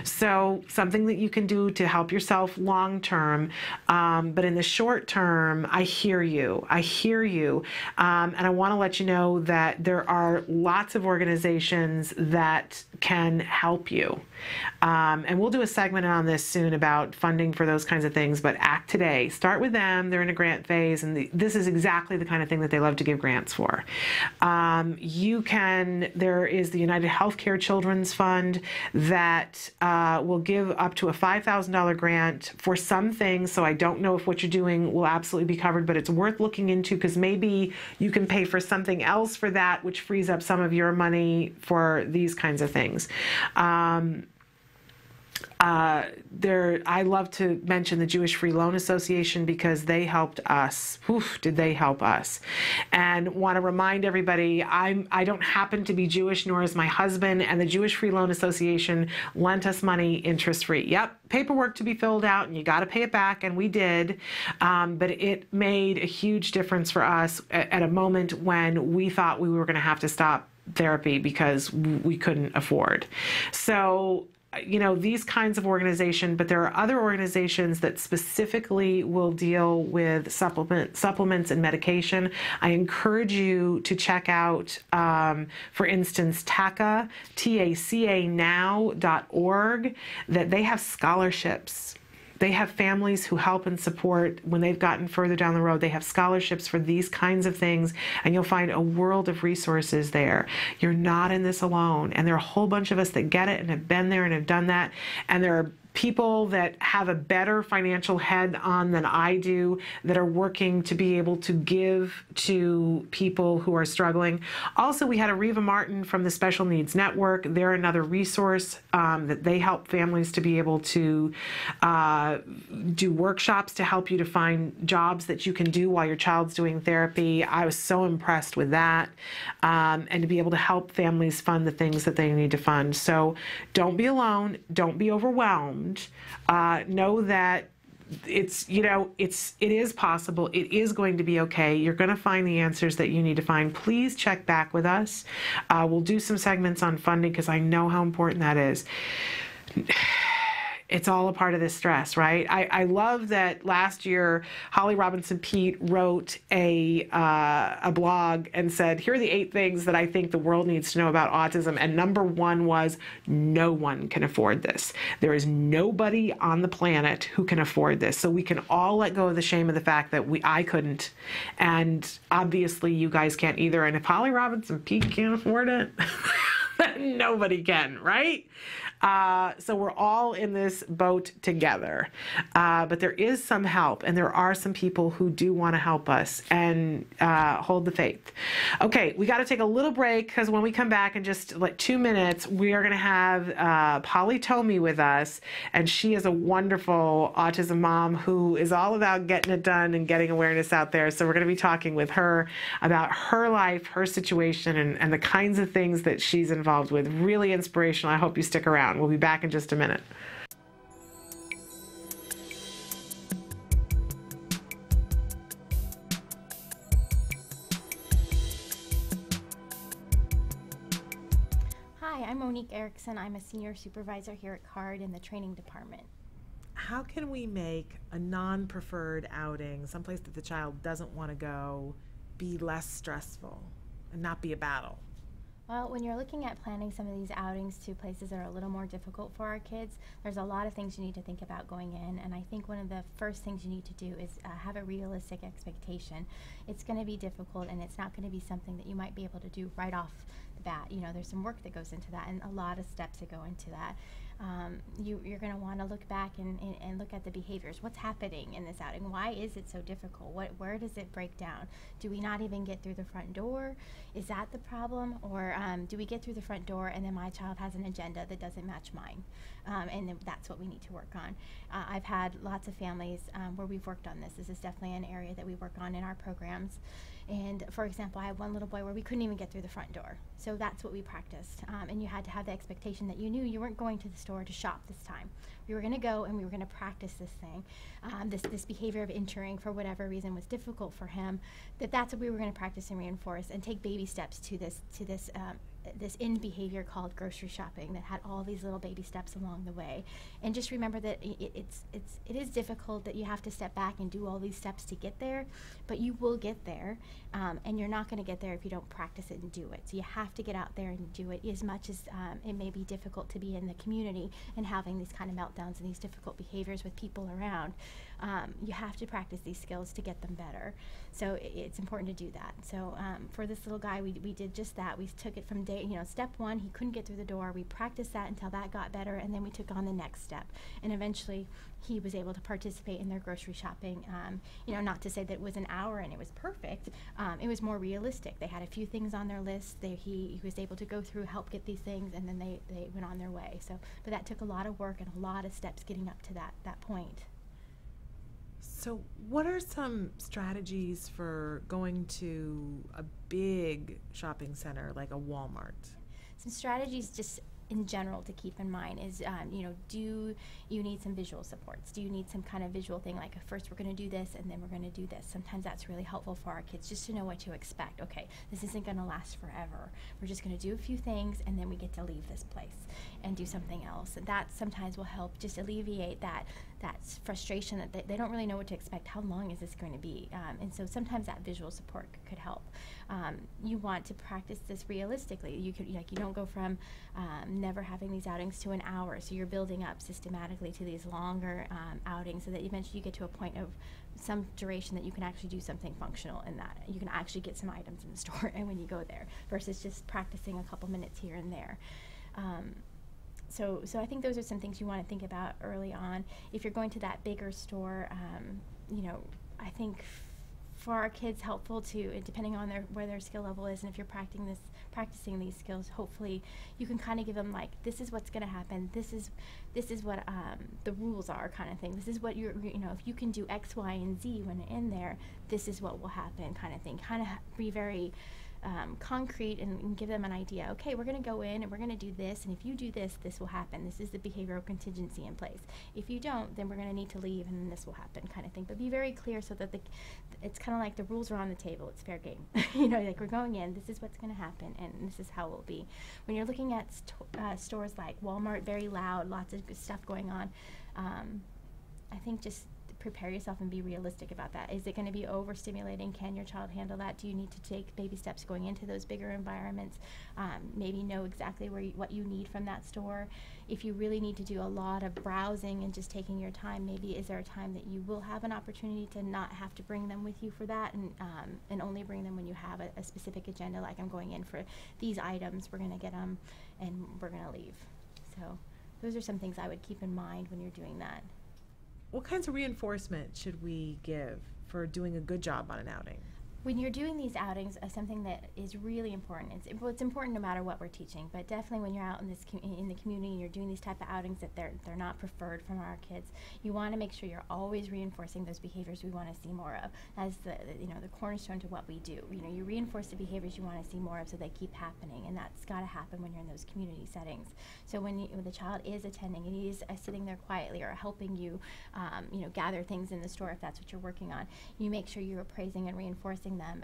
Speaker 2: So something that you can do to help yourself long term. But in the short term, I hear you. I hear you. And I want to let you know that there are lots of organizations that can help you. And we'll do a segment on this soon about funding for those kinds of things, but ACT Today, start with them. They're in a grant phase, and this is exactly the kind of thing that they love to give grants for. There is the United Healthcare Children's Fund that will give up to a $5,000 grant for some things, so I don't know if what you're doing will absolutely be covered, but it's worth looking into, because maybe you can pay for something else for that, which frees up some of your money for these kinds of things. I love to mention the Jewish Free Loan Association, because they helped us. Oof, did they help us? And want to remind everybody, I don't happen to be Jewish, nor is my husband, and the Jewish Free Loan Association lent us money interest-free. Yep, paperwork to be filled out, and you got to pay it back, and we did. But it made a huge difference for us at a moment when we thought we were going to have to stop therapy because we couldn't afford. So, these kinds of organizations, but there are other organizations that specifically will deal with supplements and medication. I encourage you to check out, for instance, TACA, TACAnow.org, that they have scholarships. They have families who help and support when they've gotten further down the road. They have scholarships for these kinds of things, and you'll find a world of resources there. You're not in this alone, and there are a whole bunch of us that get it and have been there and have done that, and there are people that have a better financial head on than I do that are working to be able to give to people who are struggling. Also, we had Ariva Martin from the Special Needs Network. They're another resource that they help families to be able to do workshops to help you to find jobs that you can do while your child's doing therapy. I was so impressed with that, and to be able to help families fund the things that they need to fund. So don't be alone. Don't be overwhelmed. Know that it is possible. It is going to be okay. You're going to find the answers that you need to find. Please check back with us. We'll do some segments on funding, because I know how important that is. It's all a part of this stress, right? I love that last year Holly Robinson Peete wrote a blog and said, here are the 8 things that I think the world needs to know about autism. And number 1 was, no one can afford this. There is nobody on the planet who can afford this. So we can all let go of the shame of the fact that I couldn't. And obviously you guys can't either. And if Holly Robinson Peete can't afford it, Nobody can, right? So we're all in this boat together. But there is some help, and there are some people who do want to help us, and hold the faith. Okay, we got to take a little break, because when we come back in just like 2 minutes, we are going to have Polly Tomey with us, and she is a wonderful autism mom who is all about getting it done and getting awareness out there. So we're going to be talking with her about her life, her situation, and the kinds of things that she's involved with. Really inspirational. I hope you stick around. We'll be back in just a minute.
Speaker 4: Hi, I'm Monique Erickson. I'm a senior supervisor here at CARD in the training department.
Speaker 2: How can we make a non-preferred outing, someplace that the child doesn't want to go, be less stressful and not be a battle?
Speaker 4: Well, when you're looking at planning some of these outings to places that are a little more difficult for our kids, there's a lot of things you need to think about going in, and I think one of the first things you need to do is have a realistic expectation. It's going to be difficult, and it's not going to be something that you might be able to do right off the bat. You know, there's some work that goes into that and a lot of steps that go into that. You're going to want to look back and look at the behaviors. What's happening in this outing? Why is it so difficult? Where does it break down? Do we not even get through the front door? Is that the problem? Or do we get through the front door and then my child has an agenda that doesn't match mine? And then that's what we need to work on. I've had lots of families where we've worked on this. This is definitely an area that we work on in our programs. And for example, I had one little boy where we couldn't even get through the front door. So that's what we practiced. And you had to have the expectation that you knew you weren't going to the store to shop this time. We were going to go and we were going to practice this thing. This behavior of entering for whatever reason was difficult for him. That's what we were going to practice and reinforce and take baby steps to this end behavior called grocery shopping that had all these little baby steps along the way. And just remember that it is difficult, that you have to step back and do all these steps to get there, but you will get there, and you're not going to get there if you don't practice it and do it. So you have to get out there and do it, as much as it may be difficult to be in the community and having these kind of meltdowns and these difficult behaviors with people around. You have to practice these skills to get them better. So it's important to do that. So for this little guy, we did just that. We took it from step one, he couldn't get through the door. We practiced that until that got better, and then we took on the next step. And eventually, he was able to participate in their grocery shopping. Not to say that it was an hour and it was perfect. It was more realistic. They had a few things on their list. He was able to go through, help get these things, and then they went on their way. But that took a lot of work and a lot of steps getting up to that point.
Speaker 2: So what are some strategies for going to a big shopping center like a Walmart?
Speaker 4: Some strategies just in general to keep in mind is, do you need some visual supports? Do you need some kind of visual thing, like first we're going to do this and then we're going to do this? Sometimes that's really helpful for our kids, just to know what to expect. Okay, this isn't going to last forever. We're just going to do a few things and then we get to leave this place and do something else. And that sometimes will help just alleviate that frustration that they don't really know what to expect. How long is this going to be? And so sometimes that visual support could help. You want to practice this realistically. You don't go from never having these outings to an hour. So you're building up systematically to these longer outings, so that eventually you get to a point of some duration that you can actually do something functional in that. You can actually get some items in the store and when you go there, versus just practicing a couple minutes here and there. So I think those are some things you want to think about early on. If you're going to that bigger store, I think for our kids, helpful to, depending on where their skill level is, and if you're practicing these skills, hopefully you can kind of give them, like, this is what's going to happen. This is what the rules are, kind of thing. This is what if you can do X, Y, and Z when you're in there, this is what will happen, kind of thing. Kind of be very concrete and give them an idea. Okay, we're going to go in and we're going to do this, and if you do this, this will happen. This is the behavioral contingency in place. If you don't, then we're going to need to leave, and then this will happen, kind of thing. But be very clear so that it's kind of like the rules are on the table. It's fair game. Like, we're going in, this is what's going to happen, and this is how it will be. When you're looking at stores like Walmart, very loud, lots of good stuff going on, I think just prepare yourself and be realistic about that. Is it going to be overstimulating? Can your child handle that? Do you need to take baby steps going into those bigger environments? Maybe know exactly what you need from that store. If you really need to do a lot of browsing and just taking your time, maybe is there a time that you will have an opportunity to not have to bring them with you for that, and only bring them when you have a specific agenda, like I'm going in for these items, we're going to get them, and we're going to leave. So those are some things I would keep in mind when you're doing that.
Speaker 2: What kinds of reinforcement should we give for doing a good job on an outing?
Speaker 4: When you're doing these outings, something that is really important, it's important no matter what we're teaching, but definitely when you're out in the community and you're doing these type of outings that they're not preferred from our kids, you want to make sure you're always reinforcing those behaviors we want to see more of as the cornerstone to what we do. You reinforce the behaviors you want to see more of so they keep happening, and that's got to happen when you're in those community settings. So when the child is attending and he is sitting there quietly or helping you, gather things in the store if that's what you're working on, you make sure you're appraising and reinforcing them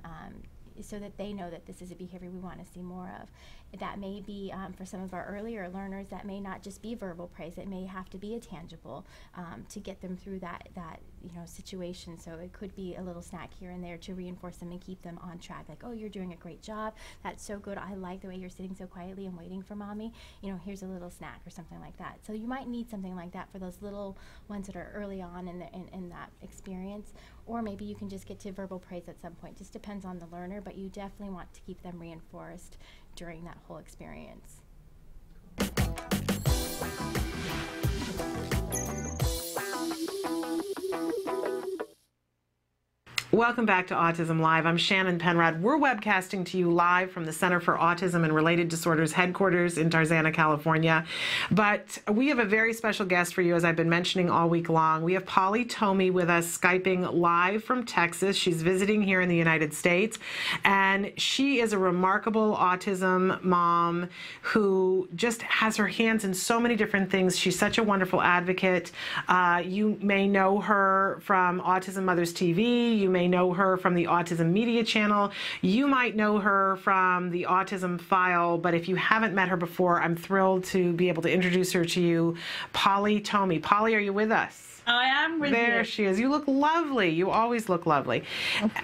Speaker 4: so that they know that this is a behavior we want to see more of. That may be, for some of our earlier learners, that may not just be verbal praise. It may have to be a tangible to get them through that situation. So it could be a little snack here and there to reinforce them and keep them on track. Like, oh, you're doing a great job. That's so good. I like the way you're sitting so quietly and waiting for mommy. Here's a little snack or something like that. So you might need something like that for those little ones that are early on in that experience. Or maybe you can just get to verbal praise at some point. Just depends on the learner, but you definitely want to keep them reinforced during that whole experience.
Speaker 2: Welcome back to Autism Live. I'm Shannon Penrod. We're webcasting to you live from the Center for Autism and Related Disorders headquarters in Tarzana, California. But we have a very special guest for you, as I've been mentioning all week long. We have Polly Tomey with us, Skyping live from Texas. She's visiting here in the United States, and she is a remarkable autism mom who just has her hands in so many different things. She's such a wonderful advocate. You may know her from Autism Mothers TV. You may know her from the Autism Media Channel. You might know her from the Autism File, but if you haven't met her before, I'm thrilled to be able to introduce her to you, Polly Tomey. Polly, are you with us?
Speaker 6: I am with you.
Speaker 2: There she is. You look lovely. You always look lovely.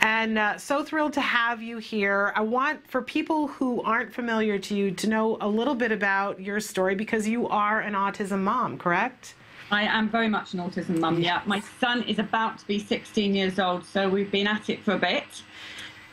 Speaker 2: And so thrilled to have you here. I want, for people who aren't familiar to you, to know a little bit about your story, because you are an autism mom, correct?
Speaker 6: I am very much an autism mum, yeah. My son is about to be 16 years old, so we've been at it for a bit.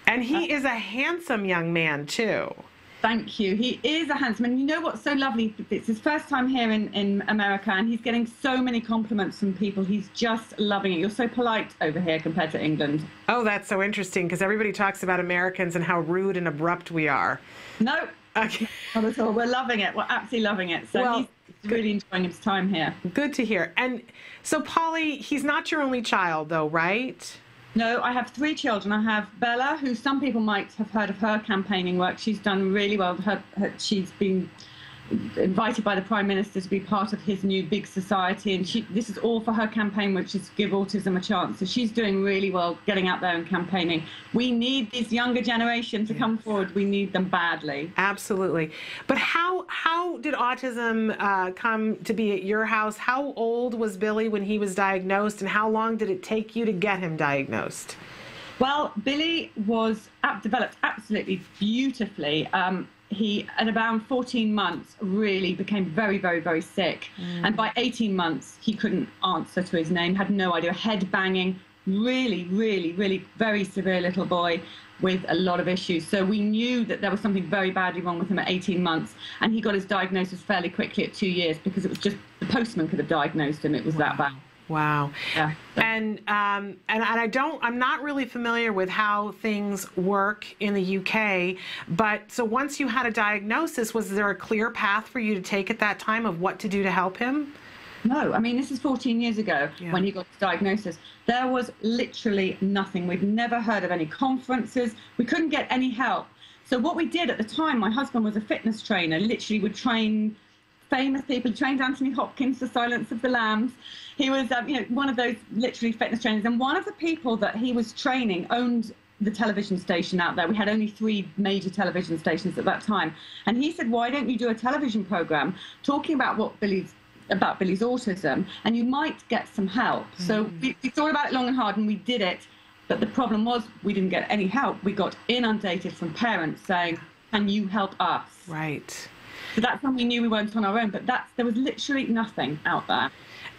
Speaker 2: And he is a handsome young man, too.
Speaker 6: Thank you. He is a handsome, and you know what's so lovely? It's his first time here in America, and he's getting so many compliments from people. He's just loving it. You're so polite over here compared to England.
Speaker 2: Oh, that's so interesting, because everybody talks about Americans and how rude and abrupt we are.
Speaker 6: No, okay. Not at all. We're loving it. We're absolutely loving it. So well, he's really enjoying his time here.
Speaker 2: Good to hear. And so, Polly, he's not your only child, though, right?
Speaker 6: No, I have 3 children. I have Bella, who some people might have heard of her campaigning work. She's done really well. She's been invited by the Prime Minister to be part of his new big society, and this is all for her campaign, which is Give Autism a Chance. So she's doing really well getting out there and campaigning. We need this younger generation to come forward. We need them badly.
Speaker 2: Absolutely. But how did autism come to be at your house? How old was Billy when he was diagnosed, and how long did it take you to get him diagnosed?
Speaker 6: Well, Billy was developed absolutely beautifully. He, at around 14 months, really became very, very, very sick. And by 18 months, he couldn't answer to his name, had no idea, head banging, really, really, really very severe little boy with a lot of issues. So we knew that there was something very badly wrong with him at 18 months. And he got his diagnosis fairly quickly at 2 years, because it was just the postman could have diagnosed him. It was that bad.
Speaker 2: Wow.
Speaker 6: Yeah.
Speaker 2: And I'm not really familiar with how things work in the UK, but so once you had a diagnosis, was there a clear path for you to take at that time of what to do to help him?
Speaker 6: No, I mean, this is 14 years ago when he got his diagnosis. There was literally nothing. We'd never heard of any conferences. We couldn't get any help. So what we did at the time, my husband was a fitness trainer, literally would train famous people. He trained Anthony Hopkins for Silence of the Lambs. He was one of those literally fitness trainers. And one of the people that he was training owned the television station out there. We had only 3 major television stations at that time. And he said, why don't you do a television program talking about what Billy's about Billy's autism, and you might get some help. So we thought about it long and hard, and we did it. But the problem was we didn't get any help. We got inundated from parents saying, "Can you help us?"
Speaker 2: Right.
Speaker 6: So that's when we knew we weren't on our own. But there was literally nothing out there.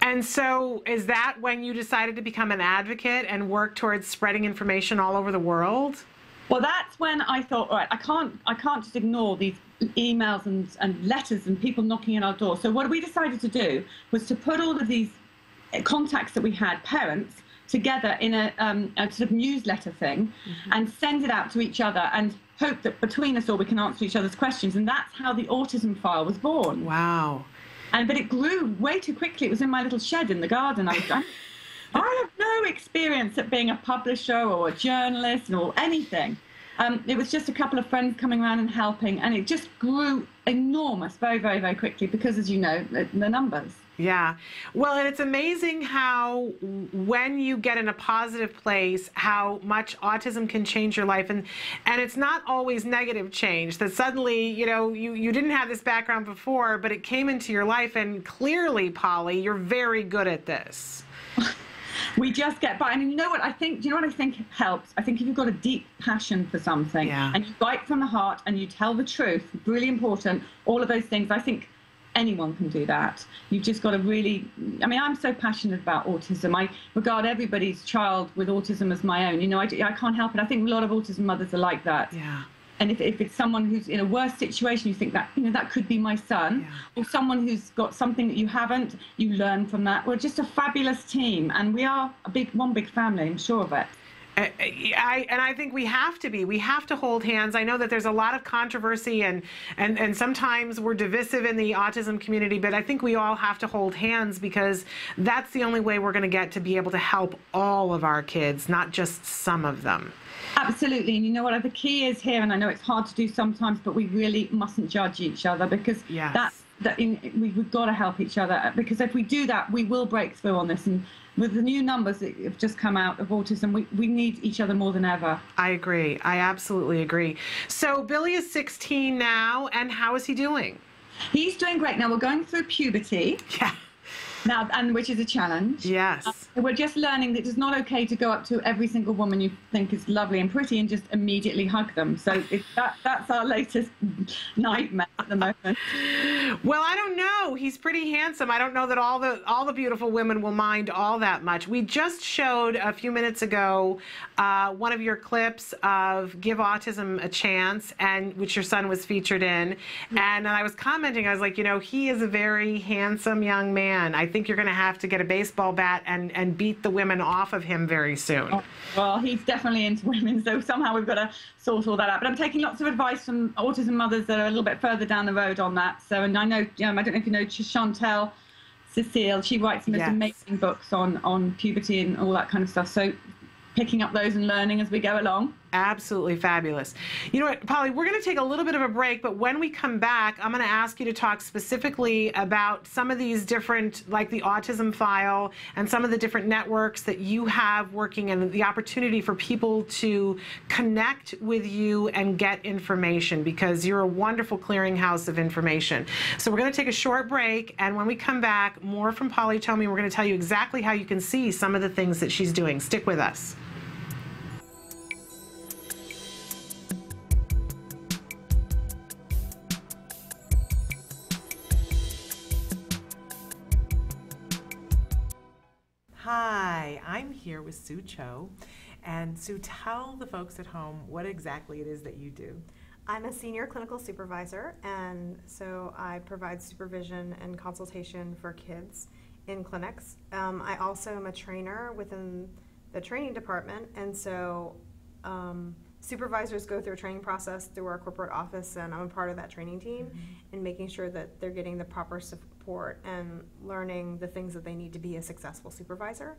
Speaker 2: And so is that when you decided to become an advocate and work towards spreading information all over the world?
Speaker 6: Well, that's when I thought, all right, I can't just ignore these emails and letters and people knocking at our door. So what we decided to do was to put all of these contacts that we had, parents, together in a sort of newsletter thing and send it out to each other and hope that between us all we can answer each other's questions. And that's how the Autism File was born.
Speaker 2: Wow.
Speaker 6: But it grew way too quickly. It was in my little shed in the garden. I have no experience at being a publisher or a journalist or anything. It was just a couple of friends coming around and helping, and it just grew enormous very, very, very quickly because, as you know, the numbers.
Speaker 2: Yeah. Well, and it's amazing how when you get in a positive place, how much autism can change your life. And it's not always negative change, that suddenly, you know, you didn't have this background before, but it came into your life. And clearly, Polly, you're very good at this.
Speaker 6: We just get by. And you know what I think? Do you know what I think helps? I think if you've got a deep passion for something and you write from the heart and you tell the truth, really important, all of those things, I think anyone can do that. You've just got to really, I mean, I'm so passionate about autism. I regard everybody's child with autism as my own. You know, I can't help it. I think a lot of autism mothers are like that.
Speaker 2: Yeah.
Speaker 6: And if it's someone who's in a worse situation, you think that, you know, that could be my son, or someone who's got something that you haven't, you learn from that. We're just a fabulous team, and we are one big family, I'm sure of it.
Speaker 2: I think we have to be. We have to hold hands. I know that there's a lot of controversy and sometimes we're divisive in the autism community, but I think we all have to hold hands because that's the only way we're going to get to be able to help all of our kids, not just some of them.
Speaker 6: Absolutely. And you know what the key is here, and I know it's hard to do sometimes, but we really mustn't judge each other because we've got to help each other, because if we do that, we will break through on this. And with the new numbers that have just come out of autism, we need each other more than ever.
Speaker 2: I agree. I absolutely agree. So Billy is 16 now, and how is he doing?
Speaker 6: He's doing great. Now we're going through puberty.
Speaker 2: Yeah.
Speaker 6: Now, and which is a challenge.
Speaker 2: Yes.
Speaker 6: We're just learning that it's not okay to go up to every single woman you think is lovely and pretty and just immediately hug them. So that's our latest nightmare at the moment.
Speaker 2: Well, I don't know. He's pretty handsome. I don't know that all the beautiful women will mind all that much. We just showed a few minutes ago one of your clips of Give Autism a Chance, and which your son was featured in. And I was commenting, I was like, you know, he is a very handsome young man. I think you're going to have to get a baseball bat and beat the women off of him very soon.
Speaker 6: Oh, well, he's definitely into women, so somehow we've got to sort all that out. But I'm taking lots of advice from autism mothers that are a little bit further down the road on that. So, and I know, I don't know if you know Chantel Cecile, she writes some amazing books on puberty and all that kind of stuff. So picking up those and learning as we go along.
Speaker 2: Absolutely fabulous. You know what, Polly, we're going to take a little bit of a break, but when we come back, I'm going to ask you to talk specifically about some of these different, like the Autism File and some of the different networks that you have working and the opportunity for people to connect with you and get information, because you're a wonderful clearinghouse of information. So we're going to take a short break, and when we come back, more from Polly Tomey. We're going to tell you exactly how you can see some of the things that she's doing. Stick with us. Hi, I'm here with Sue Cho. And Sue, tell the folks at home what exactly it is that you do.
Speaker 9: I'm a senior clinical supervisor, and so I provide supervision and consultation for kids in clinics. I also am a trainer within the training department, and so supervisors go through a training process through our corporate office, and I'm a part of that training team and making sure that they're getting the proper support and learning the things that they need to be a successful supervisor.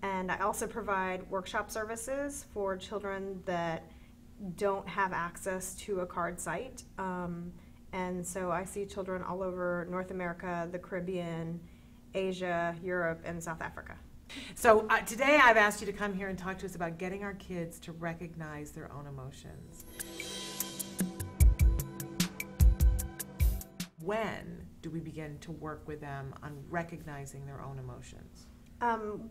Speaker 9: And I also provide workshop services for children that don't have access to a card site. And so I see children all over North America, the Caribbean, Asia, Europe, and South Africa.
Speaker 2: So today I've asked you to come here and talk to us about getting our kids to recognize their own emotions. when do we begin to work with them on recognizing their own emotions?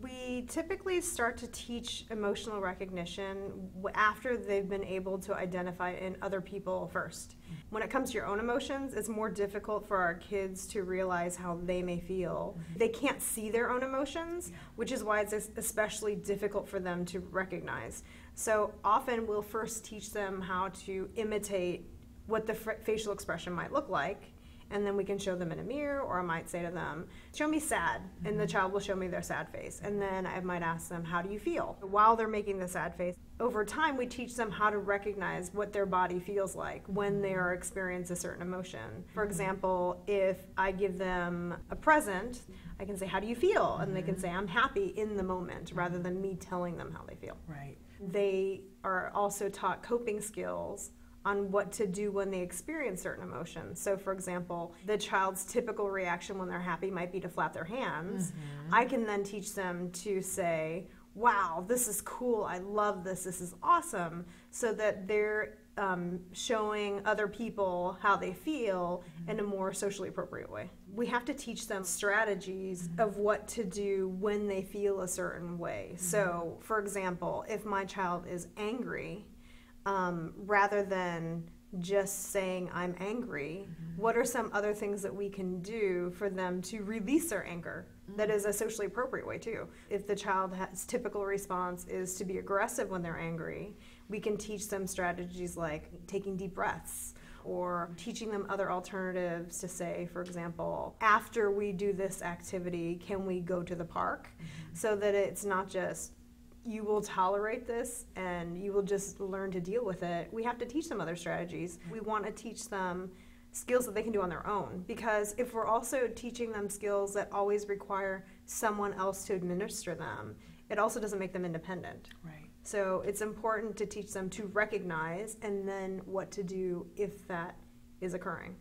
Speaker 9: We typically start to teach emotional recognition after they've been able to identify it in other people first. When it comes to your own emotions, it's more difficult for our kids to realize how they may feel. They can't see their own emotions, which is why it's especially difficult for them to recognize. So often we'll first teach them how to imitate what the facial expression might look like, and then we can show them in a mirror, or I might say to them, show me sad, and the child will show me their sad face. And then I might ask them, how do you feel? While they're making the sad face, over time we teach them how to recognize what their body feels like when they are experiencing a certain emotion. For example, if I give them a present, I can say, how do you feel? And they can say, I'm happy in the moment, rather than me telling them how they feel.
Speaker 2: Right.
Speaker 9: They are also taught coping skills on what to do when they experience certain emotions. So for example, the child's typical reaction when they're happy might be to flap their hands. I can then teach them to say, wow, this is cool, I love this, this is awesome, so that they're showing other people how they feel in a more socially appropriate way. We have to teach them strategies of what to do when they feel a certain way. So for example, if my child is angry, rather than just saying I'm angry, what are some other things that we can do for them to release their anger? That is a socially appropriate way too. If the child's typical response is to be aggressive when they're angry, we can teach them strategies like taking deep breaths, or teaching them other alternatives to say, for example, after we do this activity, can we go to the park? So that it's not just, you will tolerate this and you will just learn to deal with it. We have to teach them other strategies. We want to teach them skills that they can do on their own, because if we're also teaching them skills that always require someone else to administer them, it also doesn't make them independent.
Speaker 2: Right.
Speaker 9: So it's important to teach them to recognize and then what to do if that is occurring.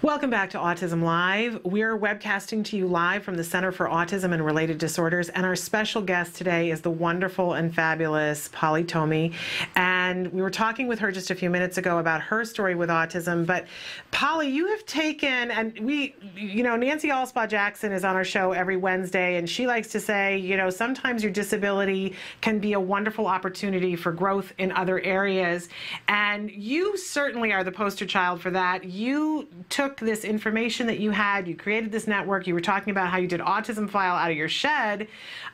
Speaker 2: Welcome back to Autism Live. We're webcasting to you live from the Center for Autism and Related Disorders, and our special guest today is the wonderful and fabulous Polly Tomey. And we were talking with her just a few minutes ago about her story with autism. But Polly, you have taken, and Nancy Allspaw Jackson is on our show every Wednesday, and she likes to say, sometimes your disability can be a wonderful opportunity for growth in other areas. And you certainly are the poster child for that. You took this information that you had, you created this network, you were talking about how you did Autism File out of your shed,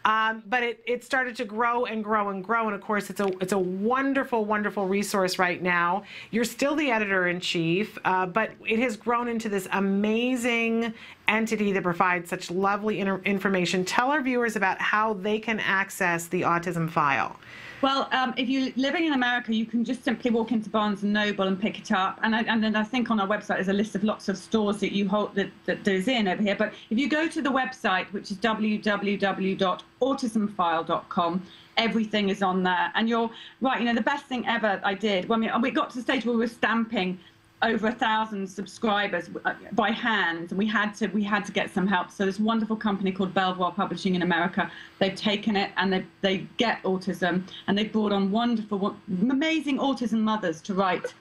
Speaker 2: but it started to grow and grow and grow, and of course it's a wonderful, wonderful resource right now. You're still the editor-in-chief, but it has grown into this amazing entity that provides such lovely information. Tell our viewers about how they can access the Autism File.
Speaker 6: Well, if you're living in America, you can just simply walk into Barnes & Noble and pick it up. And then I think on our website there's a list of lots of stores that you hold that is in over here. But if you go to the website, which is www.autismfile.com, everything is on there. And you're right, the best thing ever I did, when we got to the stage where we were stamping over 1,000 subscribers by hand, and we had to get some help. So this wonderful company called Belvoir Publishing in America, they've taken it and they get autism, and they've brought on wonderful, amazing autism mothers to write,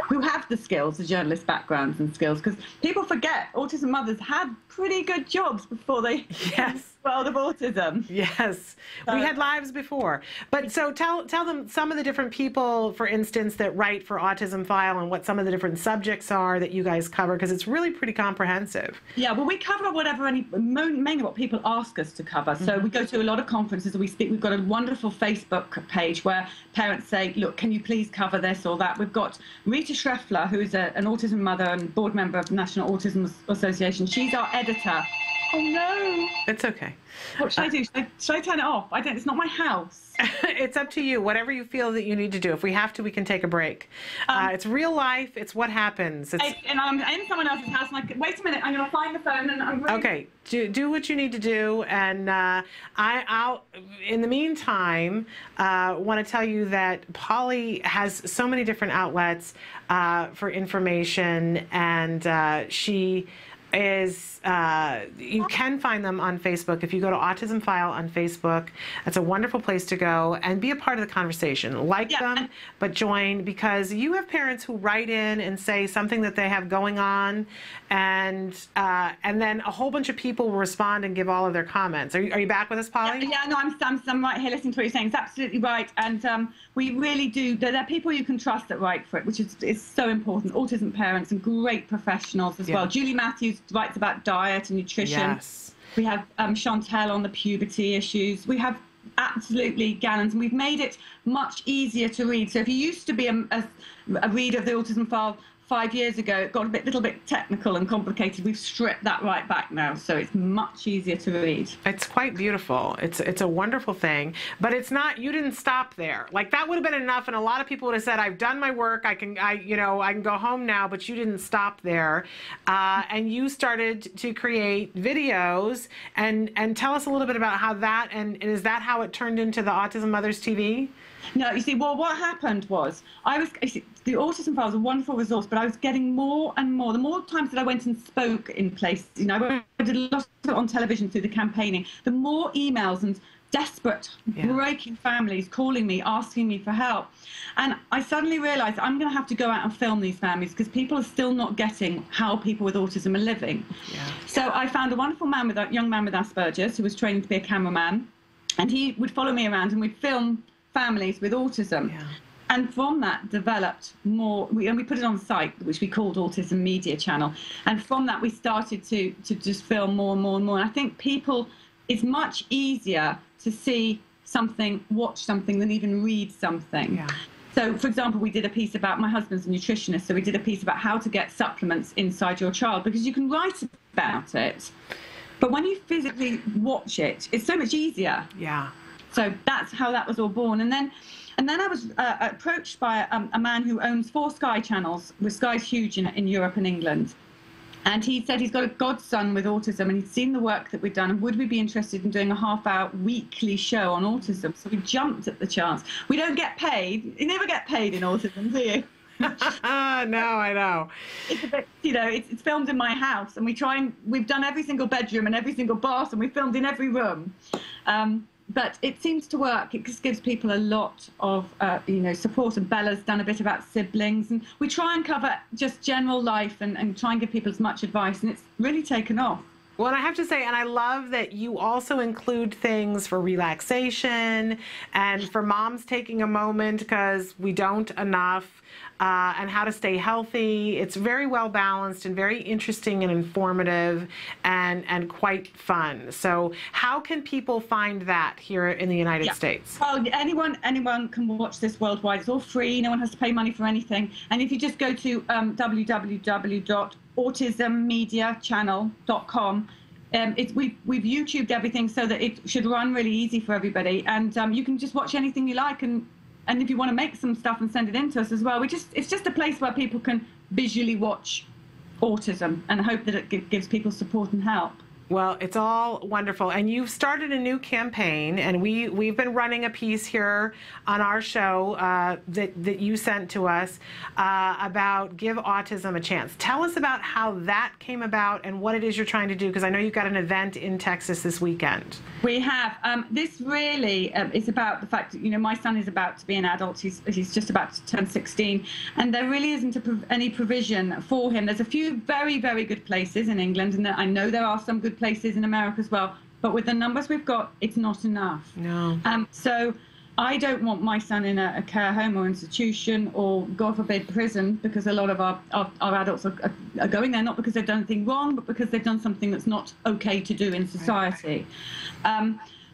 Speaker 6: who have the skills, the journalist backgrounds and skills, because people forget autism mothers had pretty good jobs before they world of autism.
Speaker 2: Yes, we had lives before. But so tell them some of the different people, for instance, that write for Autism File, and what some of the different subjects are that you guys cover, because it's really pretty comprehensive.
Speaker 6: Yeah, well, we cover mainly what people ask us to cover. So we go to a lot of conferences and we speak. We've got a wonderful Facebook page where parents say, look, can you please cover this or that? We've got Rita Schreffler, who's an autism mother and board member of the National Autism Association. She's our editor. Oh no!
Speaker 2: It's okay.
Speaker 6: What should I do? Should I turn it off? It's not my house.
Speaker 2: It's up to you. Whatever you feel that you need to do. If we have to, we can take a break. It's real life. It's what happens.
Speaker 6: And I'm in someone else's house, and wait a minute. I'm going to find the phone, and I'm really...
Speaker 2: Okay. Do what you need to do, and I'll. In the meantime, want to tell you that Polly has so many different outlets for information, and she is you can find them on Facebook. If you go to Autism File on Facebook, that's a wonderful place to go and be a part of the conversation. Like them, but join, because you have parents who write in and say something that they have going on, and then a whole bunch of people will respond and give all of their comments. Are you back with us, Polly?
Speaker 6: Yeah, no, I'm right here listening to what you're saying. It's absolutely right, and we really do. There are people you can trust that write for it, which is so important. Autism parents and great professionals as well. Julie Matthews writes about diet and nutrition.
Speaker 2: Yes.
Speaker 6: We have Chantel on the puberty issues. We have absolutely gallons, and we've made it much easier to read. So if you used to be a reader of the Autism File 5 years ago, it got a little bit technical and complicated. We've stripped that right back now, so it's much easier to read.
Speaker 2: It's quite beautiful. It's a wonderful thing, but it's not. You didn't stop there. Like, that would have been enough, and a lot of people would have said, "I've done my work. I can go home now." But you didn't stop there, and you started to create videos. And tell us a little bit about how that and is that how it turned into the Autism Mothers TV?
Speaker 6: No, you see, well, what happened was the Autism File was a wonderful resource, but I was getting more and more. The more times that I went and spoke in places, I did a lot of it on television through the campaigning, the more emails and desperate, breaking families calling me, asking me for help. And I suddenly realized I'm going to have to go out and film these families, because people are still not getting how people with autism are living. So I found a wonderful young man with Asperger's who was training to be a cameraman, and he would follow me around and we'd film families with autism. And from that developed more, and we put it on the site, which we called Autism Media Channel. And from that, we started to just film more and more and more. And I think it's much easier to see something, watch something, than even read something. So, for example, we did a piece about, my husband's a nutritionist, so we did a piece about how to get supplements inside your child, because you can write about it, but when you physically watch it, it's so much easier. So that's how that was all born. And then I was approached by a man who owns 4 Sky channels, with Sky's huge in Europe and England. And he said he's got a godson with autism, and he'd seen the work that we'd done, and would we be interested in doing a half-hour weekly show on autism? So we jumped at the chance. We don't get paid. You never get paid in autism, do you?
Speaker 2: No, I know.
Speaker 6: It's a bit, it's filmed in my house, and we've done every single bedroom and every single bath, and we filmed in every room. But it seems to work. It just gives people a lot of, support. And Bella's done a bit about siblings. And we try and cover just general life and try and give people as much advice. And it's really taken off.
Speaker 2: Well, and I have to say, and I love that you also include things for relaxation and for moms taking a moment, because we don't enough, and how to stay healthy. It's very well balanced and very interesting and informative and quite fun. So how can people find that here in the United States?
Speaker 6: Well, anyone can watch this worldwide. It's all free. No one has to pay money for anything. And if you just go to www.autismmediachannel.com, we've YouTubed everything so that it should run really easy for everybody. And you can just watch anything you like, and if you want to make some stuff and send it in to us as well, it's just a place where people can visually watch autism and hope that it gives people support and help.
Speaker 2: Well, it's all wonderful. And you've started a new campaign, and we've been running a piece here on our show that you sent to us about Give Autism a Chance. Tell us about how that came about and what it is you're trying to do, because I know you've got an event in Texas this weekend.
Speaker 6: We have. This really is about the fact that, my son is about to be an adult. He's just about to turn 16, and there really isn't any provision for him. There's a few very, very good places in England, and I know there are some good places in America as well, but with the numbers we've got, it's not enough.
Speaker 2: No.
Speaker 6: So I don't want my son in a care home or institution, or, God forbid, prison, because a lot of our adults are going there not because they've done anything wrong, but because they've done something that's not okay to do in society.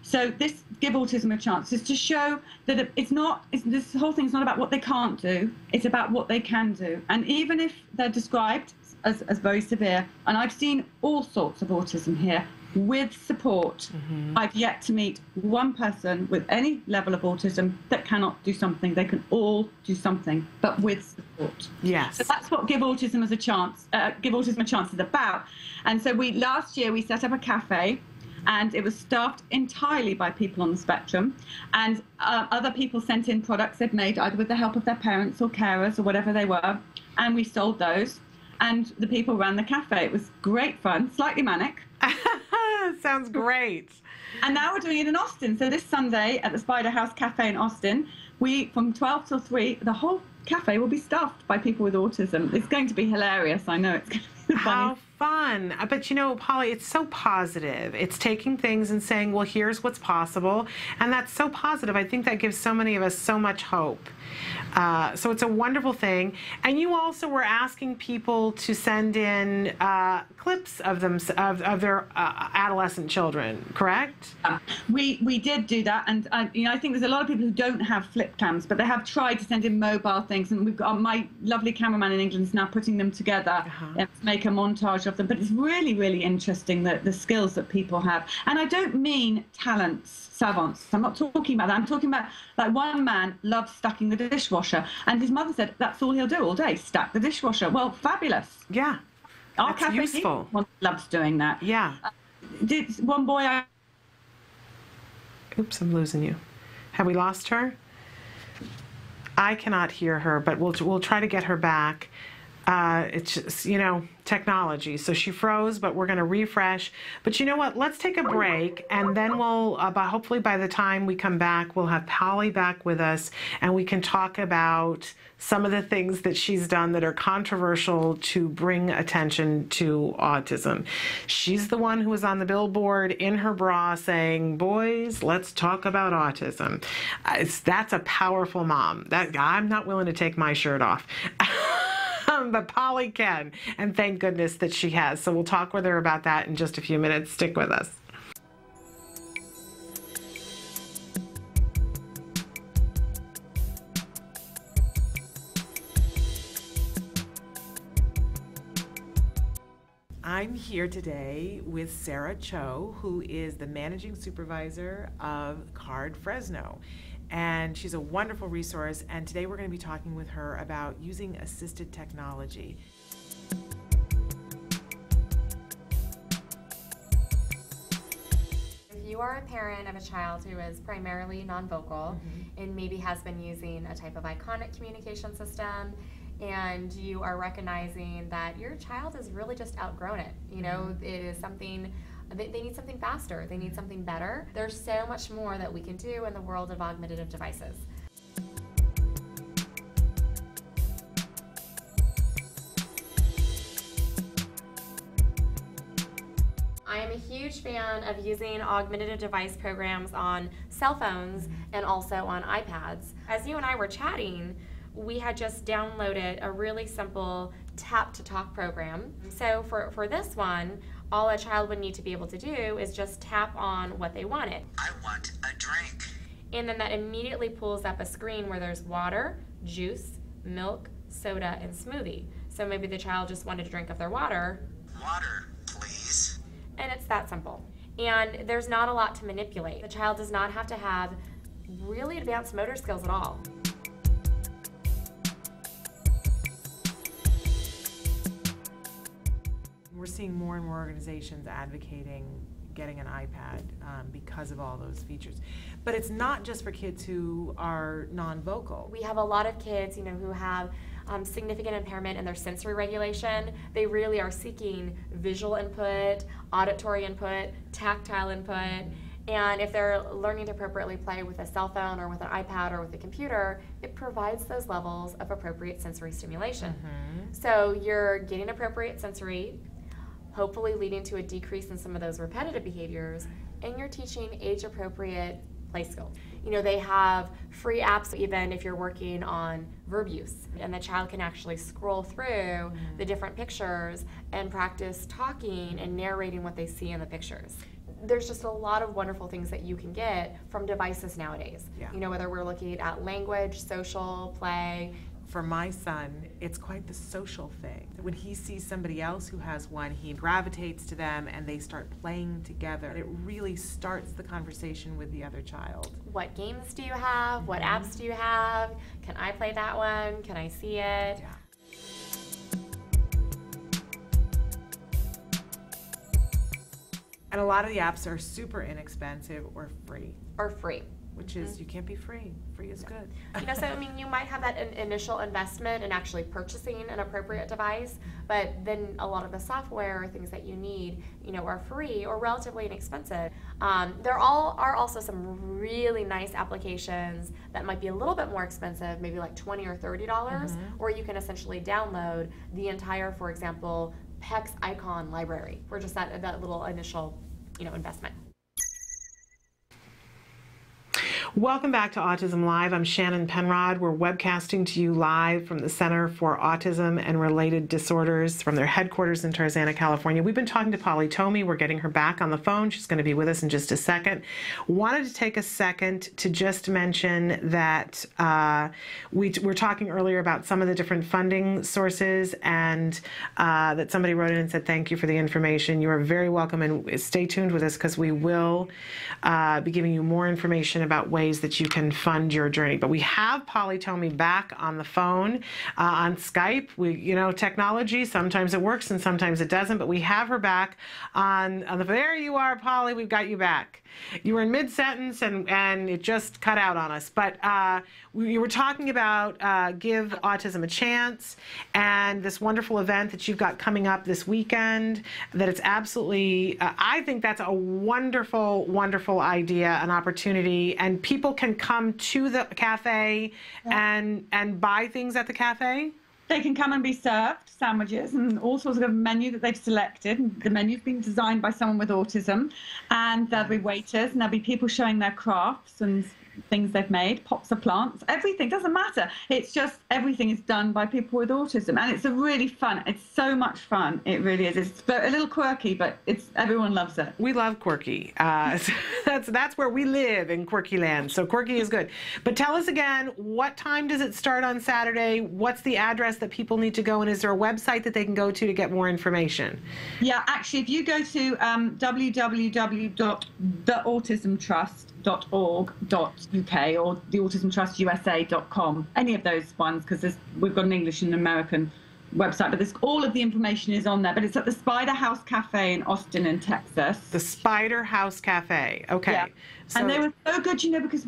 Speaker 6: So this Give Autism a Chance is to show that this whole thing is not about what they can't do, it's about what they can do. And even if they're described as very severe, and I've seen all sorts of autism here with support, I've yet to meet one person with any level of autism that cannot do something. They can all do something, but with support.
Speaker 2: Yes.
Speaker 6: So that's what Give Autism a Chance is about. And so last year we set up a cafe, and it was staffed entirely by people on the spectrum, and other people sent in products they'd made either with the help of their parents or carers or whatever they were, and we sold those. and the people ran the cafe. It was great fun, slightly manic.
Speaker 2: Sounds great.
Speaker 6: And now we're doing it in Austin. So this Sunday at the Spider House Cafe in Austin, from 12 till 3, the whole cafe will be staffed by people with autism. It's going to be hilarious. I know it's going to be funny.
Speaker 2: How fun. But you know, Polly, it's so positive. It's taking things and saying, well, here's what's possible. And that's so positive. I think that gives so many of us so much hope. So it's a wonderful thing. And you also were asking people to send in clips of their adolescent children, correct?
Speaker 6: We did do that, and I think there's a lot of people who don't have flip cams, but they have tried to send in mobile things, and we've got my lovely cameraman in England is now putting them together to make a montage of them. But it's really, really interesting the skills that people have. And I don't mean talents, savants. I'm not talking about that. I'm talking about, like, one man loves stacking the dishwasher, and his mother said that's all he'll do all day, stack the dishwasher. Well, fabulous.
Speaker 2: Yeah.
Speaker 6: Our
Speaker 2: That's
Speaker 6: cafe
Speaker 2: useful.
Speaker 6: loves doing that.
Speaker 2: Yeah.
Speaker 6: Did one boy
Speaker 2: Oops, I'm losing you. Have we lost her? I cannot hear her, but we'll try to get her back. It's just, you know, technology. So she froze, but we're going to refresh. But you know what? Let's take a break, and then we'll, hopefully by the time we come back, we'll have Polly back with us, and we can talk about some of the things that she's done that are controversial to bring attention to autism. She's the one who was on the billboard in her bra saying, boys, let's talk about autism. That's a powerful mom. I'm not willing to take my shirt off. But Polly can, and thank goodness that she has. So we'll talk with her about that in just a few minutes. Stick with us. I'm here today with Sarah Cho, who is the managing supervisor of CARD Fresno. And she's a wonderful resource, and today we're going to be talking with her about using assisted technology.
Speaker 10: If you are a parent of a child who is primarily non-vocal and maybe has been using a type of iconic communication system, and you are recognizing that your child has really just outgrown it, you know, it is something. They need something faster. They need something better. There's so much more that we can do in the world of augmentative devices. I am a huge fan of using augmentative device programs on cell phones and also on iPads. As you and I were chatting, we had just downloaded a really simple tap-to-talk program. So for this one, all a child would need to be able to do is just tap on what they wanted.
Speaker 11: I want a drink.
Speaker 10: And then that immediately pulls up a screen where there's water, juice, milk, soda, and smoothie. So maybe the child just wanted a drink of their water.
Speaker 11: Water, please.
Speaker 10: And it's that simple. And there's not a lot to manipulate. The child does not have to have really advanced motor skills at all.
Speaker 2: We're seeing more and more organizations advocating getting an iPad because of all those features. But it's not just for kids who are non-vocal.
Speaker 10: We have a lot of kids, you know, who have significant impairment in their sensory regulation. They really are seeking visual input, auditory input, tactile input. And if they're learning to appropriately play with a cell phone or with an iPad or with a computer, it provides those levels of appropriate sensory stimulation. So you're getting appropriate sensory, hopefully leading to a decrease in some of those repetitive behaviors, and you're teaching age-appropriate play skills. You know, they have free apps even if you're working on verb use, and the child can actually scroll through the different pictures and practice talking and narrating what they see in the pictures. There's just a lot of wonderful things that you can get from devices nowadays. You know, whether we're looking at language, social, play.
Speaker 2: For my son, it's quite the social thing. When he sees somebody else who has one, he gravitates to them and they start playing together. It really starts the conversation with the other child.
Speaker 10: What games do you have? What apps do you have? Can I play that one? Can I see it?
Speaker 2: Yeah. And a lot of the apps are super inexpensive or free.
Speaker 10: Or free.
Speaker 12: which is you can't be free. Free is good.
Speaker 10: So I mean, you might have that initial investment in actually purchasing an appropriate device, but then a lot of the software or things that you need, are free or relatively inexpensive. There are also some really nice applications that might be a little bit more expensive, maybe like $20 or $30, where you can essentially download the entire, for example, PEX icon library for just that little initial, investment.
Speaker 2: Welcome back to Autism Live. I'm Shannon Penrod. We're webcasting to you live from the Center for Autism and Related Disorders from their headquarters in Tarzana, California. We've been talking to Polly Tomey. We're getting her back on the phone. She's going to be with us in just a second. Wanted to take a second to just mention that we were talking earlier about some of the different funding sources, and that somebody wrote in and said thank you for the information. You are very welcome, and stay tuned with us because we will be giving you more information about ways that you can fund your journey. But we have Polly Tomey back on the phone, on Skype. Technology, sometimes it works and sometimes it doesn't, but we have her back on the, there you are, Polly, we've got you back. You were in mid-sentence and it just cut out on us, but we were talking about Give Autism a Chance and this wonderful event that you've got coming up this weekend, that it's absolutely, I think that's a wonderful, wonderful idea, an opportunity, and people can come to the cafe and buy things at the cafe?
Speaker 6: They can come and be served sandwiches and all sorts of menu that they've selected. The menu's been designed by someone with autism, and there'll be waiters and there'll be people showing their crafts and things they've made, pots of plants, everything, doesn't matter. It's just everything is done by people with autism, and it's a really fun, it's so much fun, it really is. It's a little quirky, but everyone loves it.
Speaker 2: We love quirky. That's where we live, in quirky land, so quirky is good. But tell us again, what time does it start on Saturday? What's the address that people need to go, and is there a website that they can go to get more information?
Speaker 6: Yeah, actually, if you go to www.theautismtrust.org.uk or theautismtrustusa.com, any of those ones, because we've got an English and an American website, but all of the information is on there. But it's at the Spider House Cafe in Austin, in Texas.
Speaker 2: The Spider House Cafe, okay. Yeah.
Speaker 6: So, and they were so good, because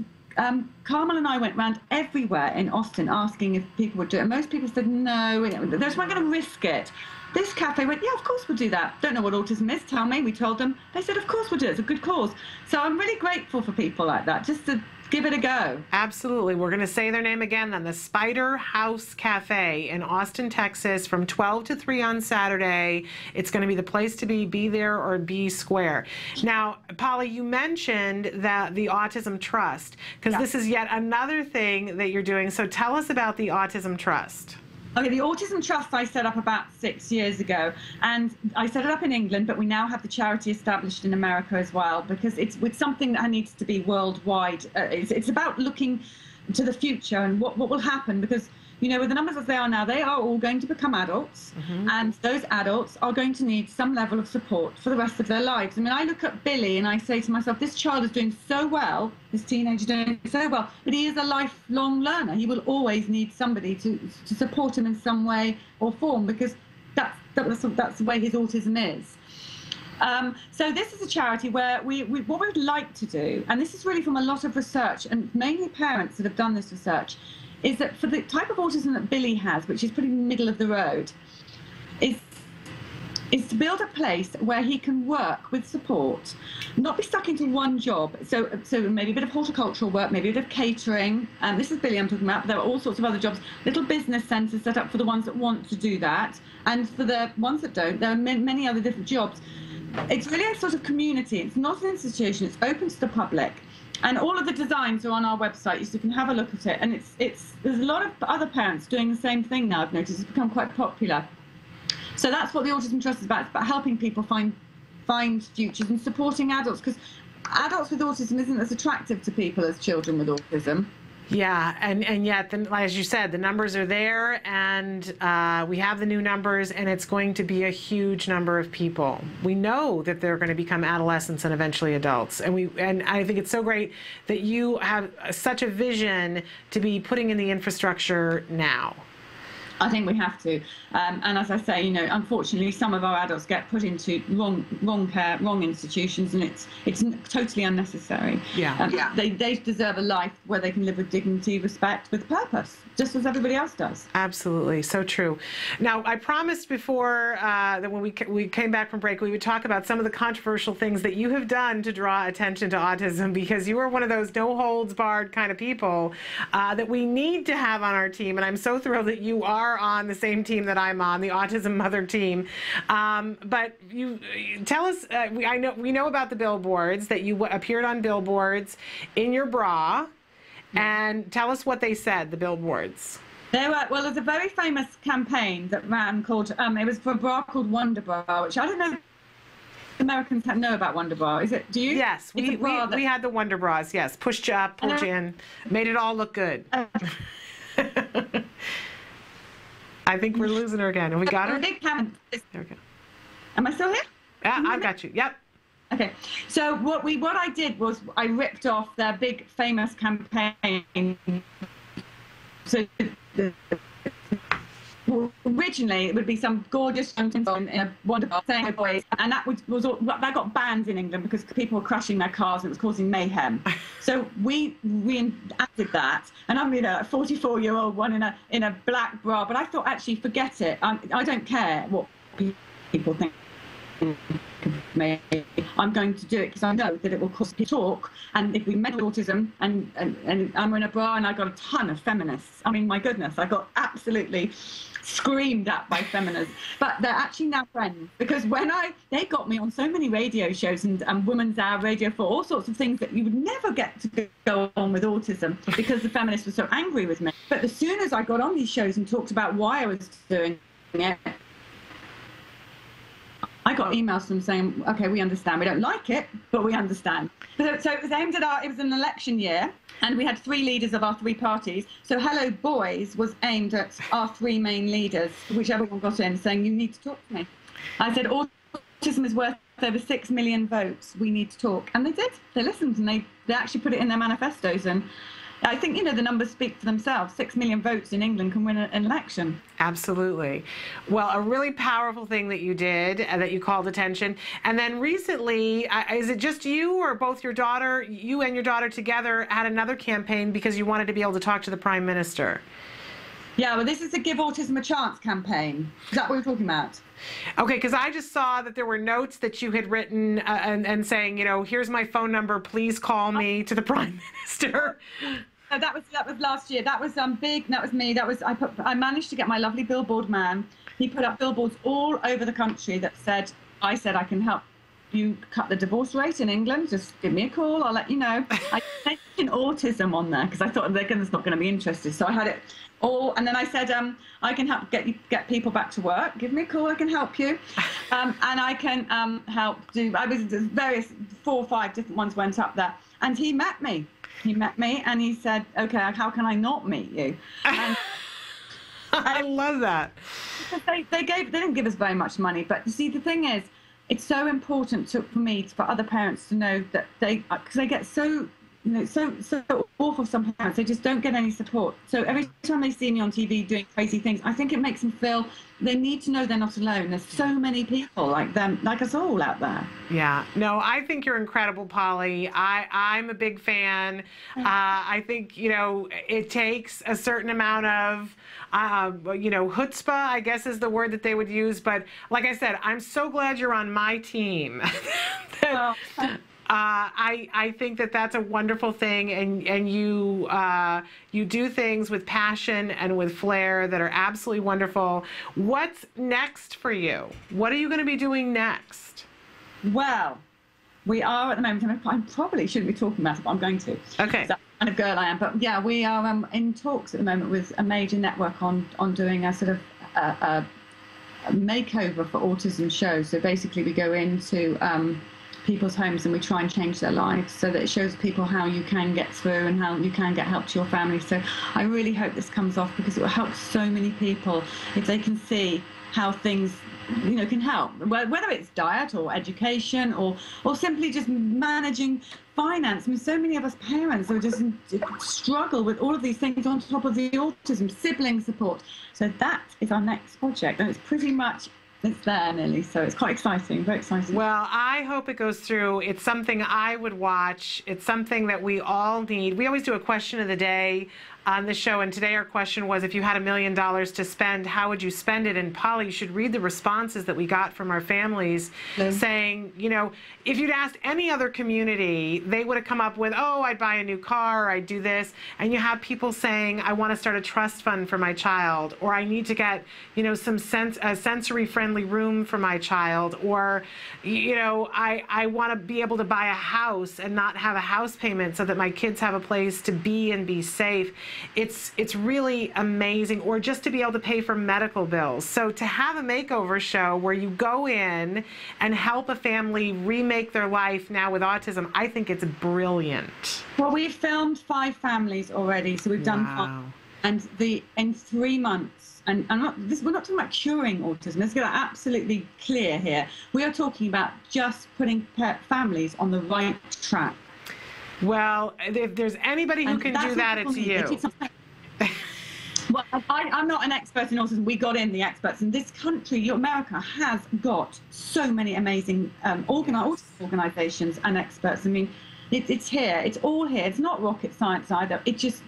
Speaker 6: Carmel and I went around everywhere in Austin asking if people would do it, and most people said no, they just weren't going to risk it. This cafe went, yeah, of course we'll do that. Don't know what autism is, tell me. We told them. They said, of course we'll do it. It's a good cause. So I'm really grateful for people like that, just to give it a go.
Speaker 2: Absolutely. We're going to say their name again then. The Spider House Cafe in Austin, Texas, from 12 to 3 on Saturday. It's going to be the place to be. Be there or be square. Now, Polly, you mentioned that the Autism Trust, because this is yet another thing that you're doing. So tell us about the Autism Trust.
Speaker 6: Okay, the Autism Trust I set up about 6 years ago, and I set it up in England, but we now have the charity established in America as well, because it's something that needs to be worldwide. It's about looking to the future and what will happen, because with the numbers as they are now, they are all going to become adults, and those adults are going to need some level of support for the rest of their lives. I mean, I look at Billy and I say to myself, this child is doing so well, this teenager doing so well, but he is a lifelong learner. He will always need somebody to support him in some way or form, because that's the way his autism is. So this is a charity where what we'd like to do, and this is really from a lot of research, and mainly parents that have done this research, is that for the type of autism that Billy has, which is pretty middle of the road, is to build a place where he can work with support, not be stuck into one job. So maybe a bit of horticultural work, maybe a bit of catering. This is Billy I'm talking about, but there are all sorts of other jobs. Little business centres set up for the ones that want to do that, and for the ones that don't, there are many other different jobs. It's really a sort of community. It's not an institution. It's open to the public. And all of the designs are on our website, so you can have a look at it. And there's a lot of other parents doing the same thing now, I've noticed. It's become quite popular. So that's what the Autism Trust is about. It's about helping people find futures and supporting adults, because adults with autism isn't as attractive to people as children with autism.
Speaker 2: Yeah, and yet, as you said, the numbers are there, and we have the new numbers, and it's going to be a huge number of people. We know that they're going to become adolescents and eventually adults, and I think it's so great that you have such a vision to be putting in the infrastructure now.
Speaker 6: I think we have to, and as I say, you know, unfortunately, some of our adults get put into wrong care, wrong institutions, and it's totally unnecessary. They deserve a life where they can live with dignity, respect, with purpose, just as everybody else does.
Speaker 2: Absolutely, so true. Now, I promised before that when we came back from break, we would talk about some of the controversial things that you have done to draw attention to autism, because you are one of those no-holds-barred kind of people that we need to have on our team, and I'm so thrilled that you are on the same team that I'm on, the Autism Mother team. But you tell us, we know about the billboards, that you appeared on billboards in your bra, and tell us what they said, the billboards.
Speaker 6: There's a very famous campaign that ran called, it was for a bra called Wonder Bra, which I don't know if Americans know about Wonder Bra. Is it? Do you?
Speaker 2: Yes, we had the Wonder Bras, yes. Pushed you up, pulled you in, made it all look good. I think we're losing her again. Have we got her? There we go.
Speaker 6: Am I still here?
Speaker 2: Yeah, I've got you. Yep.
Speaker 6: Okay. So what I did was I ripped off their big famous campaign. So originally it would be some gorgeous young in a wonderful saying boys, and that that got banned in England because people were crashing their cars and it was causing mayhem. So we reenacted that, and I'm a 44-year-old one in a black bra. But I thought, actually, forget it. I don't care what people think of me. I'm going to do it because I know that it will cause people to talk. And if we met autism, and I'm in a bra, and I got a ton of feminists. I mean, my goodness, I got absolutely screamed at by feminists, but they're actually now friends, because they got me on so many radio shows and Women's Hour Radio for all sorts of things that you would never get to go on with autism, because the feminists were so angry with me. But as soon as I got on these shows and talked about why I was doing it, I got emails from them saying, okay, we understand. We don't like it, but we understand. So it was aimed at it was an election year, and we had 3 leaders of our 3 parties. So Hello Boys was aimed at our 3 main leaders, whichever one got in, saying, you need to talk to me. I said, autism is worth over 6 million votes. We need to talk. And they did. They listened, and they actually put it in their manifestos. And I think, the numbers speak for themselves. 6 million votes in England can win an election.
Speaker 2: Absolutely. Well, a really powerful thing that you did, that you called attention. And then recently, is it just you or both you and your daughter together had another campaign because you wanted to be able to talk to the Prime Minister?
Speaker 6: Yeah, well, this is the Give Autism a Chance campaign. Is that what we're talking about?
Speaker 2: Okay, because I just saw that there were notes that you had written and saying, here's my phone number, please call me, to the Prime Minister.
Speaker 6: No, that was last year. That was big. That was me. I managed to get my lovely billboard man. He put up billboards all over the country that said, I can help you cut the divorce rate in England. Just give me a call. I'll let you know. I mentioned autism on there because I thought they're not going to be interested. So I had it all, and then I said, I can help get people back to work. Give me a call. I can help you, and I can help do. I was various 4 or 5 different ones went up there, and he met me. And he said, okay, how can I not meet you? And
Speaker 2: I love that.
Speaker 6: They didn't give us very much money, but you see, the thing is, it's so important for other parents to know that because they get so awful, some parents, they just don't get any support. So every time they see me on TV doing crazy things, I think it makes them feel they need to know they're not alone. There's so many people like them, like us all out there.
Speaker 2: Yeah, no, I think you're incredible, Polly. I'm a big fan. I think, it takes a certain amount of, chutzpah, I guess is the word that they would use. But like I said, I'm so glad you're on my team. I think that's a wonderful thing, and you do things with passion and with flair that are absolutely wonderful. What's next for you? What are you going to be doing next?
Speaker 6: Well, we are at the moment, I probably shouldn't be talking about it, but I'm going to.
Speaker 2: Okay.
Speaker 6: That's the kind of girl I am. But yeah, we are in talks at the moment with a major network on doing a sort of a makeover for autism show. So basically we go into people's homes and we try and change their lives so that it shows people how you can get through and how you can get help to your family. So I really hope this comes off, because it will help so many people if they can see how things, can help, whether it's diet or education or simply just managing finance. I mean, so many of us parents are just struggle with all of these things on top of the autism, sibling support. So that is our next project, and it's pretty much there nearly, so it's quite exciting, very exciting.
Speaker 2: Well, I hope it goes through. It's something I would watch. It's something that we all need. We always do a question of the day on the show, and today our question was, if you had $1 million to spend, how would you spend it? And Polly, you should read the responses that we got from our families saying, if you'd asked any other community, they would have come up with, oh, I'd buy a new car, or I'd do this. And you have people saying, I want to start a trust fund for my child, or I need to get, some sensory-friendly room for my child, or, I want to be able to buy a house and not have a house payment so that my kids have a place to be and be safe. It's really amazing, or just to be able to pay for medical bills. So to have a makeover show where you go in and help a family remake their life now with autism, I think it's brilliant.
Speaker 6: Well, we've filmed 5 families already, so we've done 5. And in 3 months, and we're not talking about curing autism. Let's get that absolutely clear here. We are talking about just putting families on the right track.
Speaker 2: Well, if there's anybody who can do that, it's you.
Speaker 6: Well, I'm not an expert in autism. We got in the experts. In this country, America has got so many amazing autism organizations and experts. I mean, it's here. It's all here. It's not rocket science either.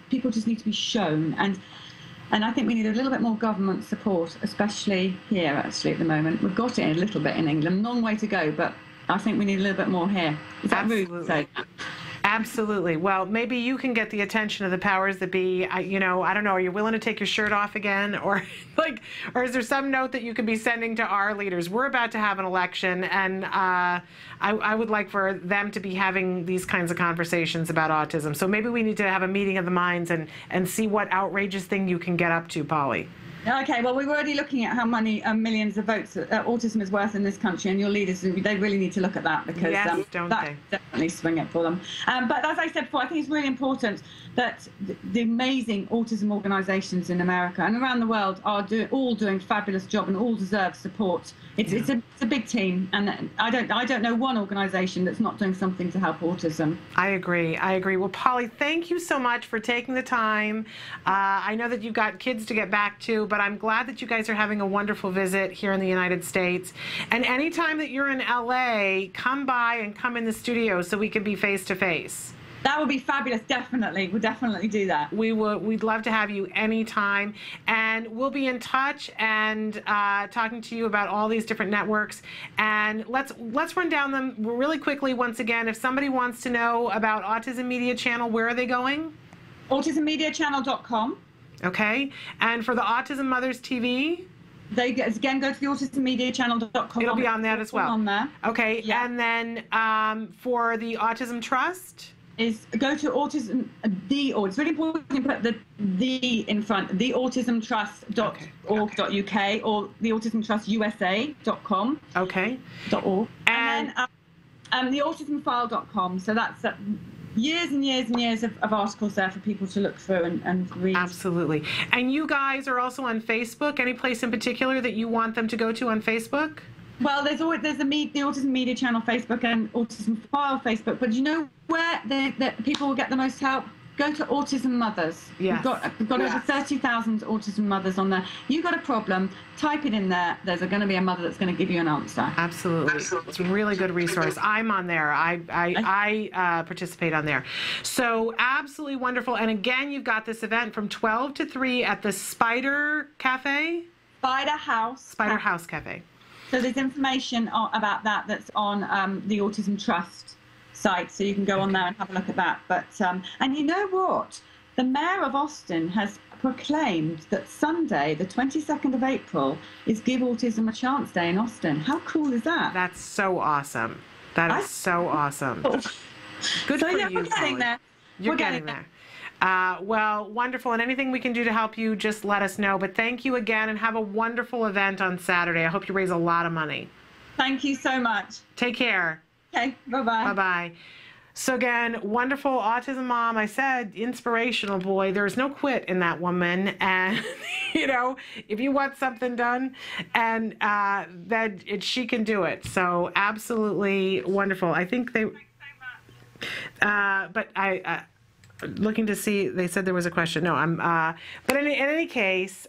Speaker 6: People just need to be shown. And I think we need a little bit more government support, especially here, actually, at the moment. We've got it a little bit in England. Long way to go, but I think we need a little bit more here. Is that rude to say?
Speaker 2: Absolutely. Well, maybe you can get the attention of the powers that be. I don't know. Are you willing to take your shirt off again, or is there some note that you could be sending to our leaders? We're about to have an election, and I would like for them to be having these kinds of conversations about autism. So maybe we need to have a meeting of the minds and see what outrageous thing you can get up to, Polly.
Speaker 6: Okay, well, we were already looking at how many millions of votes autism is worth in this country, and your leaders, they really need to look at that, because that definitely swing it for them. But as I said before, I think it's really important that the amazing autism organisations in America and around the world are all doing a fabulous job and all deserve support. It's a big team, and I don't know one organisation that's not doing something to help autism.
Speaker 2: I agree. Well, Polly, thank you so much for taking the time. I know that you've got kids to get back to, but I'm glad that you guys are having a wonderful visit here in the United States. And anytime that you're in LA, come by and come in the studio so we can be face to face.
Speaker 6: That would be fabulous, definitely. We'll definitely do that.
Speaker 2: We'd love to have you anytime. And we'll be in touch and talking to you about all these different networks. And let's run down them really quickly once again. If somebody wants to know about Autism Media Channel, where are they going?
Speaker 6: AutismMediaChannel.com.
Speaker 2: Okay. And for the Autism Mothers TV?
Speaker 6: They again go to the AutismMediaChannel.com.
Speaker 2: It'll be on that as well.
Speaker 6: On there.
Speaker 2: Okay.
Speaker 6: Yeah.
Speaker 2: And then for the Autism Trust?
Speaker 6: Is go to autism it's really important to put the in front, the autismtrust.org.uk or the autismtrustusa.com.
Speaker 2: Okay.
Speaker 6: .org. And then the autismfile.com. So that's years and years and years of articles there for people to look through and read.
Speaker 2: Absolutely. And you guys are also on Facebook. Any place in particular that you want them to go to on Facebook?
Speaker 6: Well, there's the Autism Media Channel Facebook and Autism File Facebook, but you know where people will get the most help? Go to Autism Mothers.
Speaker 2: Yes.
Speaker 6: We've got over 30,000 autism mothers on there. You've got a problem, type it in there. There's going to be a mother that's going to give you an answer.
Speaker 2: Absolutely. It's a really good resource. I'm on there. I participate on there. So absolutely wonderful. And again, you've got this event from 12 to 3 at the Spider Cafe?
Speaker 6: Spider House
Speaker 2: Cafe.
Speaker 6: So there's information about that that's on the Autism Trust site, so you can go on there and have a look at that. But and you know what? The Mayor of Austin has proclaimed that Sunday, the 22nd of April, is Give Autism a Chance Day in Austin. How cool is that?
Speaker 2: That's so awesome. That is so awesome. Good for you,
Speaker 6: we're getting there.
Speaker 2: You're getting there. Well, wonderful. And anything we can do to help you, just let us know. But thank you again, and have a wonderful event on Saturday. I hope you raise a lot of money.
Speaker 6: Thank you so much.
Speaker 2: Take care.
Speaker 6: Okay, bye-bye.
Speaker 2: Bye-bye. So again, wonderful autism mom. I said inspirational, boy. There's no quit in that woman. And, you know, if you want something done, and she can do it. So absolutely wonderful. I think they, but looking to see, they said there was a question. No, but in any case,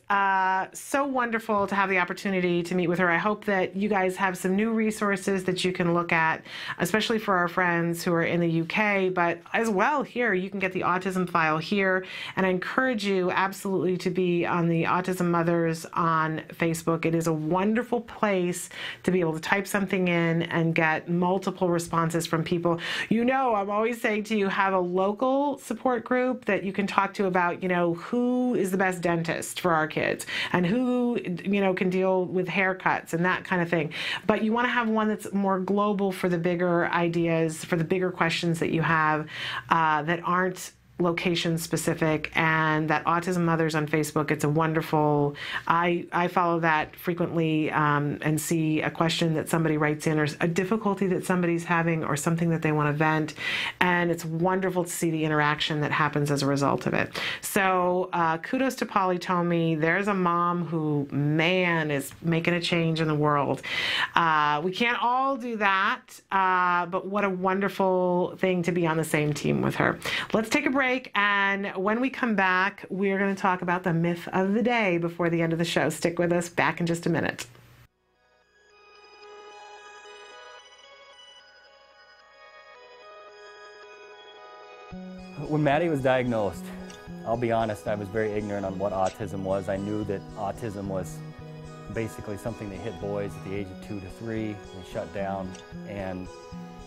Speaker 2: so wonderful to have the opportunity to meet with her. I hope that you guys have some new resources that you can look at, especially for our friends who are in the UK, but as well here, you can get the autism file here. And I encourage you absolutely to be on the Autism Mothers on Facebook. It is a wonderful place to be able to type something in and get multiple responses from people. You know, I'm always saying to you, have a local support group that you can talk to about, you know, who is the best dentist for our kids and who, you know, can deal with haircuts and that kind of thing. But you want to have one that's more global for the bigger ideas, for the bigger questions that you have that aren't location specific. And that Autism Mothers on Facebook, it's a wonderful, I follow that frequently and see a question that somebody writes in or a difficulty that somebody's having or something that they want to vent, and it's wonderful to see the interaction that happens as a result of it. So kudos to Polytomy. There's a mom who, man, is making a change in the world. We can't all do that, but what a wonderful thing to be on the same team with her. Let's take a break. And when we come back, we're going to talk about the myth of the day before the end of the show. Stick with us. Back in just a minute.
Speaker 13: When Maddie was diagnosed, I'll be honest, I was very ignorant on what autism was. I knew that autism was basically something that hit boys at the age of 2 to 3 and shut down. And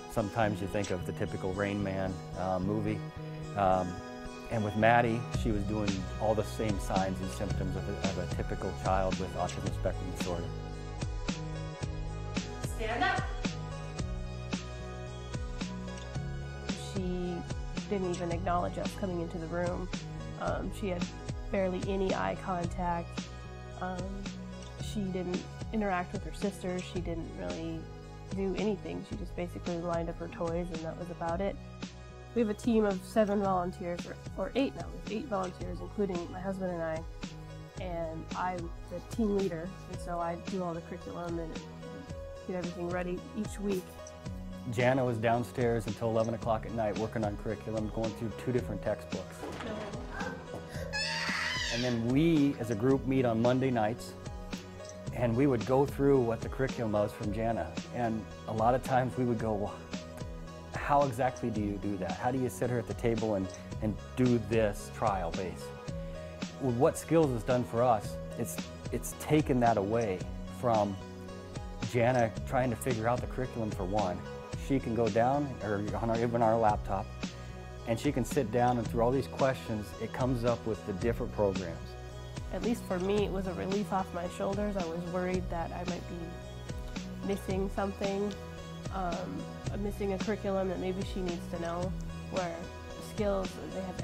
Speaker 13: sometimes you think of the typical Rain Man movie. And with Maddie, she was doing all the same signs and symptoms of a typical child with autism spectrum disorder.
Speaker 14: Stand up. She didn't even acknowledge us coming into the room. She had barely any eye contact. She didn't interact with her sisters. She didn't really do anything. She just basically lined up her toys and that was about it. We have a team of 7 volunteers, or 8 now. We have 8 volunteers, including my husband and I. And I'm the team leader, and so I do all the curriculum and get everything ready each week.
Speaker 13: Jana was downstairs until 11 o'clock at night working on curriculum, going through 2 different textbooks. And then we, as a group, meet on Monday nights, and we would go through what the curriculum was from Jana. And a lot of times we would go, well, how exactly do you do that? How do you sit her at the table and do this trial base? What Skills has done for us, it's taken that away from Jana trying to figure out the curriculum for one. She can go down, or even our laptop, and she can sit down and through all these questions, it comes up with the different programs.
Speaker 14: At least for me, it was a relief off my shoulders. I was worried that I might be missing something. Missing a curriculum that maybe she needs to know, where Skills, they have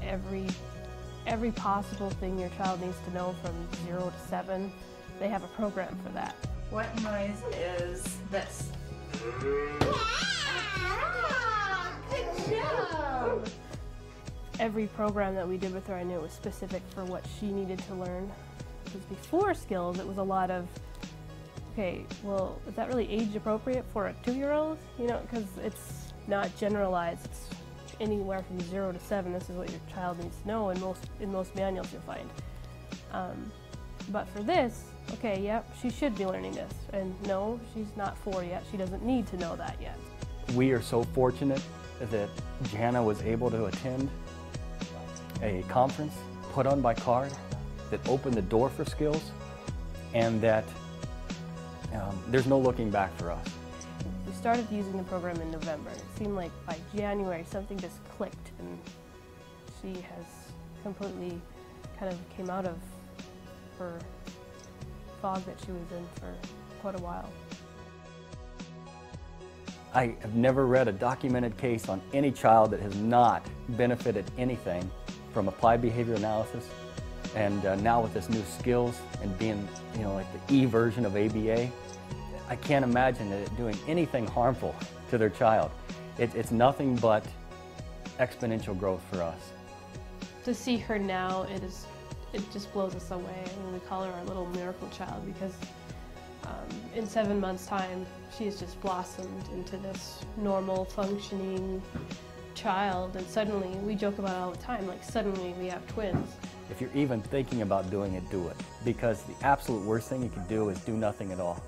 Speaker 14: every possible thing your child needs to know from 0 to 7. They have a program for that.
Speaker 15: What noise is this?
Speaker 14: Good job! Every program that we did with her, I knew it was specific for what she needed to learn. Because before Skills, it was a lot of, okay, well, is that really age appropriate for a 2-year-old? You know, because it's not generalized. It's anywhere from 0 to 7. This is what your child needs to know in most manuals you'll find. But for this, okay, yep, she should be learning this. And no, she's not 4 yet. She doesn't need to know that yet.
Speaker 13: We are so fortunate that Jana was able to attend a conference put on by CARD that opened the door for Skills, and that there's no looking back for us.
Speaker 14: We started using the program in November. It seemed like by January something just clicked, and she has completely kind of came out of her fog that she was in for quite a while.
Speaker 13: I have never read a documented case on any child that has not benefited anything from applied behavior analysis, and now with this new Skills and being, you know, like the E version of ABA, I can't imagine it doing anything harmful to their child. It's nothing but exponential growth for us.
Speaker 14: To see her now, it just blows us away. I mean, we call her our little miracle child because in 7 months' time, she's just blossomed into this normal, functioning child. And suddenly, we joke about it all the time, like suddenly we have twins.
Speaker 13: If you're even thinking about doing it, do it. Because the absolute worst thing you can do is do nothing at all.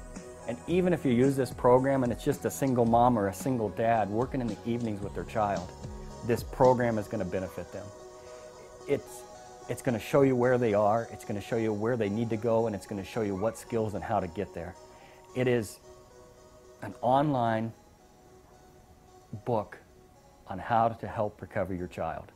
Speaker 13: And even if you use this program and it's just a single mom or a single dad working in the evenings with their child, this program is going to benefit them. It's going to show you where they are, it's going to show you where they need to go, and it's going to show you what skills and how to get there. It is an online book on how to help recover your child.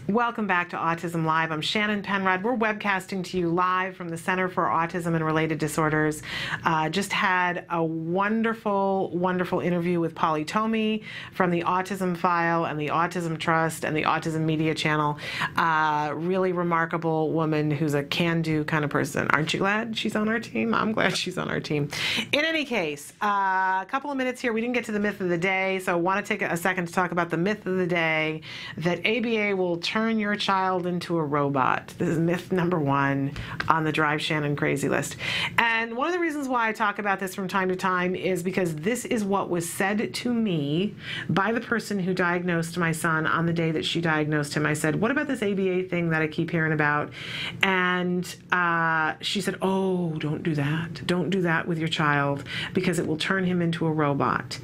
Speaker 2: Welcome back to Autism Live. I'm Shannon Penrod. We're webcasting to you live from the Center for Autism and Related Disorders. Just had a wonderful, wonderful interview with Polly Tomey from the Autism File and the Autism Trust and the Autism Media Channel. Really remarkable woman who's a can-do kind of person. Aren't you glad she's on our team? I'm glad she's on our team. In any case, a couple of minutes here. We didn't get to the myth of the day, so I want to take a second to talk about the myth of the day, that ABA will turn your child into a robot. This is myth number 1 on the Drive Shannon Crazy list. And one of the reasons why I talk about this from time to time is because this is what was said to me by the person who diagnosed my son on the day that she diagnosed him. I said, what about this ABA thing that I keep hearing about? And she said, oh, don't do that. Don't do that with your child because it will turn him into a robot.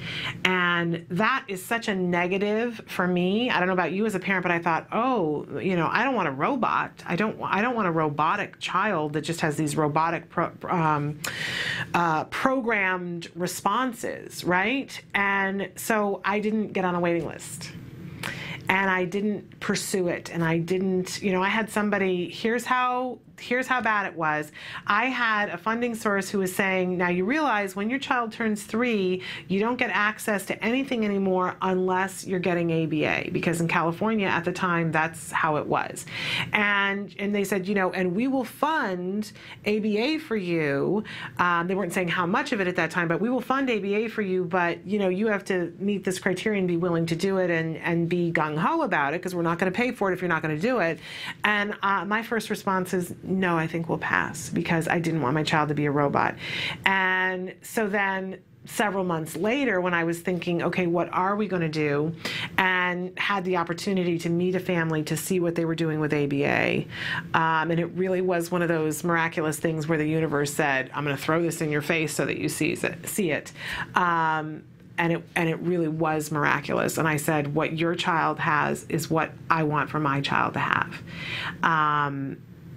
Speaker 2: And that is such a negative for me. I don't know about you as a parent, but I thought, oh, you know, I don't want a robot. I don't want a robotic child that just has these robotic programmed responses, right? And so I didn't get on a waiting list. And I didn't pursue it. And I didn't, you know, I had somebody, here's how bad it was. I had a funding source who was saying, now you realize when your child turns 3, you don't get access to anything anymore unless you're getting ABA, because in California at the time, that's how it was. And they said, you know, and we will fund ABA for you. They weren't saying how much of it at that time, but we will fund ABA for you, but you know, you have to meet this criteria and be willing to do it and be gung-ho about it, because we're not going to pay for it if you're not going to do it. And my first response is, no, I think we'll pass, because I didn't want my child to be a robot. And so then several months later, when I was thinking, okay, what are we going to do? And had the opportunity to meet a family to see what they were doing with ABA. And it really was one of those miraculous things where the universe said, I'm going to throw this in your face so that you see it. And it really was miraculous. And I said, what your child has is what I want for my child to have.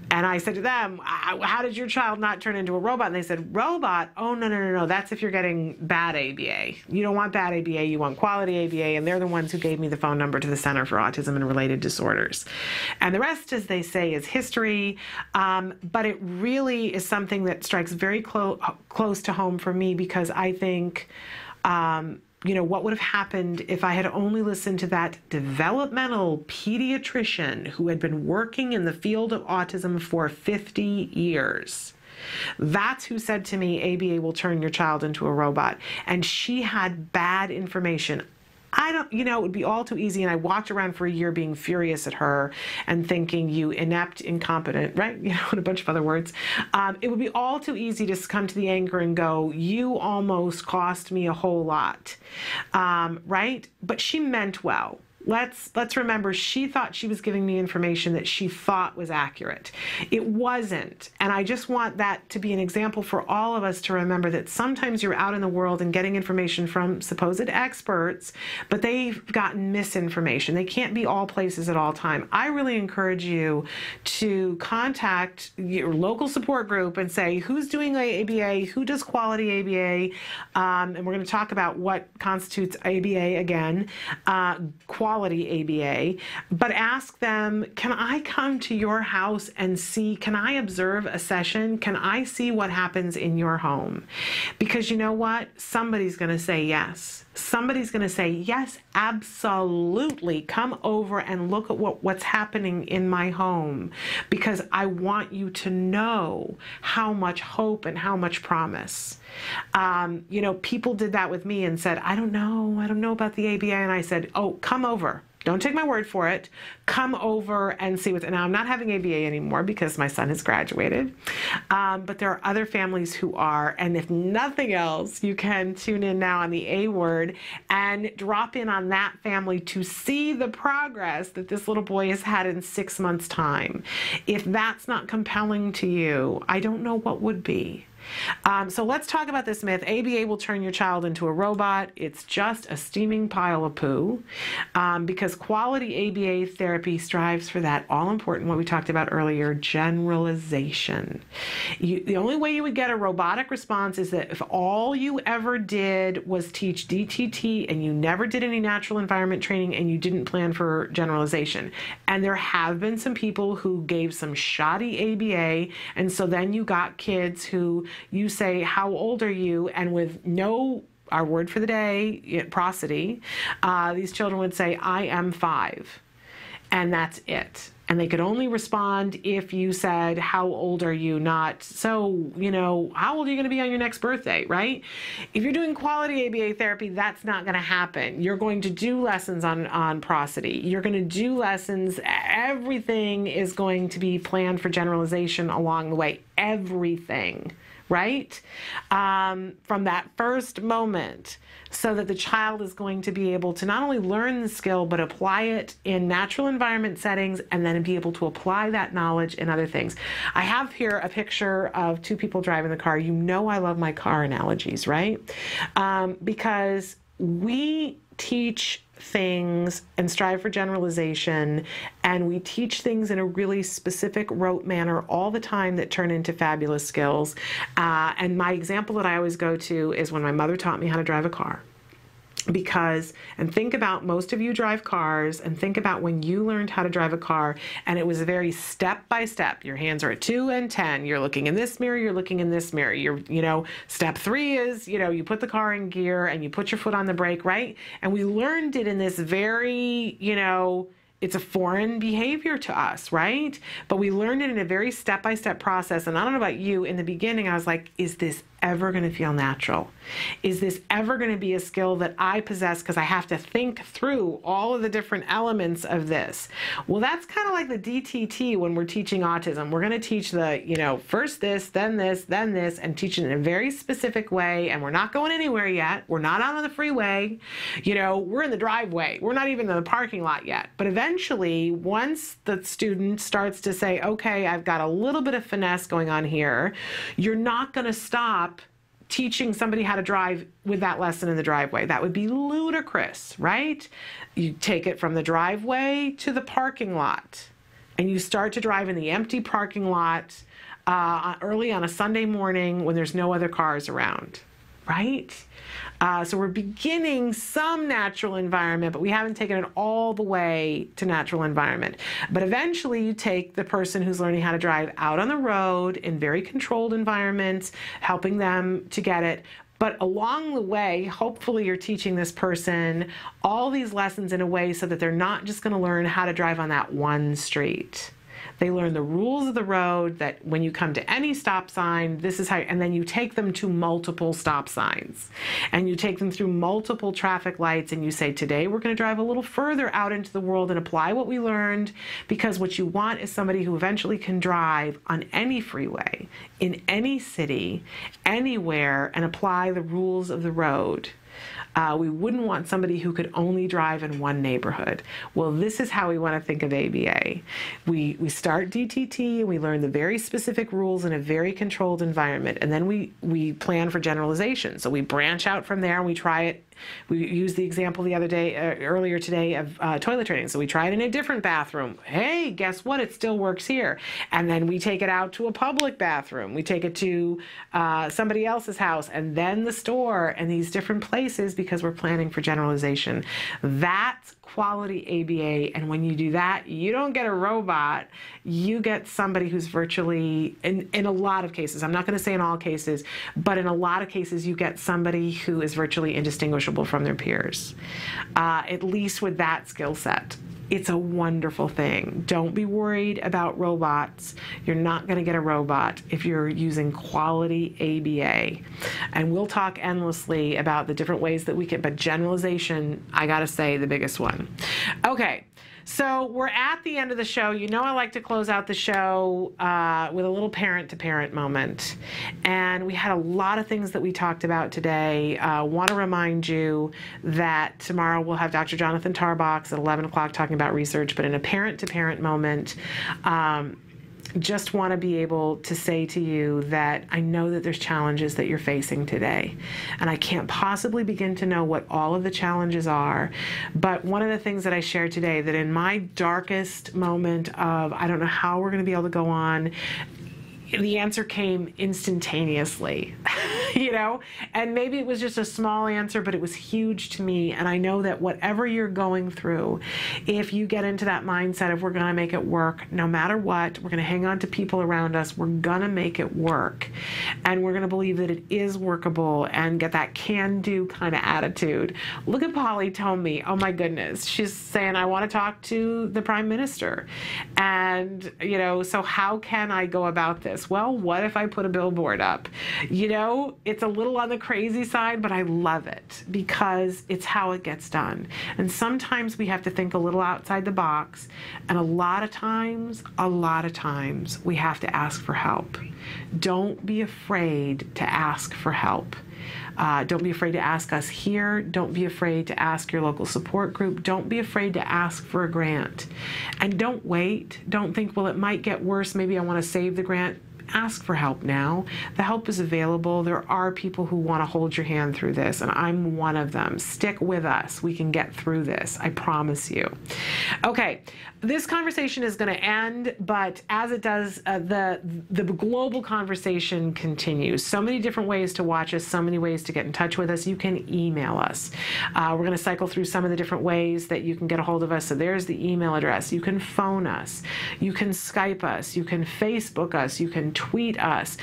Speaker 2: And I said to them, how did your child not turn into a robot? And they said, robot? Oh, no. That's if you're getting bad ABA. You don't want bad ABA, you want quality ABA. And they're the ones who gave me the phone number to the Center for Autism and Related Disorders. And the rest, as they say, is history. But it really is something that strikes very close to home for me, because I think, you know, what would have happened if I had only listened to that developmental pediatrician who had been working in the field of autism for 50 years? That's who said to me, ABA will turn your child into a robot. And she had bad information. It would be all too easy. And I walked around for a year being furious at her and thinking, you inept, incompetent, right? You know, and a bunch of other words. It would be all too easy to come to the anger and go, you almost cost me a whole lot, right? But she meant well. Let's remember, she thought she was giving me information that she thought was accurate. It wasn't. And I just want that to be an example for all of us to remember that sometimes you're out in the world and getting information from supposed experts, but they've gotten misinformation. They can't be all places at all time. I really encourage you to contact your local support group and say, who's doing ABA, who does quality ABA, and we're going to talk about what constitutes ABA again. Quality quality ABA, but ask them, can I come to your house and see, can I observe a session? Can I see what happens in your home? Because you know what? Somebody's going to say yes. Somebody's going to say, yes, absolutely. Come over and look at what's happening in my home, because I want you to know how much hope and how much promise. You know, people did that with me and said, I don't know about the ABA. And I said, oh, come over. Don't take my word for it. Come over and see what's. Now, I'm not having ABA anymore because my son has graduated. But there are other families who are. And if nothing else, you can tune in now on the A Word and drop in on that family to see the progress that this little boy has had in 6 months' time. If that's not compelling to you, I don't know what would be. So let's talk about this myth. ABA will turn your child into a robot. It's just a steaming pile of poo, because quality ABA therapy strives for that all-important, what we talked about earlier, generalization. The only way you would get a robotic response is that if all you ever did was teach DTT and you never did any natural environment training and you didn't plan for generalization. And there have been some people who gave some shoddy ABA, and so then you got kids who you say, how old are you? And with no, our word for the day, prosody, these children would say, I am 5. And that's it. And they could only respond if you said, how old are you? Not, so, you know, how old are you going to be on your next birthday, right? If you're doing quality ABA therapy, that's not going to happen. You're going to do lessons on prosody. You're going to do lessons. Everything is going to be planned for generalization along the way. Everything. Right? From that first moment, so that the child is going to be able to not only learn the skill, but apply it in natural environment settings, and then be able to apply that knowledge in other things. I have here a picture of 2 people driving the car. You know I love my car analogies, right? Because we teach things and strive for generalization, and we teach things in a really specific rote manner all the time that turn into fabulous skills. And my example that I always go to is when my mother taught me how to drive a car. Because, and think about, most of you drive cars, and think about when you learned how to drive a car, and it was very step by step. Your hands are at 2 and 10. You're looking in this mirror, you're looking in this mirror. Step 3 is, you put the car in gear and you put your foot on the brake, right? And we learned it in this very, it's a foreign behavior to us, right? But we learned it in a very step-by-step process. And I don't know about you, in the beginning, I was like, is this ever going to feel natural? Is this ever going to be a skill that I possess because I have to think through all of the different elements of this? Well, that's kind of like the DTT when we're teaching autism. We're going to teach the, first this, then and teach it in a very specific way. And we're not going anywhere yet. We're not out on the freeway. We're in the driveway. We're not even in the parking lot yet. But eventually, once the student starts to say, okay, I've got a little bit of finesse going on here, you're not going to stop teaching somebody how to drive with that lesson in the driveway. That would be ludicrous, right? You take it from the driveway to the parking lot, and you start to drive in the empty parking lot early on a Sunday morning when there's no other cars around, right? So we're beginning some natural environment, but we haven't taken it all the way to natural environment. But eventually you take the person who's learning how to drive out on the road in very controlled environments, helping them to get it. But along the way, hopefully you're teaching this person all these lessons in a way so that they're not just going to learn how to drive on that one street. They learn the rules of the road, that when you come to any stop sign, this is how, and then you take them to multiple stop signs, and you take them through multiple traffic lights, and you say, today we're going to drive a little further out into the world and apply what we learned, because what you want is somebody who eventually can drive on any freeway, in any city, anywhere, and apply the rules of the road. We wouldn't want somebody who could only drive in one neighborhood. Well, this is how we want to think of ABA. We start DTT, and we learn the very specific rules in a very controlled environment, and then we plan for generalization. So we branch out from there, and we try it. We used the example the other day, earlier today, of toilet training. So we try it in a different bathroom. Hey, guess what? It still works here. And then we take it out to a public bathroom. We take it to somebody else's house, and then the store, and these different places, because we're planning for generalization. That's quality ABA. And when you do that, you don't get a robot, you get somebody who's virtually, in a lot of cases, I'm not going to say in all cases, but in a lot of cases, you get somebody who is virtually indistinguishable from their peers, at least with that skill set. It's a wonderful thing. Don't be worried about robots. You're not going to get a robot if you're using quality ABA. And we'll talk endlessly about the different ways that we can, but generalization, I got to say, the biggest one. Okay. So we're at the end of the show. You know I like to close out the show with a little parent-to-parent moment. And we had a lot of things that we talked about today. Want to remind you that tomorrow we'll have Dr. Jonathan Tarbox at 11 o'clock talking about research, but in a parent-to-parent moment, just want to be able to say to you that I know that there's challenges that you're facing today, and I can't possibly begin to know what all of the challenges are. But one of the things that I shared today, that in my darkest moment of I don't know how we're going to be able to go on, the answer came instantaneously, you know, and maybe it was just a small answer, but it was huge to me. And I know that whatever you're going through, if you get into that mindset of we're going to make it work no matter what, we're going to hang on to people around us, we're going to make it work, and we're going to believe that it is workable and get that can-do kind of attitude. Look at Polly Tomey. Oh my goodness. She's saying, I want to talk to the Prime Minister. And, you know, so how can I go about this? Well, what if I put a billboard up? You know, it's a little on the crazy side, but I love it because it's how it gets done. And sometimes we have to think a little outside the box. And a lot of times, we have to ask for help. Don't be afraid to ask for help. Don't be afraid to ask us here. Don't be afraid to ask your local support group. Don't be afraid to ask for a grant. And don't wait. Don't think, well, it might get worse. Maybe I want to save the grant. Ask for help now. The help is available. There are people who want to hold your hand through this, and I'm one of them. Stick with us. We can get through this. I promise you. Okay, this conversation is going to end, but as it does, the global conversation continues. So many different ways to watch us, so many ways to get in touch with us. You can email us. We're going to cycle through some of the different ways that you can get a hold of us. So there's the email address. You can phone us. You can Skype us. You can Facebook us. You can tweet us.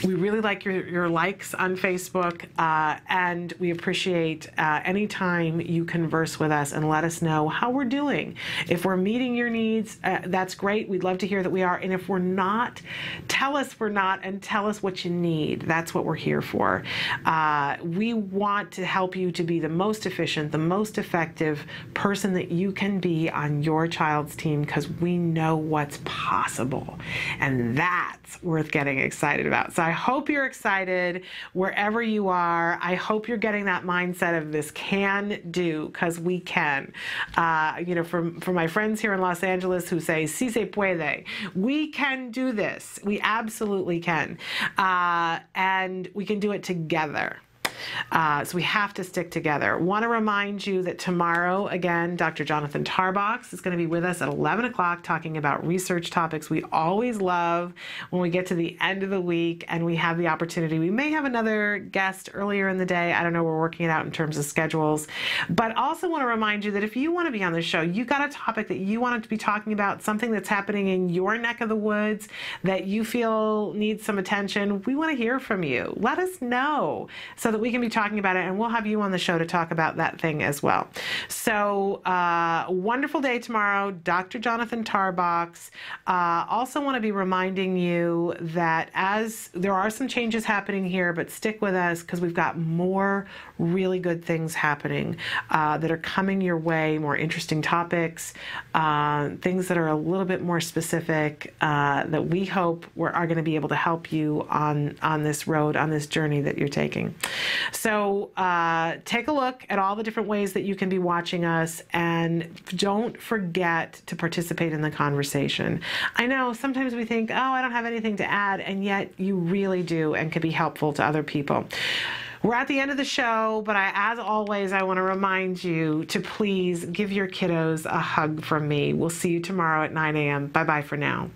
Speaker 2: We really like your likes on Facebook, and we appreciate any time you converse with us and let us know how we're doing. If we're meeting your needs, that's great. We'd love to hear that we are. And if we're not, tell us we're not and tell us what you need. That's what we're here for. We want to help you to be the most efficient, the most effective person that you can be on your child's team, because we know what's possible. And that's worth getting excited about. So I hope you're excited wherever you are. I hope you're getting that mindset of this can do, because we can. You know, for my friends here in Los Angeles who say, si se puede, we can do this. We absolutely can. And we can do it together. So we have to stick together. Want to remind you that tomorrow, again, Dr. Jonathan Tarbox is going to be with us at 11 o'clock talking about research topics we always love when we get to the end of the week and we have the opportunity. We may have another guest earlier in the day. I don't know. We're working it out in terms of schedules. But also want to remind you that if you want to be on the show, you got a topic that you want to be talking about, something that's happening in your neck of the woods that you feel needs some attention, we want to hear from you. Let us know so that we can be talking about it, and we'll have you on the show to talk about that thing as well. So wonderful day tomorrow, Dr. Jonathan Tarbox. Also want to be reminding you that as there are some changes happening here, but stick with us because we've got more really good things happening that are coming your way, more interesting topics, things that are a little bit more specific that we hope are going to be able to help you on this road, on this journey that you're taking. So take a look at all the different ways that you can be watching us, and don't forget to participate in the conversation. I know sometimes we think, oh, I don't have anything to add, and yet you really do and can be helpful to other people. We're at the end of the show, but as always, I want to remind you to please give your kiddos a hug from me. We'll see you tomorrow at 9 a.m. Bye-bye for now.